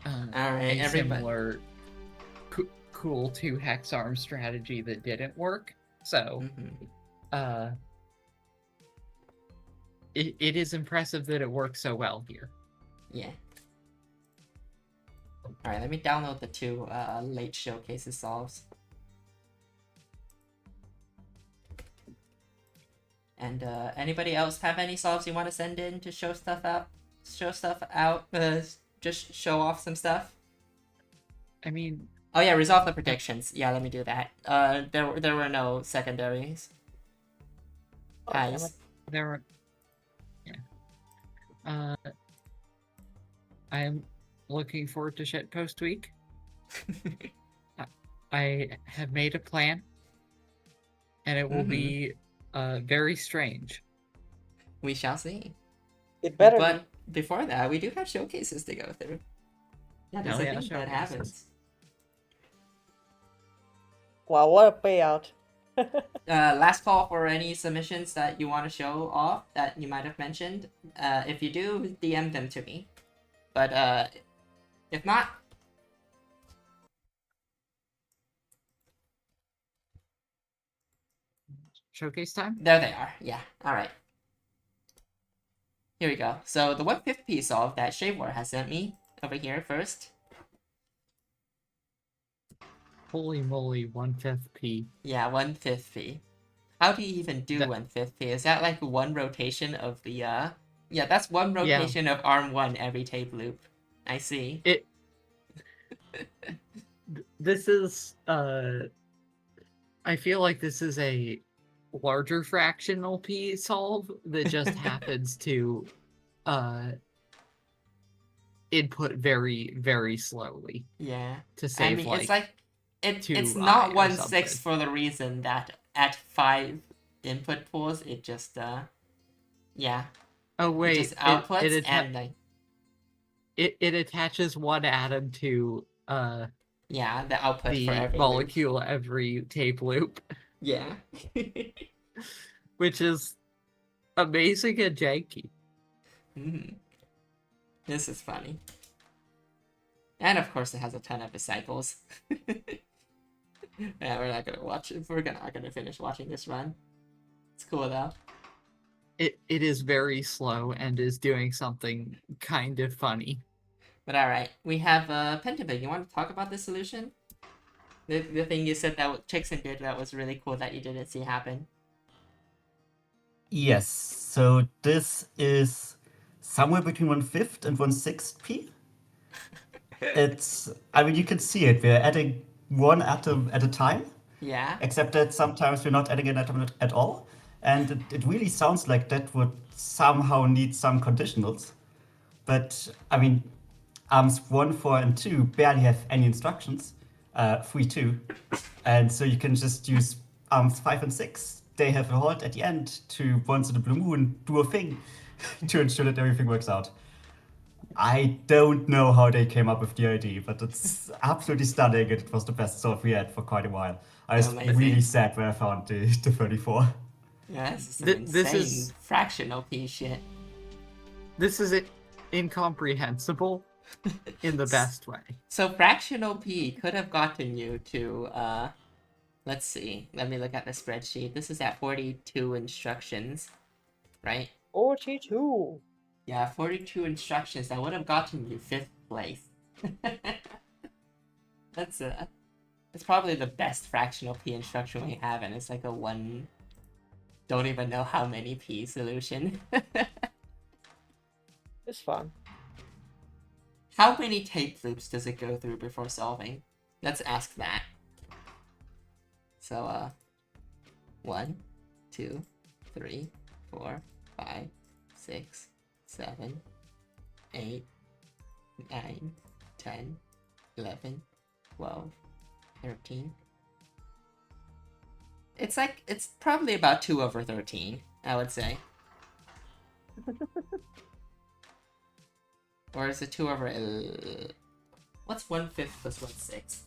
a similar cool 2 hex arm strategy that didn't work. So it is impressive that it works so well here. Yeah. Alright, let me download the 2 late showcases solves. And anybody else have any solves you want to send in to show stuff out? Just show off some stuff? I mean... Oh yeah, resolve the predictions. Yeah, let me do that. There were no secondaries. Guys. There were... Yeah. I'm looking forward to shitpost week. I have made a plan. And it will be very strange. We shall see. It better But before that, we do have showcases to go through. Yeah, that's a thing that happens. Wow, what a payout. Last call for any submissions that you want to show off that you might have mentioned. If you do, DM them to me. But if not, Showcase time? there they are. Yeah, alright. Here we go. So the 1/5 piece solve that Shavewar has sent me over here first. Holy moly, 1/5 P. Yeah, 1/5 P. How do you even do That- 1/5 P? Is that like one rotation of the Yeah, that's one rotation of arm 1 every tape loop. I see. This is I feel like this is a larger fractional P solve that just happens to input very, very slowly. Yeah. To save, I mean, it's like it's 2i not or 1/6 something. for the reason that at 5 input pools it just yeah. Oh It wait, just outputs it and like it attaches one atom to yeah, the output for the every molecule every tape loop, loop. Yeah. which is amazing and janky. This is funny. And of course it has a ton of disciples. Yeah, we're not gonna watch it. We're not gonna finish watching this run. It's cool though. It is very slow and is doing something kind of funny. But alright, we have Pentabig. You want to talk about this solution? The thing you said that Chickson did that was really cool that you didn't see happen. Yes, so this is somewhere between 1/5 and 1/6 P. I mean, you can see it. We're adding one atom at a time. Yeah. Except that sometimes we're not adding an atom at all. And it really sounds like that would somehow need some conditionals. But, I mean, arms 1, 4, and 2 barely have any instructions. 3, 2. And so you can just use arms 5 and 6. They have a halt at the end to, once in the blue moon, do a thing to ensure that everything works out. I don't know how they came up with the idea, but it's absolutely stunning, and it was the best solve we had for quite a while. I was really sad when I found the 34. Yeah, this is some insane fractional P shit. This is incomprehensible in the best way. So fractional P could have gotten you to, let's see. Let me look at the spreadsheet. This is at 42 instructions, right? 42. Yeah, 42 instructions. That would have gotten you 5th place. It's probably the best fractional P instruction we have, and it's like a one... Don't even know how many P solution. It's fun. How many tape loops does it go through before solving? Let's ask that. So, 1, 2, 3, 4, 5, 6, 7, 8, 9, 10, 11, 12, 13. It's probably about 2 over 13, I would say. Or is it 2 over... What's 1/5 plus 1/6?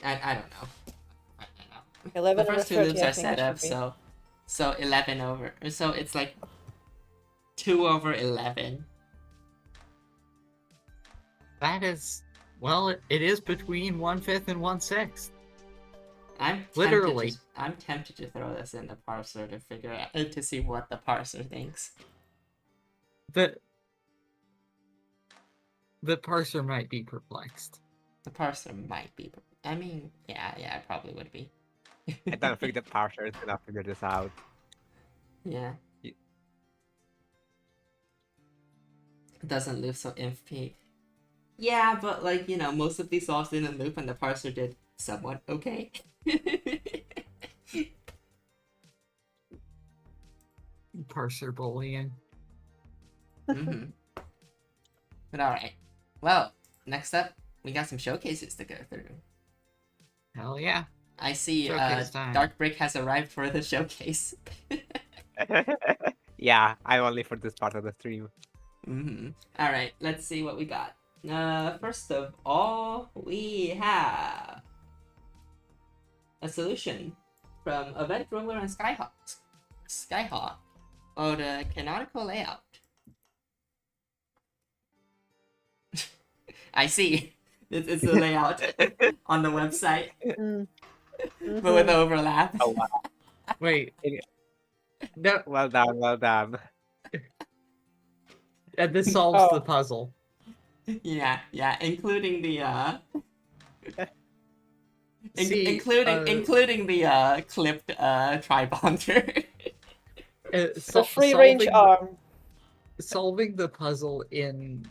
I don't know. I don't know. 11 The first 2 over loops 30, I are think set it up, should be. so 11 over... So it's like 2 over 11. That is... Well, it is between 1/5 and 1/6. I'm tempted to throw this in the parser to figure out... to see what the parser thinks. The parser might be perplexed. The parser might be... I mean, yeah, it probably would be. I don't think the parser is gonna figure this out. Yeah. It doesn't loop so inf-p. Yeah, but like, you know, most of these solves didn't loop and the parser did somewhat okay. Parser bullying. But alright. Well, next up, we got some showcases to go through. Hell yeah. I see Showcase time. Dark Brick has arrived for the showcase. Yeah, I'm only for this part of the stream. Alright, let's see what we got. First of all, we have a solution from Event Ruler and Skyhawk on the canonical layout. I see. It's the layout on the website, but with overlap. Oh wow. Wait. No, Well done, well done. and this solves Oh. the puzzle. Yeah, including the See, including the clipped tribonder. The free range arm. Solving the puzzle in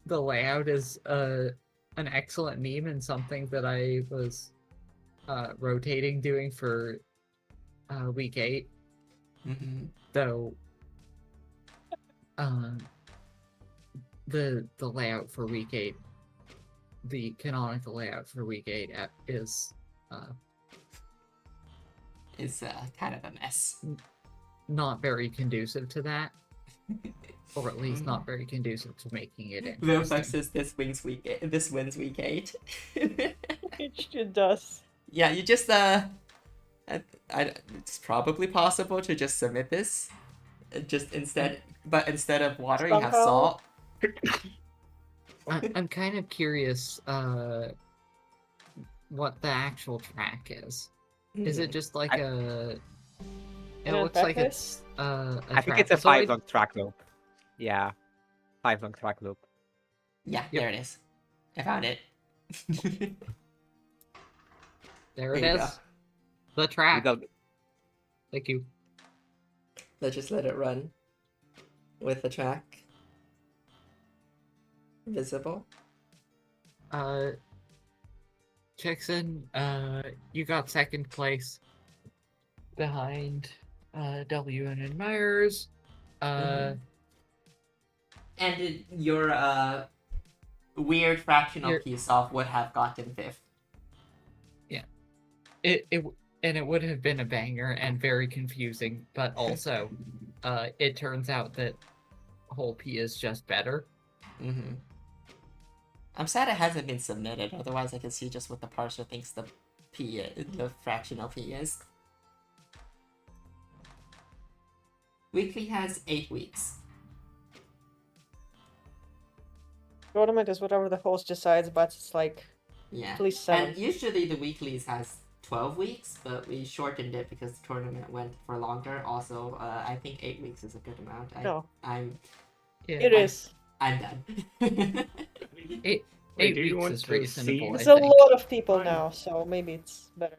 the layout is an excellent meme and something that I was rotating doing for week 8. Though the layout for week 8, the canonical layout for week 8 is kind of a mess. Not very conducive to that. Or at least not very conducive to making it Vilfux interesting. says this wins week 8. It does. Yeah, you just it's probably possible to just submit this, just instead of water you have Somehow. salt. I'm kind of curious what the actual track is. Is it just like it looks like it's I think it's a 5-long track loop. Yeah. 5-long track loop. Yeah, there it is. I found it. There it There you is. go. The track. You go- Thank you. Let's just let it run with the track visible. Jackson, you got second place behind W and Myers. And your weird fractional piece off would have gotten 5th. Yeah. It would have been a banger and very confusing, but also it turns out that whole P is just better. I'm sad it hasn't been submitted, otherwise I can see just what the parser thinks the fractional P is. Weekly has 8 weeks. Tournament is whatever the host decides, but it's like at least 7. And usually the weeklies has 12 weeks, but we shortened it because the tournament went for longer. Also, I think 8 weeks is a good amount. It is. I'm done. 8 Wait, do you weeks want is to reasonable. It's I a think. lot of people now, so maybe it's better.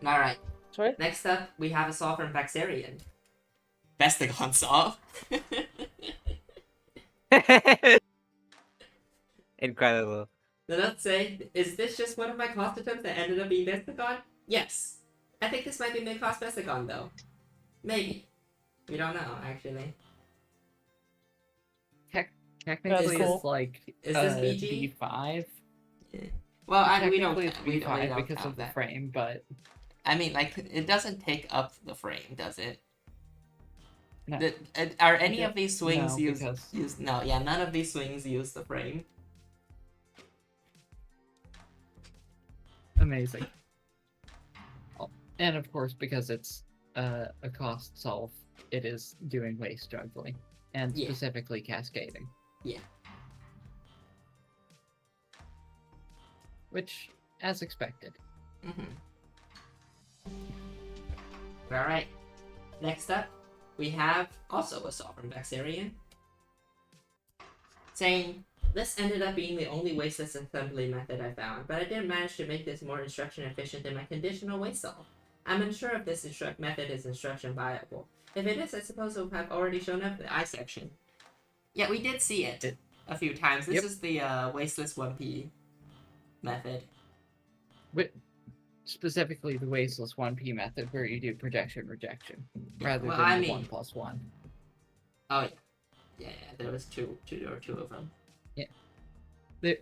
Alright. Sorry? Next up, we have a saw from Vaxarian. Bestagon saw. Incredible. So let's say, is this just one of my cost attempts that ended up being Bestagon? Yes. I think this might be mid-cost Bestagon though. Maybe. We don't know, actually. Technically, That's cool. it's like Is this BG? B5. Yeah. Well, we don't. Technically, it's We B5 don't because count of the that. frame, but I mean, like, it doesn't take up the frame, does it? no. Are any of these swings No, use? No, yeah, none of these swings use the frame. Amazing. Oh, and of course, because it's a cost solve, it is doing waste juggling and Yeah. specifically cascading. Yeah. Which, as expected. Alright. Next up, we have also a sovereign Vaxarian. Saying, this ended up being the only wasteless assembly method I found, but I did manage to make this more instruction efficient than my conditional waste solve. I'm unsure if this method is instruction viable. If it is, I suppose it would have already shown up in the I section. Yeah, we did see it a few times. This is the wasteless 1P method. Specifically the wasteless 1P method where you do projection rejection rather well, than I the mean- 1+1. Oh yeah. Yeah, there was two of them.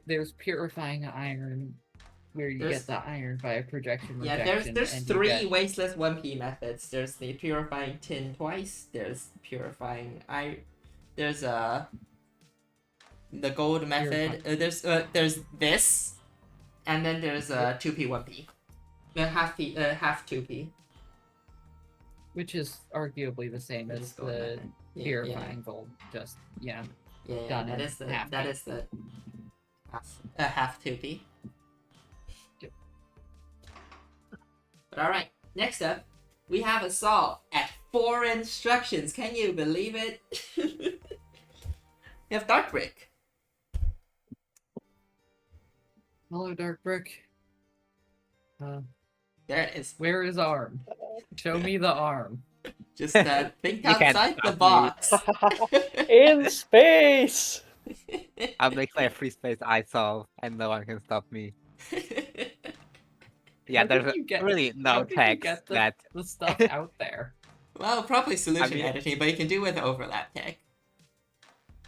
there's purifying iron, where you There's- get the iron via projection Yeah, rejection. there's and three you get, wasteless 1P methods. There's the purifying tin twice. There's purifying There's the gold method. There's this, and then there's 2P 1P. The half 2P. which is arguably the same Which as is gold the method. purifying gold. Just Yeah, done that in is the half that P. is the half 2P. Yep. But alright, next up, we have Assault at 4 instructions. Can you believe it? We have Dark Brick. Hello, Dark Brick. There it is. Where is arm? Show me the arm. Just think You can't outside the stop me. box. In space! I'll make my free space I solve, and no one can stop me. Yeah, How there's did you get- really no how did you text get that the stuff out there. Well, probably solution mean- editing, but you can do with overlap tech.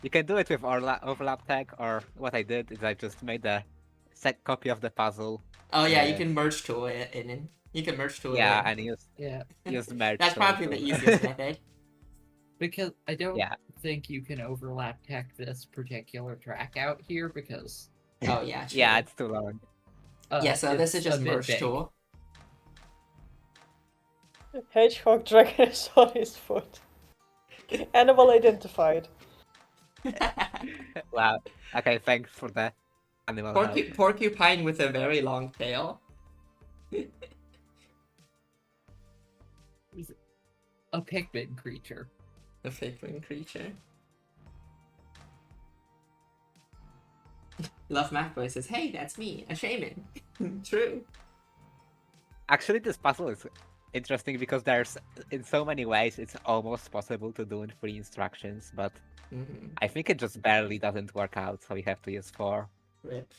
you can do it with overlap tag, or what I did is I just made a set copy of the puzzle. Oh yeah, you Yeah. can merge tool it in. You can merge tool Yeah, it in. and Yeah, use merge. That's tool probably to- the easiest method. because I don't Yeah. think you can overlap tech this particular track out here because Oh yeah, true. Yeah, it's too long. Yeah, so this is it's a just bit merge big. tool. Hedgehog dragon is on his foot. Animal identified. Wow. Okay, thanks for the animal help. Porcupine with a very long tail. A Pikmin creature. The fake wing creature. Love Macboy says, "Hey, that's me, a shaman." True. Actually, this puzzle is interesting because there's, in so many ways, it's almost possible to do in 3 instructions, but Mm-hmm. I think it just barely doesn't work out, so we have to use 4. Rip.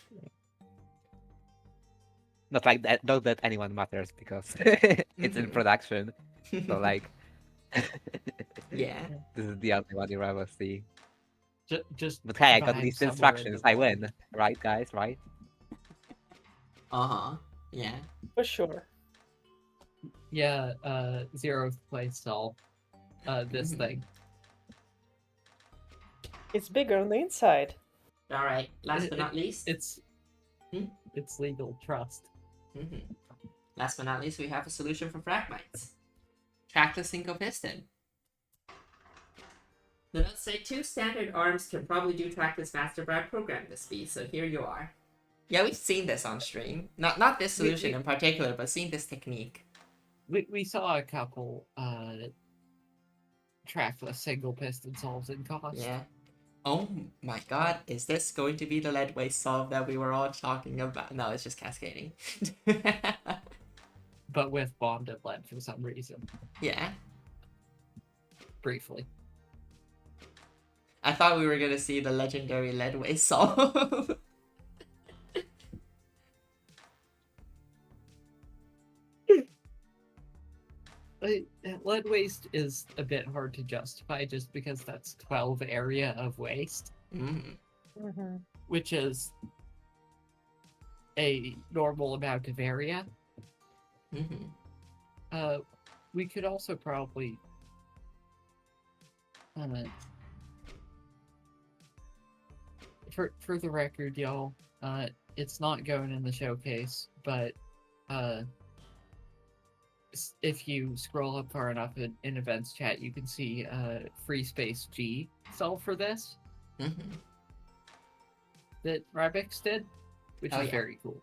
Not like that, not that anyone matters because it's in Mhm. production. So like, Yeah. this is the only one you ever see. Just. But hey, I got vibe these somewhere in instructions. the I world. win, right, guys? Right? Uh-huh. Yeah. For sure. Yeah, Zeroth plays solve this Mhm. thing. It's bigger on the inside. Alright, last but not least. It's Hmm? it's legal trust. Mm-hmm. Last but not least, we have a solution for fragmites. Trackless single piston. The notes say 2 standard arms can probably do trackless faster, but I programmed this speed, so here you are. Yeah, we've seen this on stream. Not this solution in particular, but seen this technique. We saw a couple trackless single piston solves in cost. Yeah. Oh my god, is this going to be the lead waste solve that we were all talking about? No, it's just cascading. But with bonded lead for some reason. Yeah. Briefly. I thought we were gonna see the legendary lead waste solve. Lead waste is a bit hard to justify just because that's 12 area of waste, Mm. Mm-hmm. which is a normal amount of area. Mm-hmm. We could also probably for the record, y'all, it's not going in the showcase, but if you scroll up far enough in events chat, you can see free space G solve for this Mm-hmm. that Rabix did, which Oh, is yeah. very cool.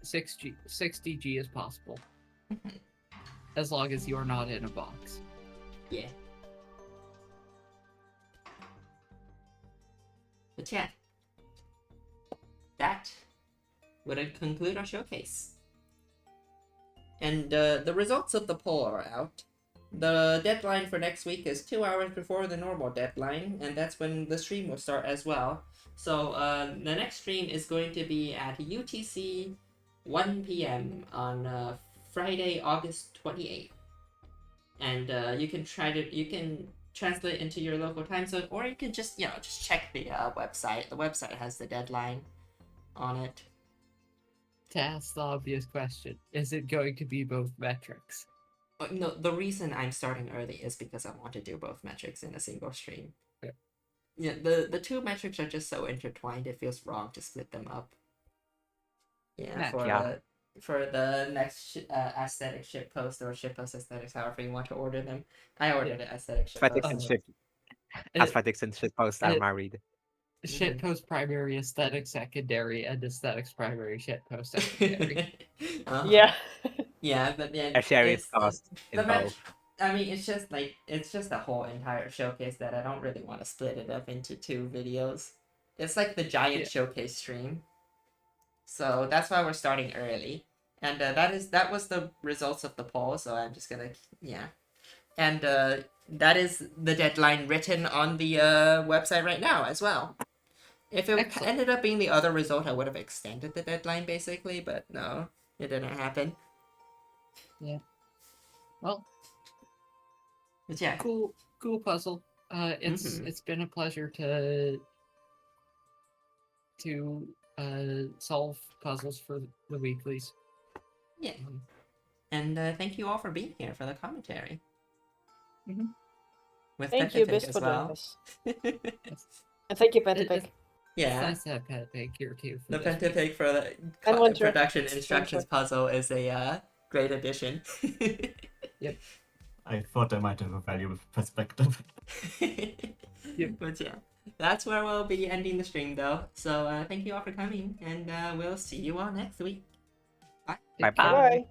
60G is possible, Mhm. as long as you're not in a box. Yeah. But yeah, that would conclude our showcase. And the results of the poll are out. The deadline for next week is 2 hours before the normal deadline, and that's when the stream will start as well. So the next stream is going to be at UTC 1 p.m. on Friday, August 28th. And you can translate into your local time zone, or you can just just check the website. The website has the deadline on it. To ask the obvious question, is it going to be both metrics? No, the reason I'm starting early is because I want to do both metrics in a single stream. Yeah, the two metrics are just so intertwined, it feels wrong to split them up. Yeah, for the next aesthetic ship post or ship post aesthetics, however you want to order them. I ordered an aesthetic ship Aesthetics post. Aesthetics and shitposts are married. Shitpost primary, aesthetic secondary, and aesthetics primary, shitpost secondary. Yeah. Yeah, but then A sharing it's cost in both. I mean, it's just the whole entire showcase that I don't really want to split it up into two videos. It's like the giant showcase stream. So that's why we're starting early, and that was the results of the poll. So I'm just gonna and that is the deadline written on the website right now as well. If it ended up being the other result, I would have extended the deadline basically, but no, it didn't happen. Yeah. Well. But yeah. Cool puzzle. It's been a pleasure to solve puzzles for the weeklies. Yeah. And thank you all for being here for the commentary. With thank you, Bis, for doing this. And thank you, Pentapig. Yeah. It's nice to have Pentapig here too. The Pentapig for the production instructions puzzle is a great addition. Yep. I thought I might have a valuable perspective. But yeah, that's where we'll be ending the stream though. So thank you all for coming, and we'll see you all next week. Bye. Bye. Bye.